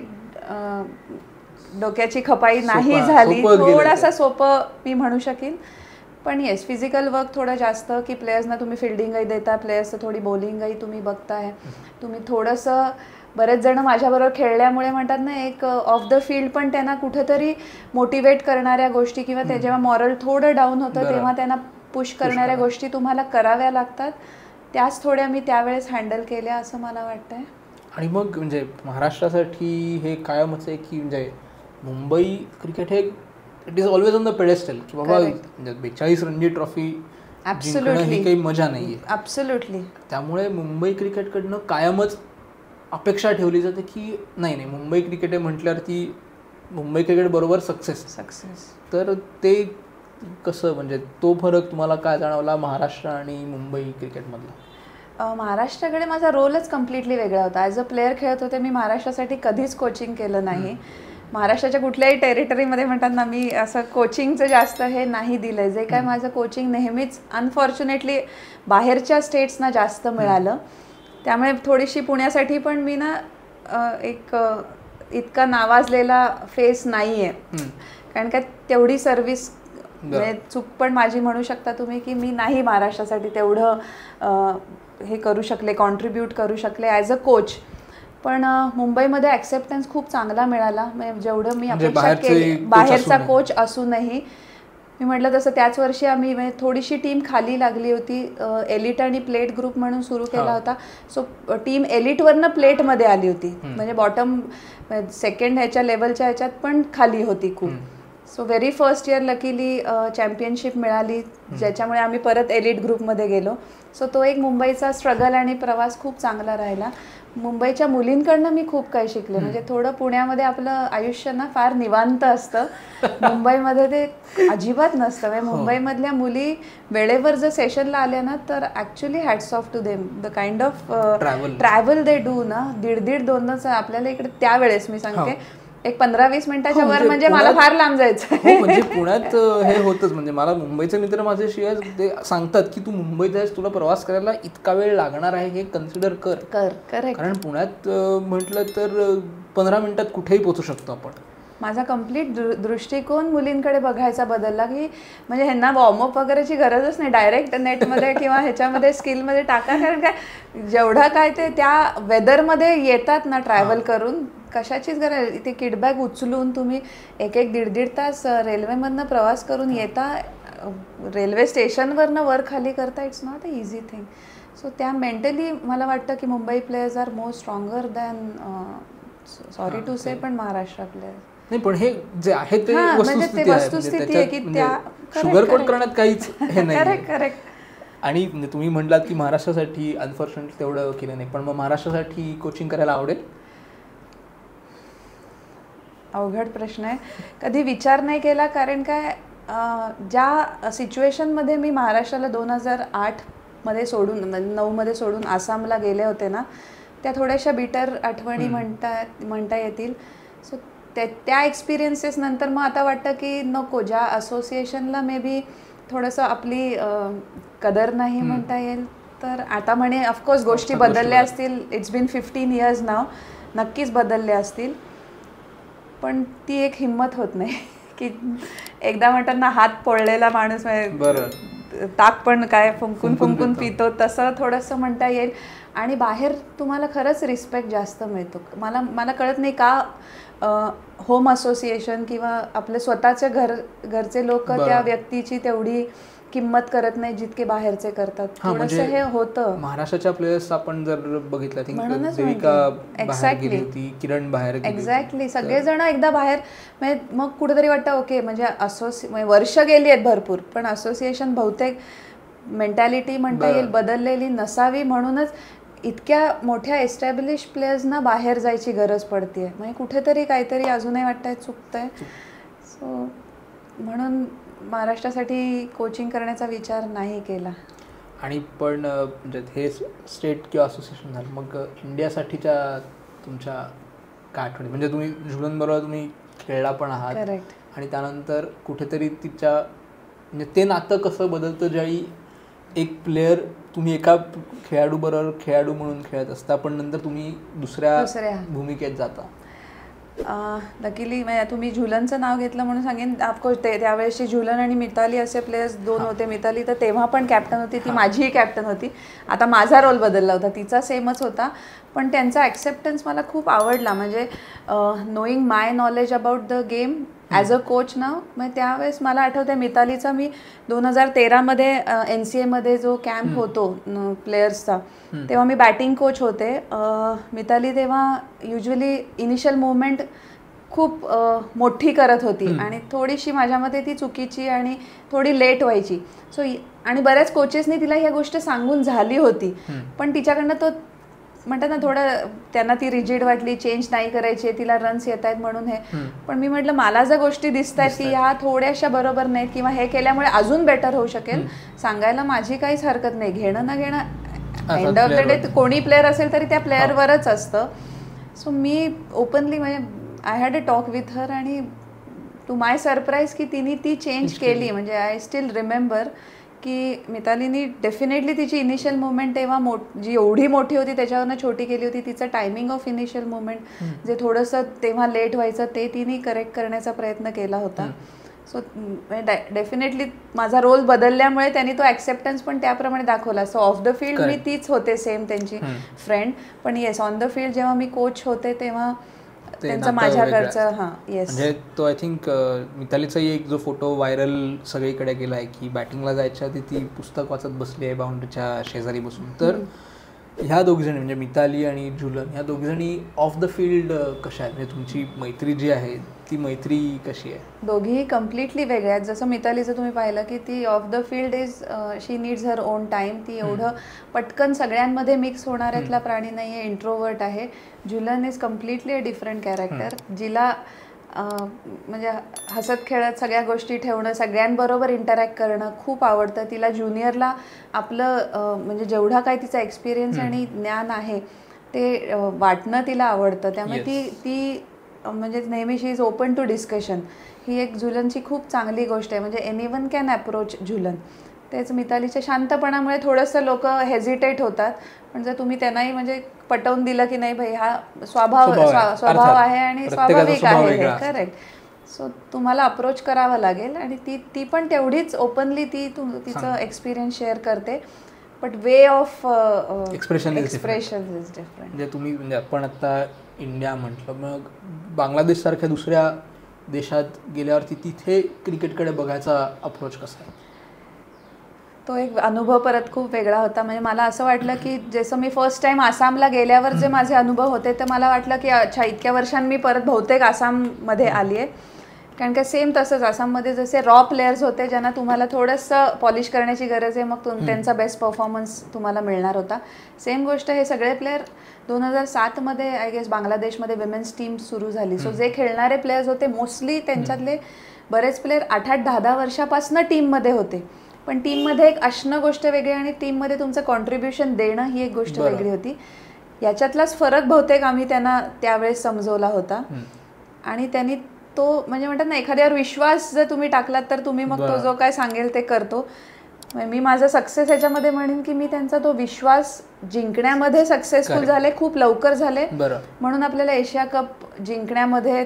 डोक्याची खपाई नाही झाली, थोडासा सोपं मी म्हणू शकेन. पण येस, फिजिकल वर्क थोडं जास्त, की प्लेयर्सना तुम्ही फिल्डिंगही देता, प्लेयर्सचं थोडी बॉलिंगही तुम्ही बघताय, तुम्ही थोडंसं. बरेच जण माझ्याबरोबर खेळल्यामुळे म्हणतात ना, एक ऑफ द फील्ड पण त्यांना कुठेतरी मोटिवेट करणाऱ्या गोष्टी, किंवा ते जेव्हा मॉरल थोडं डाऊन होतं तेव्हा त्यांना पुश करणाऱ्या गोष्टी तुम्हाला कराव्या लागतात. त्याच थोड्या मी त्यावेळेस हँडल केल्या असं मला वाटतंय. आणि मग म्हणजे महाराष्ट्रासाठी हे कायमच आहे की म्हणजे मुंबई क्रिकेट हे it is always on the pedestal, की बाबा 42 रणजी ट्रॉफी जिंकणं ही काही मजा नाहीये. ॲब्सोल्युटली. त्यामुळे मुंबई क्रिकेटकडनं कायमच अपेक्षा ठेवली जाते की नाही मुंबई क्रिकेट आहे म्हटल्यावर ती मुंबई क्रिकेट बरोबर सक्सेस. तर ते कसं, म्हणजे तो फरक तुम्हाला काय जाणवला महाराष्ट्र आणि मुंबई क्रिकेटमधला? महाराष्ट्राकडे माझा रोलच कम्प्लिटली वेगळा होता. ॲज अ प्लेअर खेळत होते मी, महाराष्ट्रासाठी कधीच कोचिंग केलं नाही. महाराष्ट्राच्या कुठल्याही टेरिटरीमध्ये म्हणतात ना, मी असं कोचिंगचं जास्त हे नाही दिलं. जे काय माझं कोचिंग नेहमीच अनफॉर्च्युनेटली बाहेरच्या स्टेट्सना जास्त मिळालं. त्यामुळे थोडीशी पुण्यासाठी पण मी ना एक इतका नावाजलेला फेस नाही आहे. कारण का तेवढी सर्व्हिस, चूक पण माझी म्हणू शकता तुम्ही, की मी नाही महाराष्ट्रासाठी तेवढं हे करू शकले, कॉन्ट्रीब्यूट करू शकले ॲज अ कोच. पण मुंबईमध्ये ॲक्सेप्टन्स खूप चांगला मिळाला. म्हणजे जेवढं मी अपेक्षा केली बाहेरचा कोच असूनही. मी म्हटलं तसं त्याच वर्षी आम्ही म्हणजे थोडीशी टीम खाली लागली होती. एलिट आणि प्लेट ग्रुप म्हणून सुरू केला होता. सो टीम एलिटवरनं प्लेटमध्ये आली होती. म्हणजे बॉटम सेकंड ह्याच्या लेवलच्या ह्याच्यात पण खाली होती खूप. So very first year luckily championship मिळाली, ज्याच्यामुळे आम्ही परत एलिट ग्रुपमध्ये गेलो. सो तो एक मुंबईचा स्ट्रगल आणि प्रवास खूप चांगला राहिला. मुंबईच्या मुलींकडनं मी खूप काही शिकले. म्हणजे थोडं पुण्यामध्ये आपलं आयुष्य ना फार निवांत असतं, मुंबईमध्ये ते अजिबात नसतं. म्हणजे मुंबईमधल्या मुली वेळेवर जर सेशनला आल्या ना, तर actually hats off to them. The kind of travel they do ना, 1.5-2 आपल्याला इकडे त्यावेळेस मी सांगते एक 15-20 मिनिटाच्या वर म्हणजे मला फार लांब जायचं. म्हणजे पुण्यात हे होतच. म्हणजे मला मुंबईचे मित्र माझे शिवाय ते सांगतात की तू मुंबईत आहेस, तुला प्रवास करायला इतका वेळ लागणार आहे, हे कन्सिडर कर. कारण पुण्यात म्हटलं तर 15 मिनिटात कुठेही पोहोचू शकतो आपण. माझा कम्प्लीट दृष्टिकोन मुलींकडे बघायचा बदलला, की म्हणजे ह्यांना वॉर्मअप वगैरेची गरजच नाही, डायरेक्ट नेटमध्ये किंवा ह्याच्यामध्ये स्किलमध्ये टाका. कारण काय जेवढं काय ते त्या वेदरमध्ये येतात ना ट्रॅव्हल करून, कशाचीच गरज. इथे किडबॅग उचलून तुम्ही एक 1-1.5 तास रेल्वेमधनं प्रवास करून येता, रेल्वे स्टेशनवरनं वर खाली करता. It's not a easy thing. So त्या मेंटली मला वाटतं की Mumbai players are more stronger than, sorry to say, पण महाराष्ट्र प्लेयर्स नाही. पण हे जे आहे ते वस्तुस्थिती आहे की त्या शुगर कोट करण्यात काहीच हे नाही. करेक्ट. आणि तुम्ही म्हटलात की महाराष्ट्रासाठी अनफॉर्च्युनेटली तेवढं केलं नाही, पण मग महाराष्ट्रासाठी कोचिंग करायला आवडेल? अवघड प्रश्न आहे. कधी विचार नाही केला, कारण काय ज्या सिच्युएशनमध्ये मी महाराष्ट्राला 2008 मध्ये सोडून 9 मध्ये सोडून आसामला गेले होते ना, त्या थोड्याशा बिटर आठवणी म्हणता येतील. सो त्या एक्सपिरियन्सेस नंतर मग आता वाटतं की नको, ज्या असोसिएशनला मे बी थोडंसं आपली कदर नाही म्हणता येईल, तर आता म्हणे ऑफकोर्स गोष्टी बदलल्या असतील. इट्स बीन 15 years नाव, नक्कीच बदलल्या असतील, पण ती एक हिंमत होत नाही की एकदा म्हणतात ना, हात पोळलेला माणूस ताक पण काय फुंकून पितो, तसं थोडंसं म्हणता येईल. आणि बाहेर तुम्हाला खरंच रिस्पेक्ट जास्त मिळतो. मला कळत नाही का होम असोसिएशन किंवा आपले स्वतःचे घरचे लोक त्या व्यक्तीची तेवढी किंमत करत नाही जितके बाहेरचे करतात. थोडंसं हे होतं. महाराष्ट्राच्या प्लेयर्स आपण जर बघितलं, देविका बाहेर गेली होती, किरण बाहेर गेली, एक्झॅक्टली, सगळेजण एकदा बाहेर. मग कुठेतरी वाटतं ओके, म्हणजे वर्ष गेली आहेत भरपूर, पण असोसिएशन बहुतेक मेंटॅलिटी म्हणता येईल बदललेली नसावी, म्हणूनच इतक्या मोठ्या एस्टॅब्लिश प्लेयर्सना बाहेर जायची गरज पडते. म्हणजे कुठेतरी काहीतरी अजूनही वाटतंय चुकतंय. सो म्हणून महाराष्ट्रासाठी कोचिंग करण्याचा विचार नाही केला. आणि पण म्हणजे हे स्टेट किंवा असोसिएशन झालं, मग इंडियासाठीच्या तुमच्या काय आठवणी? म्हणजे तुम्ही झुलनबरोबर तुम्ही खेळला पण आहात. करेक्ट. आणि त्यानंतर कुठेतरी तिच्या म्हणजे ते नातं कसं बदलतं, ज्यावेळी एक प्लेयर तुम्ही एका खेळाडू म्हणून खेळत असता, पण नंतर तुम्ही दुसऱ्या भूमिकेत जाता. लकीली तुम्ही झुलनचं नाव घेतलं म्हणून सांगेन, ऑफकोर्स त्यावेळेसची झुलन आणि मिताली असे प्लेयर्स 2 होते. मिताली तर तेव्हा पण कॅप्टन होती, ती माझीही कॅप्टन होती. आता माझा रोल बदलला होता, तिचा सेमच होता, पण त्यांचा ॲक्सेप्टन्स मला खूप आवडला. म्हणजे knowing my knowledge about the game as a coach ना, मग त्यावेळेस मला आठवतं मितालीचा मी 2013 मध्ये NCAमध्ये जो कॅम्प होतो प्लेयर्सचा, तेव्हा मी बॅटिंग कोच होते. मिताली तेव्हा युजली इनिशियल मुवमेंट खूप मोठी करत होती आणि थोडीशी माझ्यामध्ये ती चुकीची आणि थोडी लेट व्हायची. सो आणि बऱ्याच कोचेसनी तिला ह्या गोष्ट सांगून झाली होती, पण तिच्याकडनं तो म्हणतात ना, थोडं त्यांना ती रिजिड वाटली, चेंज नाही करायची, तिला रन्स येत आहेत म्हणून हे. पण मी म्हटलं मला ज्या गोष्टी दिसत आहेत ती ह्या थोड्याशा बरोबर नाहीत किंवा हे केल्यामुळे अजून बेटर होऊ शकेल, सांगायला माझी काहीच हरकत नाही. घेणं ना घेणं, एंड ऑफ द डे कोणी प्लेअर असेल तरी त्या प्लेअरवरच असतं. सो मी ओपनली म्हणजे I had a talk with her, आणि टू माय सरप्राईज की तिने ती चेंज केली. म्हणजे आय स्टील रिमेंबर की मितालीनी डेफिनेटली तिची इनिशियल मुवमेंट तेव्हा जी एवढी मोठी होती त्याच्यावरनं छोटी केली होती. तिचं टायमिंग ऑफ इनिशियल मुवमेंट जे थोडंसं तेव्हा लेट व्हायचं ते तिने करेक्ट करण्याचा प्रयत्न केला होता. सो डेफिनेटली माझा रोल बदलल्यामुळे त्यांनी तो ॲक्सेप्टन्स पण त्याप्रमाणे दाखवला. सो ऑफ द फील्ड मी तीच होते, सेम त्यांची फ्रेंड, पण येस ऑन द फील्ड जेव्हा मी कोच होते तेव्हा त्यांचं माझ्याकडचं येस. म्हणजे तो आय थिंक मितालीचाही एक जो फोटो व्हायरल सगळीकडे गेला आहे की बॅटिंगला जायच्या आधी ती पुस्तक वाचत बसली आहे बाउंड्रीच्या शेजारी बसून. तर ह्या दोघीजणी म्हणजे मिताली आणि झुलन, ह्या दोघीजणी ऑफ द फील्ड कशा आहेत? म्हणजे तुमची मैत्री जी आहे ती मैत्री कशी आहे? दोघीही कम्प्लिटली वेगळ्या आहेत. जसं मितालीचं तुम्ही पाहिलं की ती of the field is she needs her own time. ती एवढं पटकन सगळ्यांमध्ये मिक्स होणाऱ्यातला प्राणी नाही आहे, इंट्रोवर्ट आहे. Jhulan is completely a different character, जिला म्हणजे हसत खेळत सगळ्या गोष्टी ठेवणं, सगळ्यांबरोबर इंटरॅक्ट करणं खूप आवडतं. तिला ज्युनियरला आपलं म्हणजे जेवढा काही तिचा एक्सपिरियन्स आणि ज्ञान आहे ते वाटणं तिला आवडतं. त्यामुळे ती म्हणजे नेहमी शी इज ओपन टू डिस्कशन. ही एक झुलनची खूप चांगली गोष्ट आहे. म्हणजे एनीवन कॅन अप्रोच झुलन. तेच मितालीच्या शांतपणामुळे थोडंसं लोक हेजिटेट होतात, पण जर तुम्ही त्यांनाही म्हणजे पटवून दिलं की नाही भाई हा स्वभाव आहे आणि स्वाभाविक आहे हे, करेक्ट. सो तुम्हाला अप्रोच करावा लागेल आणि ती पण तेवढीच ओपनली तिचं एक्सपिरियन्स शेअर करते, but way of expression is different. म्हणजे तुम्ही म्हणजे आपण आता इंडिया म्हटलं, मग बांगलादेशसारख्या दुसऱ्या देशात गेल्यावरती तिथे क्रिकेटकडे बघायचा अप्रोच कसा आहे? तो एक अनुभव परत खूप वेगळा होता. म्हणजे मला असं वाटलं की जसं मी फर्स्ट टाइम आसामला गेल्यावर जे माझे अनुभव होते तर मला वाटलं की अच्छा इतक्या वर्षांनी मी परत बहुतेक आसाममध्ये आली आहे. कारण का सेम तसंच आसाममध्ये जसे रॉ प्लेयर्स होते ज्यांना तुम्हाला थोडंसं पॉलिश करण्याची गरज आहे, मग त्यांचा बेस्ट परफॉर्मन्स तुम्हाला मिळणार होता. सेम गोष्ट हे सगळे प्लेयर 2007मध्ये आय गेस बांगलादेशमध्ये विमेन्स टीम सुरू झाली. सो जे खेळणारे प्लेयर्स होते मोस्टली त्यांच्यातले बरेच प्लेयर 8-8, 10-10 वर्षापासून टीममध्ये होते. पण टीममध्ये एक असणं गोष्ट वेगळी आणि टीममध्ये तुमचं कॉन्ट्रीब्युशन देणं ही एक गोष्ट वेगळी होती. याच्यातलाच फरक बहुतेक आम्ही त्यांना त्यावेळेस समजवला होता. आणि त्यांनी तो म्हणजे म्हणतात ना एखाद्यावर विश्वास जर तुम्ही टाकलात तर तुम्ही मग तो जो काय सांगेल ते करतो. मी माझा सक्सेस याच्यामध्ये म्हणेन की मी त्यांचा तो विश्वास जिंकण्यामध्ये सक्सेसफुल झाले, खूप लवकर झाले, म्हणून आपल्याला एशिया कप जिंकण्यामध्ये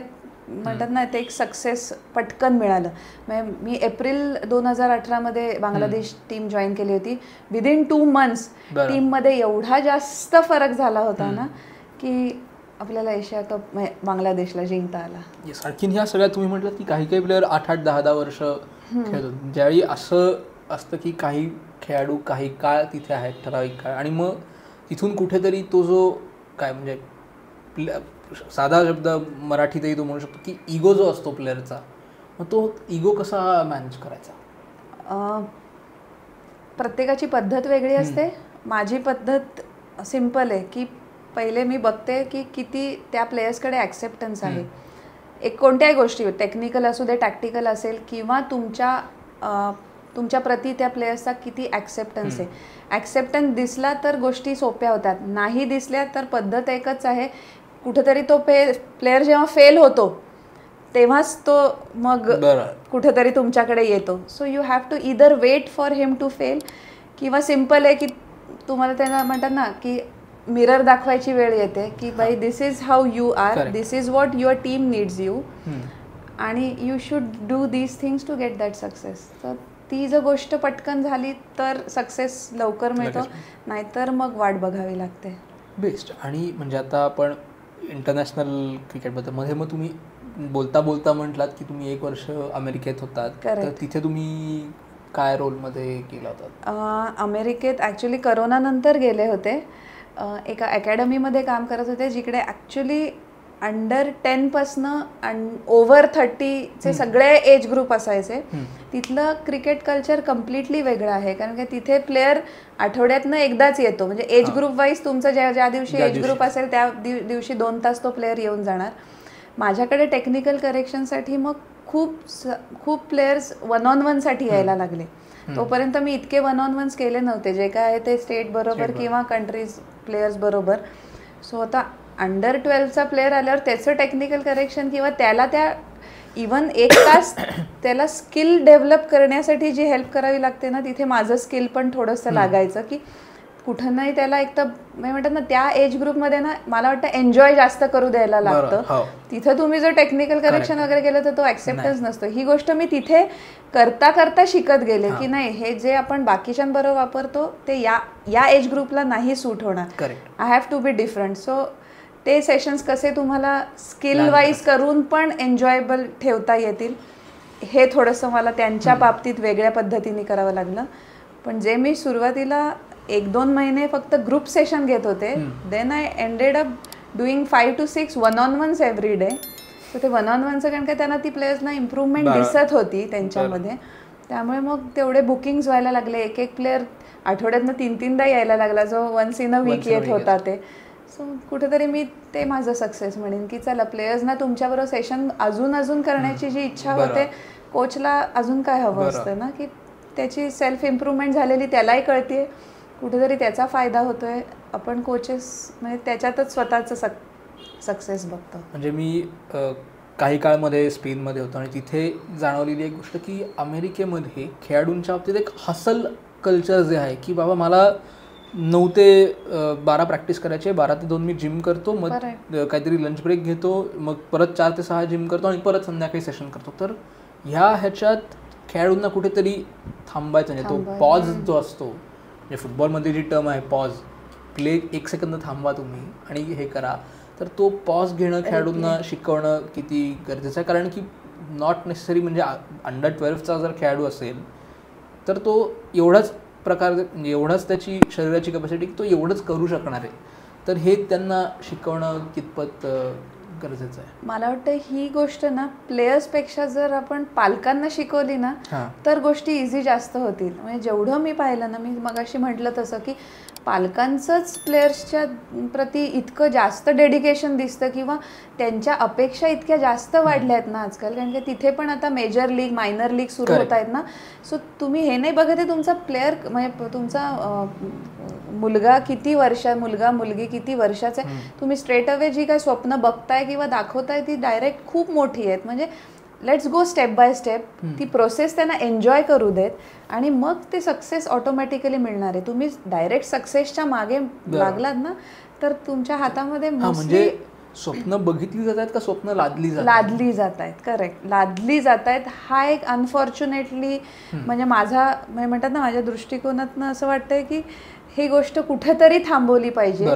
म्हणतात ना ते एक सक्सेस पटकन मिळालं. मी एप्रिल 2018मध्ये बांगलादेश टीम जॉईन केली होती. विदिन 2 months टीममध्ये एवढा जास्त फरक झाला होता ना की आपल्याला एशिया कप बांगलादेशला जिंकता आला. येस. आणखीन ह्या सगळ्या तुम्ही म्हटलं की काही काही प्लेअर 8-8, 10-10 वर्ष खेळतो. ज्यावेळी असं असतं की काही खेळाडू काही काळ तिथे आहेत, ठराविक काळ, आणि मग तिथून कुठेतरी तो जो काय म्हणजे साधा शब्द मराठीतही तो म्हणू शकतो की इगो जो असतो प्लेअरचा, मग तो इगो कसा मॅनेज करायचा? प्रत्येकाची पद्धत वेगळी असते. माझी पद्धत सिम्पल आहे की पहिले मी बघते की किती त्या प्लेयर्सकडे ॲक्सेप्टन्स आहे. एक कोणत्याही गोष्टी टेक्निकल असू दे, टॅक्टिकल असेल, किंवा तुमच्या प्रती त्या प्लेयर्सचा किती ॲक्सेप्टन्स आहे. ॲक्सेप्टन्स दिसला तर गोष्टी सोप्या होतात, नाही दिसल्या तर पद्धत एकच आहे. कुठेतरी तो प्लेयर जेव्हा फेल होतो तेव्हाच तो मग कुठेतरी तुमच्याकडे येतो. So you have to either wait for him to fail, किंवा सिम्पल आहे की तुम्हाला त्यांना म्हणतात ना की मिरर दाखवायची वेळ येते की बाई this is how you are, this is what your team needs you, आणि you should do these things to get that success. तर ती जर गोष्ट पटकन झाली तर सक्सेस लवकर मिळतो, नाहीतर मग वाट बघावी लागते. बेस्ट. आणि म्हणजे आता आपण इंटरनॅशनल क्रिकेटबद्दल मध्ये मग तुम्ही बोलता बोलता म्हटलात की तुम्ही 1 वर्ष अमेरिकेत होतात, तर तिथे तुम्ही काय रोलमध्ये केला होता? अमेरिकेत ॲक्च्युली करोनानंतर गेले होते. एका अकॅडमीमध्ये काम करत होते जिकडे ॲक्च्युली अंडर 10पासनं ओव्हर 30चे सगळे एज ग्रुप असायचे. तिथलं क्रिकेट कल्चर कम्प्लिटली वेगळं आहे, कारण की तिथे प्लेयर आठवड्यातनं एकदाच येतो. म्हणजे एज ग्रुप वाईज तुमचं ज्या दिवशी एज ग्रुप असेल त्या दिवशी 2 तास तो प्लेयर येऊन जाणार. माझ्याकडे टेक्निकल करेक्शनसाठी मग खूप प्लेयर्स 1-on-1साठी यायला लागले. तोपर्यंत मी इतके 1-on-1s केले नव्हते, जे काय आहे ते स्टेट बरोबर किंवा कंट्रीज प्लेयर्स बरोबर. सो आता अंडर 12चा प्लेयर आल्यावर त्याचं टेक्निकल करेक्शन किंवा त्याला त्या इवन 1 तास त्याला स्किल डेव्हलप करण्यासाठी जी हेल्प करावी लागते ना, तिथे माझं स्किल पण थोडंसं लागायचं की कुठं नाही त्याला एक तर म्हणतात ना त्या एज ग्रुपमध्ये ना मला वाटतं एन्जॉय जास्त करू द्यायला लागतं. तिथं तुम्ही जर टेक्निकल करेक्शन वगैरे केलं तर तो ॲक्सेप्टन्स नसतो. ही गोष्ट मी तिथे करता करता शिकत गेले की नाही हे जे आपण बाकीच्यांबरोबर वापरतो ते या एज ग्रुपला नाही सूट होणार. I have to be different. So ते सेशन्स कसे तुम्हाला स्किल वाईज करून पण एन्जॉयबल ठेवता येतील हे थोडंसं मला त्यांच्या बाबतीत वेगळ्या पद्धतीने करावं लागलं. पण जे मी सुरुवातीला 1-2 महिने फक्त ग्रुप सेशन घेत होते, then I ended up doing 5 to 6 1-on-1s every day. So ते 1-on-1चं कारण का त्यांना ती प्लेयर्सना इम्प्रूव्हमेंट दिसत होती त्यांच्यामध्ये, त्यामुळे मग तेवढे बुकिंग्स व्हायला लागले. एक प्लेयर आठवड्यातनं 3-3दा यायला लागला जो वन्स इन अ वीक येत होता ते. सो कुठेतरी मी ते माझं सक्सेस म्हणेन की चला प्लेयर्सना तुमच्याबरोबर सेशन अजून करण्याची जी इच्छा होते, कोचला अजून काय हवं असतं ना की त्याची सेल्फ इम्प्रूव्हमेंट झालेली त्यालाही कळते, कुठेतरी त्याचा फायदा होतोय. आपण कोचेस म्हणजे त्याच्यातच स्वतःचं सक्सेस बघतो. म्हणजे मी काही काळमध्ये स्पेनमध्ये होतो आणि तिथे जाणवलेली एक गोष्ट की अमेरिकेमध्ये खेळाडूंच्या बाबतीत एक हसल कल्चर जे आहे की बाबा मला 9 ते 12 प्रॅक्टिस करायची आहे, 12 ते 2 मी जिम करतो, मग काहीतरी लंच ब्रेक घेतो, मग परत 4 ते 6 जिम करतो आणि परत संध्याकाळी सेशन करतो. तर ह्याच्यात खेळाडूंना कुठेतरी थांबायचं नाही. तो पॉज जो असतो म्हणजे फुटबॉलमध्ये जी टर्म आहे पॉज, प्ले 1 सेकंद थांबवा तुम्ही आणि हे करा, तर तो पॉज घेणं खेळाडूंना शिकवणं किती गरजेचं आहे. कारण की नॉट नेसेसरी म्हणजे अंडर 12चा जर खेळाडू असेल तर तो एवढाच म्हणजे एवढाच त्याची शरीराची कॅपॅसिटी तो एवढंच करू शकणार आहे. तर हे त्यांना शिकवणं कितपत गरजेचं आहे. मला वाटतं ही गोष्ट ना प्लेयर्सपेक्षा जर आपण पालकांना शिकवली ना तर गोष्टी इझी जास्त होतील. म्हणजे जेवढं मी पाहिलं ना, मी मगाशी म्हटलं तसं की पालकांचंच प्लेयर्सच्या प्रती इतकं जास्त डेडिकेशन दिसतं किंवा त्यांच्या अपेक्षा इतक्या जास्त वाढल्या आहेत ना आजकाल. कारण की तिथे पण आता मेजर लीग मायनर लीग सुरू होत आहेत ना. सो तुम्ही हे नाही बघत आहे तुमचा प्लेअर म्हणजे तुमचा मुलगा मुलगी किती वर्षाचा आहे. तुम्ही स्ट्रेट अवे जी काय स्वप्न बघताय किंवा दाखवताय ती डायरेक्ट खूप मोठी आहेत. म्हणजे let's go step by step. ती प्रोसेस त्यांना एन्जॉय करू देत आणि मग ते सक्सेस ऑटोमॅटिकली मिळणार आहे. तुम्ही डायरेक्ट सक्सेसच्या मागे लागलात ना तर तुमच्या हातामध्ये म्हणजे स्वप्न बघितली जात आहेत का स्वप्न लादली जात आहेत. करेक्ट, लादली जात आहेत. हा एक अनफॉर्च्युनेटली म्हणजे म्हणतात ना माझ्या दृष्टिकोनातनं असं वाटतंय की ही गोष्ट कुठेतरी थांबवली पाहिजे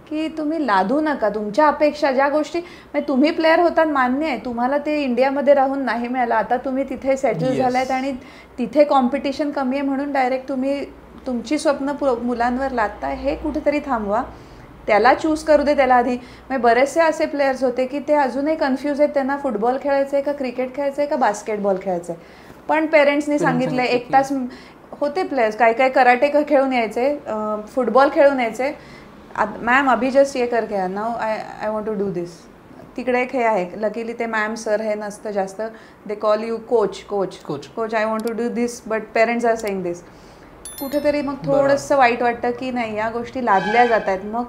की तुम्ही लादू नका. तुमच्या अपेक्षा ज्या गोष्टी म्हणजे तुम्ही प्लेअर होतात मान्य आहे, तुम्हाला ते इंडियामध्ये राहून नाही मिळालं, आता तुम्ही तिथे सेटल झालायत आणि तिथे कॉम्पिटिशन कमी आहे म्हणून डायरेक्ट तुम्ही तुमची स्वप्न मुलांवर लादताय. हे कुठेतरी थांबवा. त्याला चूज करू दे त्याला आधी. म्हणजे बरेचसे असे प्लेयर्स होते की ते अजूनही कन्फ्यूज आहेत, त्यांना फुटबॉल खेळायचं आहे का क्रिकेट खेळायचं आहे का बास्केटबॉल खेळायचं आहे. पण पेरेंट्सनी सांगितलं 1 तास होते प्लेयर्स काय कराटे खेळून यायचे, फुटबॉल खेळून यायचे. मॅम अभी जस्ट ये करके आया, now I want to do this. तिकडे एक हे आहे, लकीली ते मॅम सर हे नसतं जास्त, they call you coach I want to do this but parents are saying this. कुठेतरी मग थोडंसं वाईट वाटतं की नाही या गोष्टी लादल्या जात आहेत. मग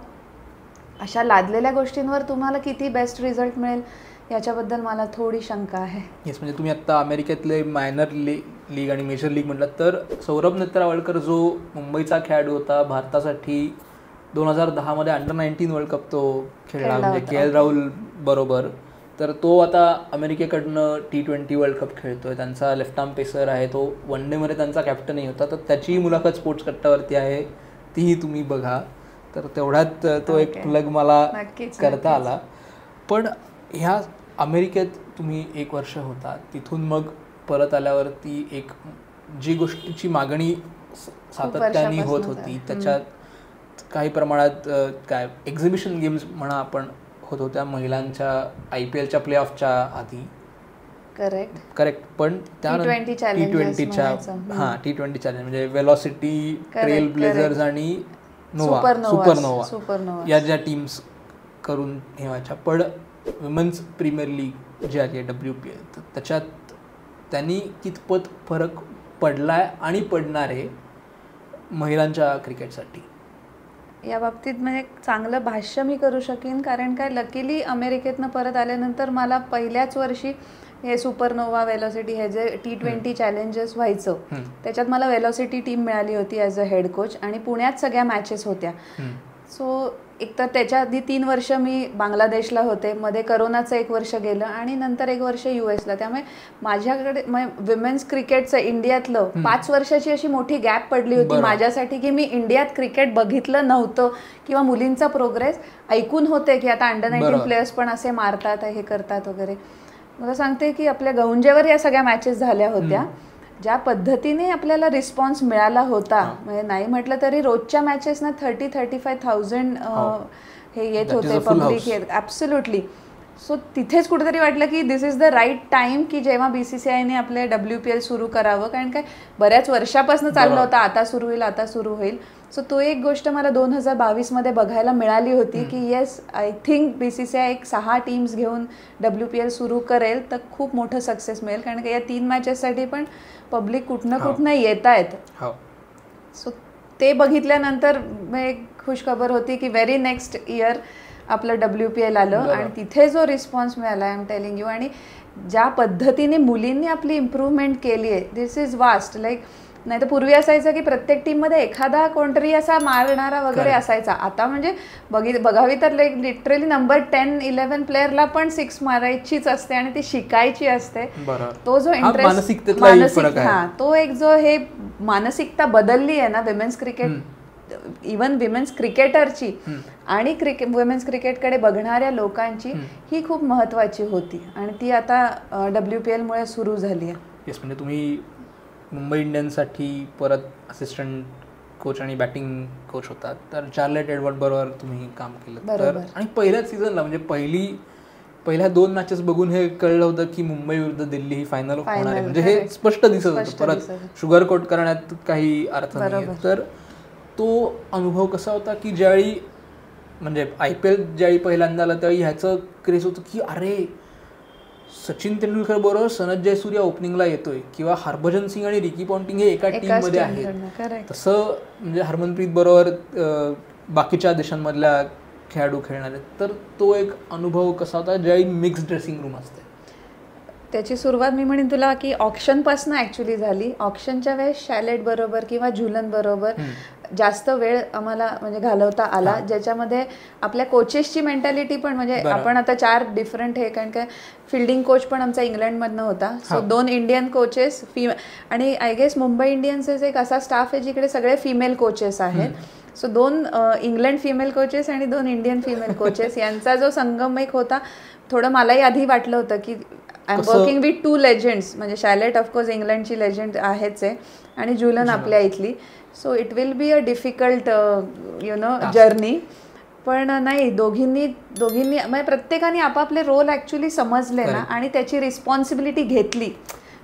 अशा लादलेल्या गोष्टींवर तुम्हाला किती बेस्ट रिझल्ट मिळेल याच्याबद्दल मला थोडी शंका आहे. येस, म्हणजे तुम्ही आत्ता अमेरिकेतले मायनर लीग आणि मेजर लीग म्हटलं तर सौरभ नेत्रावळकर जो मुंबईचा खेळाडू होता, भारतासाठी 2010 अंडर 19 वर्ल्ड कप तो खेळला म्हणजे के.एल. राहुल बरोबर. तर तो आता अमेरिकेकडनं T20 वर्ल्ड कप खेळतोय. त्यांचा लेफ्ट आर्म पेसर आहे, तो वन डेमध्ये त्यांचा कॅप्टनही होता. तर त्याची मुलाखत स्पोर्ट्स कट्टावरती आहे, तीही तुम्ही बघा. तर तेवढ्यात तो एक प्लग मला करता आला. पण ह्या अमेरिकेत तुम्ही 1 वर्ष होता, तिथून मग परत आल्यावरती एक जी गोष्टीची मागणी सातत्याने होत होती त्याच्यात काही प्रमाणात काय एक्झिबिशन गेम्स म्हणा आपण होत होत्या महिलांच्या IPLच्या प्लेऑफच्या आधी. करेक्ट. पण त्यानंतर T20च्या T20 चॅलेंज म्हणजे वेलॉसिटी, ट्रेल ब्लेझर्स आणि सुपरनोवा या ज्या टीम्स करून ठेवायच्या. पण विमेन्स प्रीमियर लीग जी आली आहे WPL, तर त्याच्यात त्यांनी कितपत फरक पडलाय आणि पडणार आहे महिलांच्या क्रिकेटसाठी या बाबतीत म्हणजे चांगलं भाष्य मी करू शकेन. कारण काय लकीली अमेरिकेतनं परत आल्यानंतर मला पहिल्याच वर्षी हे सुपरनोवा वेलॉसिटी हे जे T20 चॅलेंजेस व्हायचं त्याच्यात मला वेलॉसिटी टीम मिळाली होती ॲज अ हेड कोच आणि पुण्यात सगळ्या मॅचेस होत्या. सो एकतर त्याच्या आधी 3 वर्ष मी बांगलादेशला होते, मध्ये करोनाचं 1 वर्ष गेलं आणि नंतर 1 वर्ष US ला. त्यामुळे माझ्याकडे विमेन्स क्रिकेटचं इंडियातलं 5 वर्षाची अशी मोठी गॅप पडली होती माझ्यासाठी की मी इंडियात क्रिकेट बघितलं नव्हतं किंवा मुलींचा प्रोग्रेस ऐकून होते की आता अंडर 19 प्लेयर्स पण असे मारतात हे करतात वगैरे. मला सांगते की आपल्या गौंजेवर या सगळ्या मॅचेस झाल्या होत्या. ज्या पद्धतीने आपल्याला रिस्पॉन्स मिळाला होता म्हणजे नाही म्हटलं तरी रोजच्या मॅचेसना 30-35,000 हे येत होते पब्लिक येत. ॲब्सोल्युटली. सो तिथेच कुठेतरी वाटलं की दिस इज द राईट टाइम की जेव्हा BCCIने आपले WPL सुरू करावं. कारण काय बऱ्याच वर्षापासून चाललं होतं आता सुरू होईल. सो तो एक गोष्ट मला 2022 बघायला मिळाली होती की yes I think BCCI 6 teams घेऊन WPL सुरू करेल तर खूप मोठं सक्सेस मिळेल. कारण का या 3 मॅचेससाठी पण पब्लिक कुठनं येत आहेत. सो ते बघितल्यानंतर एक खुशखबर होती की व्हेरी नेक्स्ट इयर आपलं WPL आलं आणि तिथे जो रिस्पॉन्स मिळाला आय एम टेलिंग यू. आणि ज्या पद्धतीने मुलींनी आपली इम्प्रूव्हमेंट केली आहे दिस इज वास्ट. लाईक नाही तर पूर्वी असायचं की प्रत्येक टीममध्ये एखादा कोणतरी असा मारणारा वगैरे असायचा. आता म्हणजे बघावी तर लिटरली नंबर 10-11 प्लेअरला पण 6 मारायचीच असते आणि ती शिकायची असते. तो जो इंटरेस्ट तो एक जो हे मानसिकता बदलली आहे ना विमेन्स क्रिकेट इवन विमेन्स क्रिकेटरची आणि वुमेन्स क्रिकेटकडे बघणाऱ्या लोकांची ही खूप महत्त्वाची होती आणि ती आता WPL मुळे सुरू झाली आहे. येस, म्हणजे तुम्ही मुंबई इंडियन्ससाठी परत असिस्टंट कोच आणि बॅटिंग कोच होतात, तर चार्लेट एडवर्ड बरोबर तुम्ही काम केलं. तर आणि पहिल्याच सीझनला म्हणजे पहिल्या 2 मॅचेस बघून हे कळलं होतं की मुंबई विरुद्ध दिल्ली ही फायनल होणार आहे. म्हणजे हे स्पष्ट दिसत होतं. परत शुगर कोट करण्यात काही अर्थ नाही. तर तो अनुभव कसा होता की ज्यावेळी म्हणजे IPL ज्यावेळी पहिल्यांदा आला त्यावेळी ह्याचं क्रेज होतं की अरे सचिन तेंडुलकर बरोबर सनथ जयसूर्या ओपनिंगला येतोय किंवा हरभजन सिंग आणि रिकी पॉन्टिंग हे एका टीममध्ये आहेत. तसं म्हणजे हरमनप्रीत बरोबर बाकीच्या देशांमधल्या खेळाडू खेळणार आहेत. तर तो एक अनुभव कसा होता ज्यावेळी मिक्स ड्रेसिंग रूम असते? त्याची सुरुवात मी म्हणेन तुला की ऑक्शनपासून ॲक्च्युली झाली. ऑक्शनच्या वेळेस शॅलेट बरोबर किंवा झुलन बरोबर जास्त वेळ आम्हाला म्हणजे घालवता आला, ज्याच्यामध्ये आपल्या कोचेसची मेंटॅलिटी पण म्हणजे आपण आता 4 डिफरंट हे, कारण काय फिल्डिंग कोच पण आमचा इंग्लंडमधनं होता. सो 2 इंडियन कोचेस आणि आय गेस मुंबई इंडियन्सचा एक असा स्टाफ आहे जिकडे सगळे फिमेल कोचेस आहेत. सो 2 इंग्लंड फिमेल कोचेस आणि 2 इंडियन फिमेल कोचेस यांचा जो संगम एक होता. थोडं मलाही आधी वाटलं होतं की I am working with 2 legends, म्हणजे शॅलेट ऑफकोर्स इंग्लंडची लेजंड आहेच आहे आणि झुलन आपल्या इथली. So it will be a difficult journey. पण नाही, दोघींनी म्हणजे प्रत्येकाने आपापले रोल ॲक्च्युली समजले ना आणि त्याची रिस्पॉन्सिबिलिटी घेतली.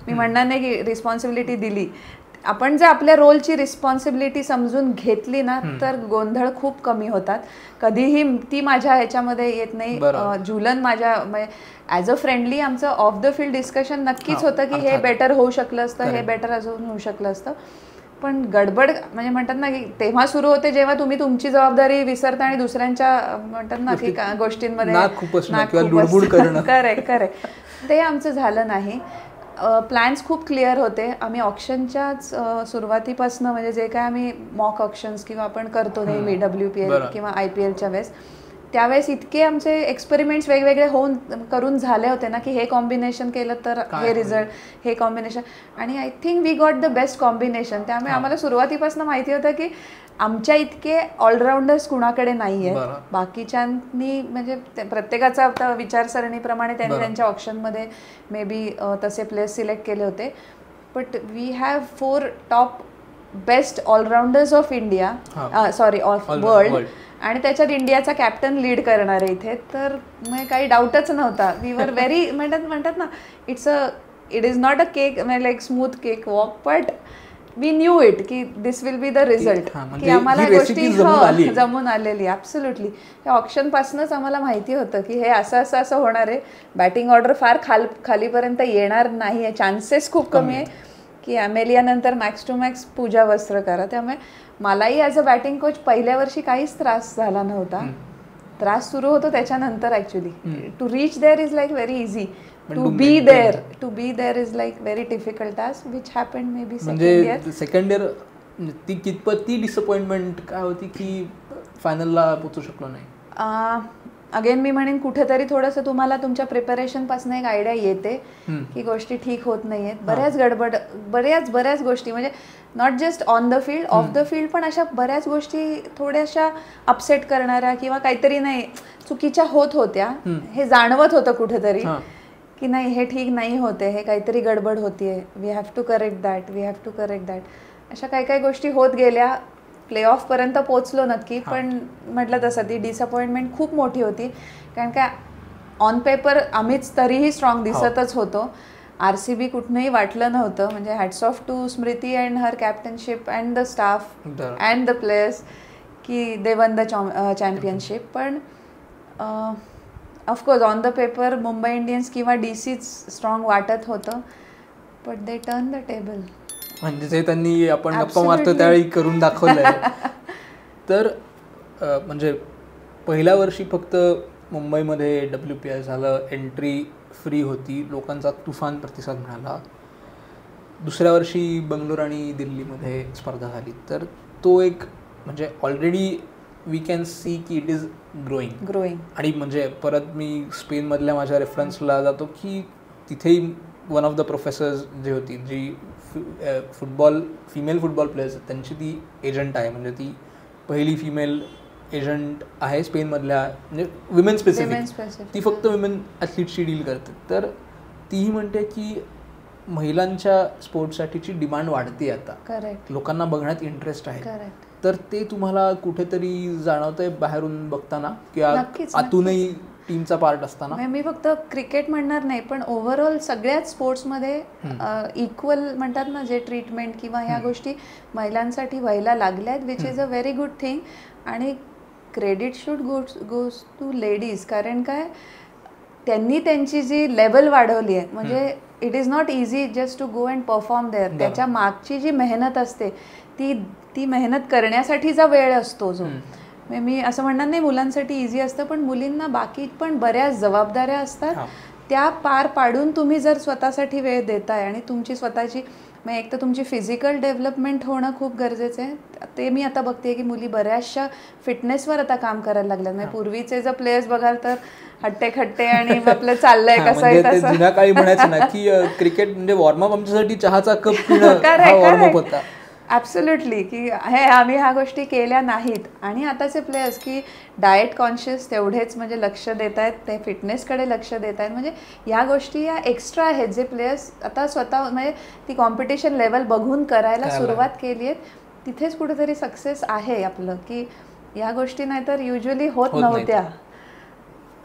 मी म्हणणार नाही की रिस्पॉन्सिबिलिटी दिली. आपण जर आपल्या रोलची रिस्पॉन्सिबिलिटी समजून घेतली ना तर गोंधळ खूप कमी होतात. कधीही ती माझ्या ह्याच्यामध्ये येत नाही. झुलन माझ्या ॲज अ फ्रेंडली आमचं ऑफ द फील्ड डिस्कशन नक्कीच होतं की हे बेटर होऊ शकलं असतं, हे बेटर अजून होऊ शकलं असतं. पण गडबड म्हणजे म्हणतात ना की तेव्हा सुरू होते जेव्हा तुम्ही तुमची जबाबदारी विसरता आणि दुसऱ्यांच्या म्हणतात ना की गोष्टींमध्ये करेक्ट ते आमचं झालं नाही. प्लॅन्स खूप क्लिअर होते. आम्ही ऑक्शनच्याच सुरुवातीपासून म्हणजे जे काय आम्ही मॉक ऑक्शन्स किंवा आपण करतो नेहमी WPL किंवा IPLच्या वेळेस, त्यावेळेस इतके आमचे एक्सपेरिमेंट्स वेगवेगळे करून झाले होते ना की हे कॉम्बिनेशन केलं तर हे रिझल्ट, हे कॉम्बिनेशन, आणि I think we got the best combination. त्यामुळे आम्हाला सुरुवातीपासून माहिती होतं की आमच्या इतके ऑलराऊंडर्स कुणाकडे नाही आहेत. बाकीच्यांनी म्हणजे प्रत्येकाचा विचारसरणीप्रमाणे त्यांनी त्यांच्या ऑप्शनमध्ये मे बी तसे प्लेयर्स सिलेक्ट केले होते. But we have 4 top best allrounders of India, sorry of world, आणि त्याच्यात इंडियाचा कॅप्टन लीड करणार आहे इथे. तर मग काही डाऊटच नव्हता. वी वर व्हेरी म्हणतात ना it is not a cake like smooth cake walk, but we knew it की this will be the result, की आम्हाला गोष्टी जमून आलेली. ॲब्सोल्युटली ऑप्शन पासूनच आम्हाला माहिती होतं की हे असं होणार आहे. बॅटिंग ऑर्डर फार खालीपर्यंत येणार नाही आहे, चान्सेस खूप कमी आहे की ॲमेलिया नंतर मॅक्स टू मॅक्स पूजा वस्त्र करा. त्यामुळे मलाही ॲज अ बॅटिंग कोच पहिल्या वर्षी काहीच त्रास झाला नव्हता. त्रास सुरू होतो त्याच्यानंतर actually. To reach there is like very easy, to be there is like very difficult task, which happened maybe second year. ती कितपत ती डिसअपॉइंटमेंट काय होती की फायनलला पोहोचू शकलो नाही? अगेन मी म्हणेन कुठेतरी थोडंसं तुम्हाला तुमच्या प्रिपरेशनपासून एक आयडिया येते की गोष्टी ठीक होत नाही आहेत. बऱ्याच गडबड, बऱ्याच गोष्टी म्हणजे not just on the field, of the field पण अशा बऱ्याच गोष्टी थोड्याशा अपसेट करणाऱ्या किंवा काहीतरी नाही चुकीच्या होत होत्या. हे जाणवत होतं कुठेतरी की नाही हे ठीक नाही होते, हे काहीतरी गडबड होतीये, we have to correct that. अशा काही गोष्टी होत गेल्या. प्ले ऑफपर्यंत पोचलो नक्की, पण म्हटलं तसं ती डिसअपॉइंटमेंट खूप मोठी होती. कारण काय ऑन पेपर आम्हीच तरीही स्ट्रॉंग दिसतच होतो. RCB कुठनंही वाटलं नव्हतं. म्हणजे hats off to Smriti and her captaincy and the staff and the players की दे वन द चॅम्पियनशिप. पण of course on the paper Mumbai Indians किंवा DCच स्ट्रॉंग वाटत होतं, but they turn the table. म्हणजे जे त्यांनी आपण गप्पा मारतो त्यावेळी करून दाखवलंय. तर म्हणजे पहिल्या वर्षी फक्त मुंबईमध्ये WPL झालं, एंट्री फ्री होती, लोकांचा तुफान प्रतिसाद मिळाला. दुसऱ्या वर्षी बंगलोर आणि दिल्लीमध्ये स्पर्धा झाली. तर तो एक म्हणजे ऑलरेडी वी कॅन सी की इट इज ग्रोईंग. आणि म्हणजे परत मी स्पेनमधल्या माझ्या रेफरन्सला जातो की तिथेही वन ऑफ द प्रोफेसर्स जे होती, जी फिमेल फुटबॉल प्लेयर्स त्यांची ती एजंट आहे. म्हणजे ती पहिली फिमेल एजंट आहे स्पेनमधल्या, म्हणजे विमेन स्पेसिफिक, ती फक्त विमेन ॲथलीटशी डील करते. तर तीही म्हणते की महिलांच्या स्पोर्ट्ससाठीची डिमांड वाढते आता. करेक्ट. लोकांना बघण्यात इंटरेस्ट आहे. करेक्ट. तर ते तुम्हाला कुठेतरी जाणवतंय बाहेरून बघताना किंवा आतूनही टीमचा पार्ट असताना? मी फक्त क्रिकेट म्हणणार नाही, पण ओव्हरऑल सगळ्याच स्पोर्ट्समध्ये इक्वल म्हणतात ना जे ट्रीटमेंट किंवा ह्या गोष्टी महिलांसाठी व्हायला लागल्यात, which is a very good thing. आणि credit should goes to ladies. कारण काय, त्यांनी त्यांची जी लेवल वाढवली आहे, म्हणजे it is not easy just to go and perform there. त्याच्या मागची जी मेहनत असते ती मेहनत करण्यासाठीचा वेळ असतो जो, मी असं म्हणणार नाही मुलांसाठी इझी असतं, पण मुलींना बाकी पण बऱ्याच जबाबदाऱ्या असतात, त्या पार पाडून तुम्ही जर स्वतःसाठी वेळ देताय आणि तुमची स्वतःची म्हणजे एक तर तुमची फिजिकल डेव्हलपमेंट होणं खूप गरजेचं आहे. ते मी आता बघते की मुली बऱ्याचशा फिटनेसवर आता काम करायला लागल्यात. म्हणजे पूर्वीचे जर प्लेयर्स बघाल तर हट्टे खट्टे आणि आपलं चाललंय कसं आहे तसं. जुन्या काळी म्हणायचं ना की क्रिकेट म्हणजे वॉर्मअप आमच्यासाठी चहाचा कप पिणं हा वॉर्मअप होता. ॲब्सोल्युटली, की आम्ही ह्या गोष्टी केल्या नाहीत. आणि आताचे प्लेयर्स की डाएट कॉन्शियस तेवढेच म्हणजे लक्ष देत आहेत, ते फिटनेसकडे लक्ष देत आहेत. म्हणजे ह्या गोष्टी या एक्स्ट्रा आहेत जे प्लेयर्स आता स्वतः म्हणजे ती कॉम्पिटिशन लेवल बघून करायला सुरुवात केली आहे. तिथेच कुठेतरी सक्सेस आहे आपलं, की या गोष्टी नाहीतर युजली होत नव्हत्या.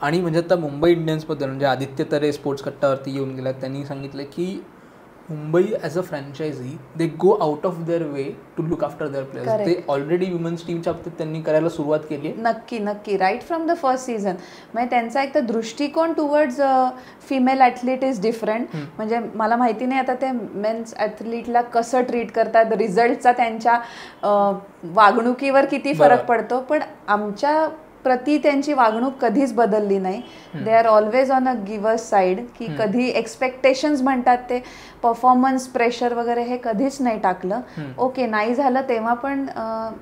आणि म्हणजे आता मुंबई इंडियन्सबद्दल म्हणजे आदित्य तरे स्पोर्ट्स कट्टावरती येऊन गेला, त्यांनी सांगितलं की Mumbai as a franchise they go out of their way to look after their players. ते ऑलरेडी वुमन्स टीमच्या बाबतीत त्यांनी करायला सुरुवात केली आहे. नक्की right from the first season. म्हणजे त्यांचा एक तर दृष्टिकोन towards female athlete is different. म्हणजे मला माहिती नाही आता ते मेन्स ॲथलीटला कसं ट्रीट करतात, रिझल्टचा त्यांच्या वागणुकीवर किती फरक पडतो, पण आमच्या प्रति त्यांची वागणूक कधीच बदलली नाही. They are always on a givers side, की कधी एक्सपेक्टेशन्स म्हणतात ते परफॉर्मन्स प्रेशर वगैरे हे कधीच नाही टाकलं. ओके, नाही झालं तेव्हा पण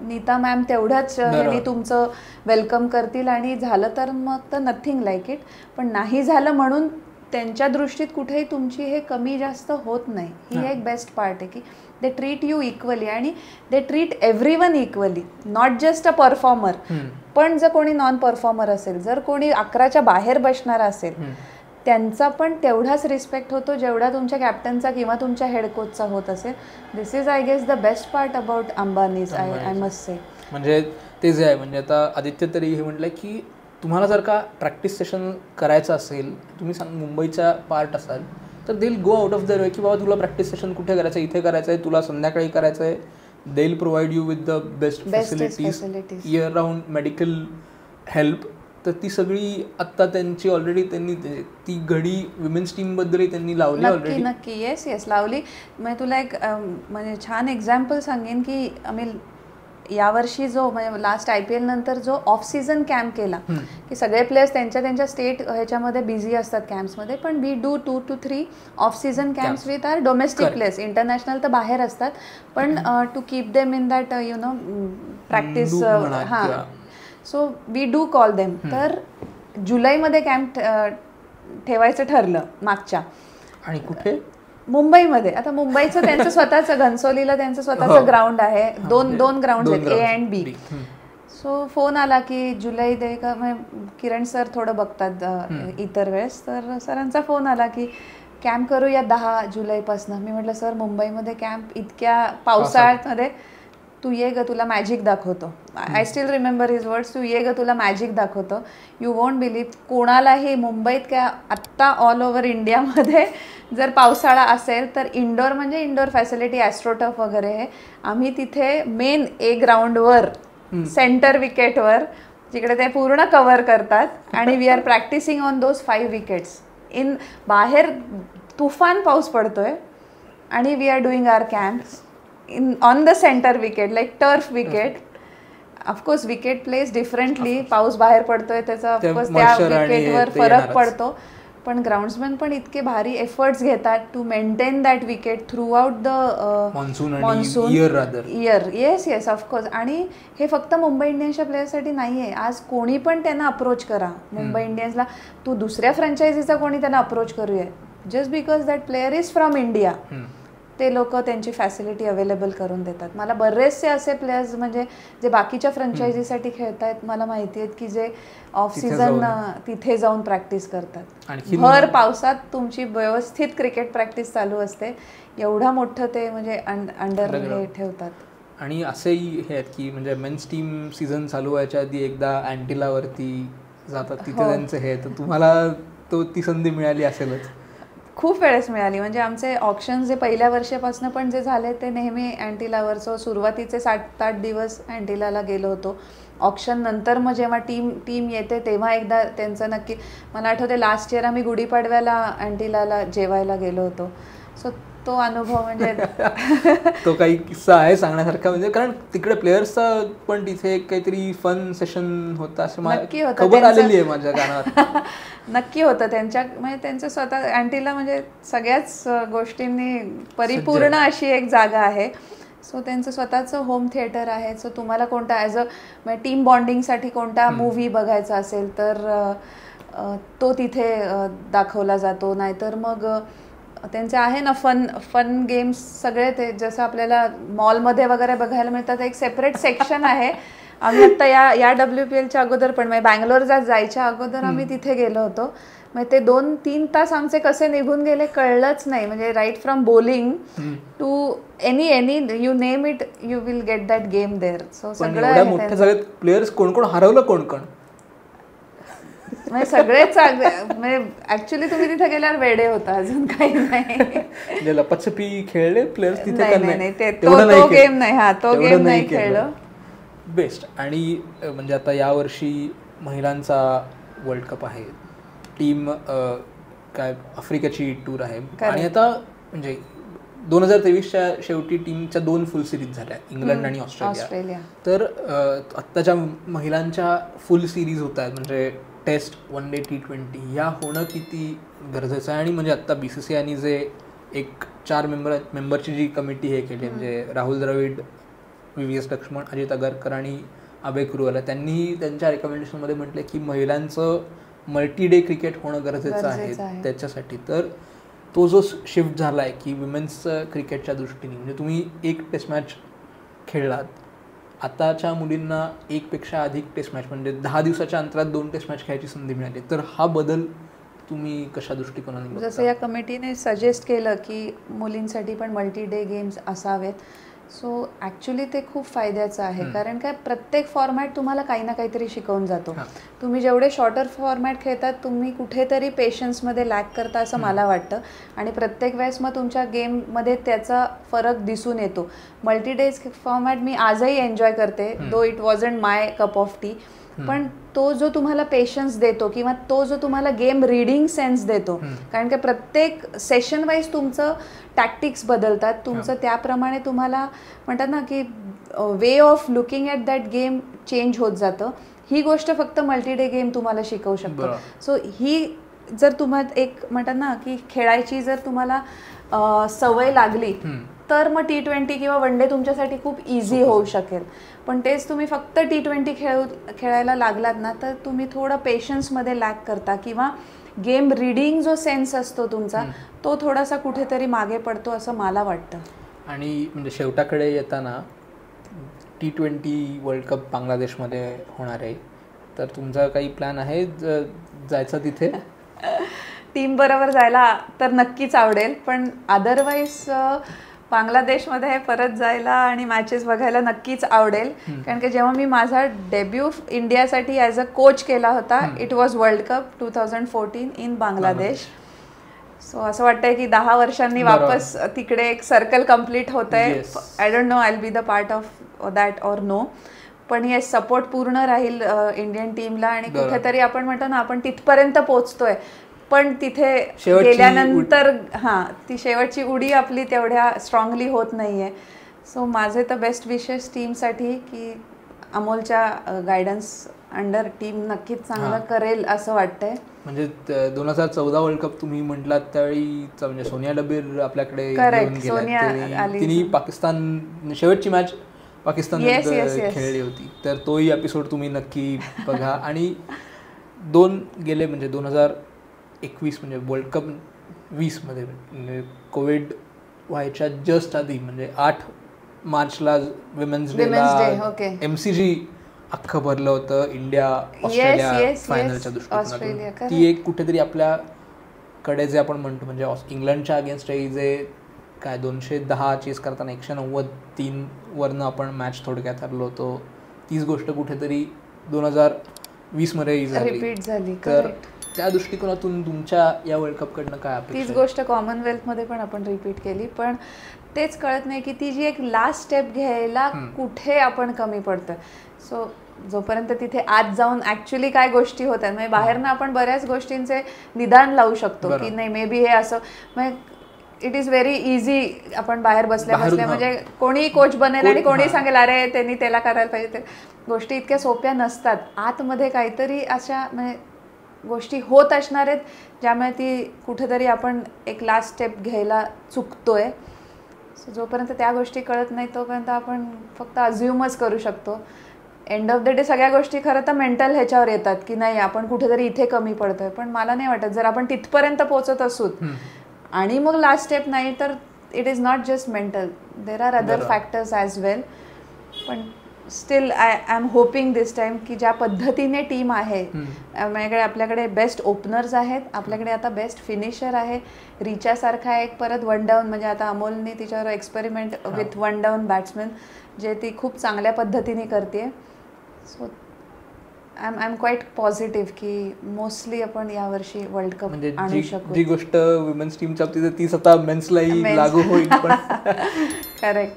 नीता मॅम तेवढंच ह्यानी तुमचं वेलकम करतील, आणि झालं तर मग तर नथिंग लाईक इट. पण नाही झालं म्हणून त्यांच्या दृष्टीत कुठेही तुमची हे कमी जास्त होत नाही. ही एक बेस्ट पार्ट आहे की दे ट्रीट यू इक्वली आणि they treat everyone equally, not just a performer. पण जर कोणी नॉन परफॉर्मर असेल, जर कोणी 11च्या बाहेर बसणारा असेल, त्यांचा पण तेवढाच रिस्पेक्ट होतो जेवढा तुमच्या कॅप्टनचा किंवा तुमच्या हेड कोचचा होत असेल. This is I guess the best part about Ambanis, I must say. म्हणजे ते जे आहे, म्हणजे आता आदित्य तरी हे म्हटलं की तुम्हाला जर का प्रॅक्टिस सेशन करायचं असेल, तुम्ही मुंबईचा पार्ट असाल, तर they will go out of their वे की बाबा तुला प्रॅक्टिस सेशन कुठे करायचं आहे, इथे करायचं आहे, तुला संध्याकाळी करायचं आहे. They will provide you with the best facilities, year round medical help. तर ती सगळी आत्ता त्यांची ऑलरेडी त्यांनी ती घडी विमेन्स टीमबद्दलही त्यांनी लावली ऑलरेडी. नक्की येस लावली. म्हणजे तुला एक म्हणजे छान एक्झाम्पल सांगेन की आम्ही यावर्षी जो म्हणजे लास्ट IPL नंतर जो ऑफ सीझन कॅम्प केला, की सगळे प्लेयर्स त्यांच्या स्टेट ह्याच्यामध्ये बिझी असतात कॅम्प्समध्ये, पण we do 2 to 3 off season camps with our domestic players. International तर बाहेर असतात, पण to keep them in that practice. So we do call them. तर जुलैमध्ये कॅम्प ठेवायचं ठरलं मागच्या. आणि कुठे? मुंबईमध्ये. आता मुंबईचं त्यांचं स्वतःचं घनसोलीला त्यांचं स्वतःचं ग्राउंड आहे. दोन ग्राउंड आहेत, A and B. So phone आला की जुलै दे का, किरण सर थोडं बघतात इतर वेळेस, तर सरांचा फोन आला की कॅम्प करूया 10 जुलैपासून. मी म्हटलं सर मुंबईमध्ये कॅम्प इतक्या पावसाळ्यामध्ये, तू ये ग तुला मॅजिक दाखवतो. I still remember his words, तू ये ग तुला मॅजिक दाखवतो. यू वोंट बिलीव्ह, कोणालाही मुंबईत काय आत्ता ऑल ओव्हर इंडियामध्ये जर पावसाळा असेल तर इंडोर म्हणजे इंडोर फॅसिलिटी ॲस्ट्रोटर्फ वगैरे आहे. आम्ही तिथे मेन A ग्राउंडवर सेंटर विकेटवर जिकडे ते पूर्ण कव्हर करतात आणि we are practising on those 5 wickets. बाहेर तुफान पाऊस पडतोय आणि we are doing our camps on the centre wicket, like turf wicket. Of course wicket plays differently, पाऊस बाहेर पडतोय त्याचा ऑफकोर्स त्या विकेटवर फरक पडतो, पण ग्राउंड्समॅन पण इतके भारी एफर्ट्स घेतात to maintain that wicket throughout the monsoon year. Yes of course. आणि हे फक्त मुंबई इंडियन्सच्या प्लेयर्ससाठी नाही आहे. आज कोणी पण त्यांना अप्रोच करा मुंबई इंडियन्सला, तू दुसऱ्या फ्रँचायझीचा कोणी त्यांना अप्रोच करूया, just because that player is from India. ते लोक त्यांची फॅसिलिटी अवेलेबल करून देतात. मला बरेचसे असे प्लेयर्स म्हणजे जे बाकीच्या फ्रँचायझीसाठी खेळत आहेत मला माहिती आहेत की जे ऑफ सीझन तिथे जाऊन प्रॅक्टिस करतात. भर पावसात तुमची व्यवस्थित क्रिकेट प्रॅक्टिस चालू असते. एवढा मोठं ते म्हणजे अंडर हे ठेवतात. आणि असेही हे आहेत की म्हणजे मेन्स टीम सीझन चालू व्हायच्या आधी एकदा अँटिलावरती जातात, तिथे त्यांचं हे. तर तुम्हाला ती संधी मिळाली असेलच? खूप वेळेस मिळाली. म्हणजे आमचे ऑप्शन जे पहिल्या वर्षापासून पण जे झाले ते नेहमी अँटिलावरचं. सुरुवातीचे 7-8 दिवस अँटिलाला गेलो होतो. ऑप्शन नंतर मग जेव्हा टीम येते तेव्हा एकदा त्यांचं नक्की. मला आठवते लास्ट इयर आम्ही गुढीपाडव्याला अँटिलाला जेवायला गेलो होतो. सो तो अनुभव म्हणजे तो काही किस्सा आहे सांगण्यासारखा? म्हणजे कारण तिकडे प्लेयर्सचा पण तिथे काहीतरी फन सेशन होतं असं खबर आलेली आहे माझ्या कानावर. नक्की होतं त्यांच्या म्हणजे त्यांचं स्वतः अँटिला म्हणजे सगळ्याच गोष्टींनी परिपूर्ण अशी एक जागा आहे. सो त्यांचं स्वतःचं होम थिएटर आहे. सो तुम्हाला कोणता ॲज अ टीम बॉन्डिंगसाठी कोणता मूव्ही बघायचा असेल तर तो तिथे दाखवला जातो. नाहीतर मग त्यांचे आहे ना फन गेम्स सगळे. ते जसं आपल्याला मॉलमध्ये वगैरे बघायला मिळतात एक सेपरेट सेक्शन आहे. आम्ही आत्ता या WPLच्या अगोदर पण म्हणजे बँगलोरला जायच्या अगोदर आम्ही तिथे गेलो होतो. मग ते 2-3 तास आमचे कसे निघून गेले कळलंच नाही. म्हणजे right from bowling to any you name it you will get that game there. So सगळं प्लेयर्स कोण कोण हरवलं, कोण कोण म्हणजे सगळेच म्हणजे ऍक्च्युली तुम्ही तिथे गेल्यावर वेडे होता, अजून काही नाही. लपाछपी खेळले प्लेयर्स तिथे? नाही तो गेम नाही. हा तो गेम नाही खेळलो. बेस्ट. आणि म्हणजे आता यावर्षी महिलांचा वर्ल्ड कप आहे. टीम काय आफ्रिकेची टूर आहे. आणि आता म्हणजे 2023च्या शेवटी टीमच्या 2 फुल सिरीज झाल्या, इंग्लंड आणि ऑस्ट्रेलिया. तर आत्ताच्या महिलांच्या फुल सिरीज होत आहेत म्हणजे टेस्ट, वन डे, T20 या होणं किती गरजेचं आहे? आणि म्हणजे आत्ता BCCIने जे एक 4 मेंबरची जी कमिटी हे केली म्हणजे राहुल द्रविड, VVS लक्ष्मण, अजित अगरकर आणि अभय कुरुवाला, त्यांनी त्यांच्या रेकमेंडेशनमध्ये म्हटलं की महिलांचं मल्टी डे क्रिकेट होणं गरजेचं आहे त्याच्यासाठी. तर तो जो शिफ्ट झाला आहे की विमेन्स क्रिकेटच्या दृष्टीने म्हणजे तुम्ही एक टेस्ट मॅच खेळलात, आताच्या मुलींना एकपेक्षा अधिक टेस्ट मॅच म्हणजे 10 दिवसाच्या अंतरात 2 टेस्ट मॅच खेळायची संधी मिळाली. तर हा बदल तुम्ही कशा दृष्टिकोनाने बघता? जसं या कमिटीने सजेस्ट केलं की मुलींसाठी पण मल्टी डे गेम्स असावेत. सो ॲक्च्युली ते खूप फायद्याचं आहे. कारण काय प्रत्येक फॉर्मॅट तुम्हाला काही ना काहीतरी शिकवून जातो. तुम्ही जेवढे शॉर्टर फॉर्मॅट खेळतात तुम्ही कुठेतरी पेशन्समध्ये लॅक करता असं मला वाटतं. आणि प्रत्येक वेळेस मग तुमच्या गेममध्ये त्याचा फरक दिसून येतो. मल्टी डेज फॉर्मॅट मी आजही एन्जॉय करते, though it wasn't my cup of tea. पण तो जो तुम्हाला पेशन्स देतो किंवा तो जो तुम्हाला गेम रीडिंग सेन्स देतो, कारण की प्रत्येक सेशन वाईज तुमचं टॅक्टिक्स बदलतात, तुमचं त्याप्रमाणे तुम्हाला म्हणतात ना की way of looking at that game change होत जातं. ही गोष्ट फक्त मल्टी डे गेम तुम्हाला शिकवू शकतो. सो ही जर तुम्हाला एक म्हणतात ना की खेळायची जर तुम्हाला सवय लागली तर मग T20 किंवा वन डे तुमच्यासाठी खूप इझी होऊ शकेल. पण तेच तुम्ही फक्त T20 खेळायला लागलात ना तर तुम्ही थोडं पेशन्समध्ये लॅक करता किंवा गेम रीडिंग जो सेन्स असतो तुमचा तो थोडासा कुठेतरी मागे पडतो असं मला वाटतं. आणि म्हणजे शेवटाकडे येताना T20 वर्ल्ड कप बांगलादेशमध्ये होणार आहे, तर तुमचा काही प्लॅन आहे जायचं तिथे? टीम बरोबर जायला तर नक्कीच आवडेल, पण अदरवाईज बांगलादेशमध्ये परत जायला आणि मॅचेस बघायला नक्कीच आवडेल. कारण की जेव्हा मी माझा डेब्यू इंडियासाठी ॲज अ कोच केला होता, it was world cup 2014 in Bangladesh. So असं वाटतंय की 10 वर्षांनी वापस तिकडे एक सर्कल कम्प्लीट होत आहे. I don't know I will be the part of that or no, पण येस सपोर्ट पूर्ण राहील इंडियन टीमला. आणि कुठेतरी आपण म्हणतो ना आपण तिथपर्यंत पोहोचतोय, पण तिथे गेल्यानंतर ती शेवटची उडी आपली तेवढ्या स्ट्रॉंगली होत नाहीये. सो माझे तर बेस्ट विशेस टीमसाठी की अमोलच्या गायडन्स अंडर टीम नक्कीच चांगलं करेल असं वाटतंय. म्हणजे 2014 वर्ल्ड कप तुम्ही म्हटलात त्यावेळी म्हणजे सोनिया डबीर आपल्याकडे तिने पाकिस्तान शेवटची मॅच पाकिस्तान खेळली होती, तर तोही एपिसोड तुम्ही नक्की बघा. आणि 2 गेले म्हणजे 2021 म्हणजे वर्ल्ड कप 20 मध्ये कोविड व्हायच्या जस्ट आधी म्हणजे 8 मार्चला विमेन्स Day, डेला okay. MCG अख्खं भरलं होतं इंडिया ऑस्ट्रेलिया yes, फायनलच्या ऑस्ट्रेलिया, दृष्टीकोनातून. ती एक कुठेतरी आपल्याकडे जे आपण म्हणतो म्हणजे इंग्लंडच्या अगेन्स्ट जे काय 210 चेस करताना 193 वरनं आपण मॅच थोडक्यात हरलो होतो. तीच गोष्ट कुठेतरी 2020 मध्ये रिपीट झाली. तर त्या दृष्टिकोनातून तुमच्या या वर्ल्ड कपकडनं काय अपेक्षा? तीच गोष्ट कॉमनवेल्थमध्ये पण आपण रिपीट केली, पण तेच कळत नाही की ती जी एक लास्ट स्टेप घ्यायला कुठे आपण कमी पडतोय. सो जोपर्यंत तिथे आत जाऊन ऍक्च्युली काय गोष्टी होतात म्हणजे बाहेरनं आपण बऱ्याच गोष्टींचे निदान लावू शकतो की नाही मे बी हे असं म्हणजे इट इज व्हेरी इझी. आपण बाहेर बसल्या म्हणजे कोणी कोच बनेल आणि कोणी सांगेल अरे त्यांनी त्याला करायला पाहिजे. ते गोष्टी इतक्या सोप्या नसतात. आतमध्ये काहीतरी अशा म्हणजे गोष्टी होत असणार आहेत ज्यामुळे ती कुठेतरी आपण एक लास्ट स्टेप घ्यायला चुकतोय. सो जोपर्यंत त्या गोष्टी कळत नाही तोपर्यंत आपण फक्त अज्युमच करू शकतो. एंड ऑफ द डे सगळ्या गोष्टी खरं तर मेंटल ह्याच्यावर येतात की नाही आपण कुठेतरी इथे कमी पडतोय. पण मला नाही वाटत जर आपण तिथपर्यंत पोहोचत असू आणि मग लास्ट स्टेप नाही तर it is not just mental, there are other factors as well. पण still I am hoping this time की ज्या पद्धतीने टीम आहे आपल्याकडे बेस्ट ओपनर्स आहेत, आपल्याकडे आता बेस्ट फिनिशर आहे. रिचासारखा एक परत वन डाऊन म्हणजे आता अमोलने तिच्यावर experiment with one down batsman जे ती खूप चांगल्या पद्धतीने करते. So I am quiet positive की मोस्टली आपण यावर्षी वर्ल्ड कप आणू शकू. जी गोष्ट वुमेन्स टीमच्या बाबतीत ती आता मेन्सलाही लागू होईल. करेक्ट.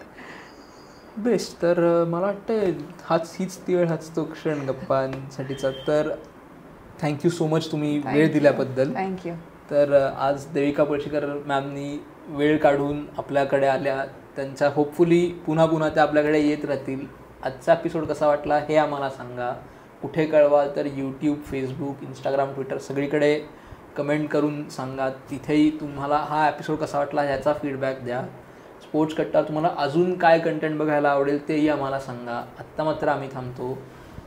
बेस्ट. तर मला वाटतं हीच ती वेळ हाच तो क्षण गप्पांसाठीचा. तर थँक्यू सो मच तुम्ही वेळ दिल्याबद्दल. थँक्यू. तर आज देविका पळशीकर मॅमनी वेळ काढून आपल्याकडे आल्या. त्यांच्या होपफुली पुन्हा त्या आपल्याकडे येत राहतील. आजचा एपिसोड कसा वाटला हे आम्हाला सांगा. कुठे कळवा तर यूट्यूब, फेसबुक, इंस्टाग्राम, ट्विटर सगळीकडे कमेंट करून सांगा. तिथेही तुम्हाला हा एपिसोड कसा वाटला ह्याचा फीडबॅक द्या. स्पोर्ट्स कट्टा तुम्हाला अजून काय कंटेंट बघायला आवडेल तेही आम्हाला सांगा. आत्ता मात्र आम्ही थांबतो.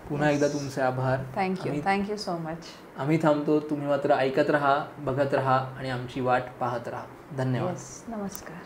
पुन्हा एकदा तुमचे आभार. Thank you so much. आम्ही थांबतो. तुम्ही मात्र ऐकत राहा, बघत राहा आणि आमची वाट पाहत राहा. धन्यवाद. नमस्कार.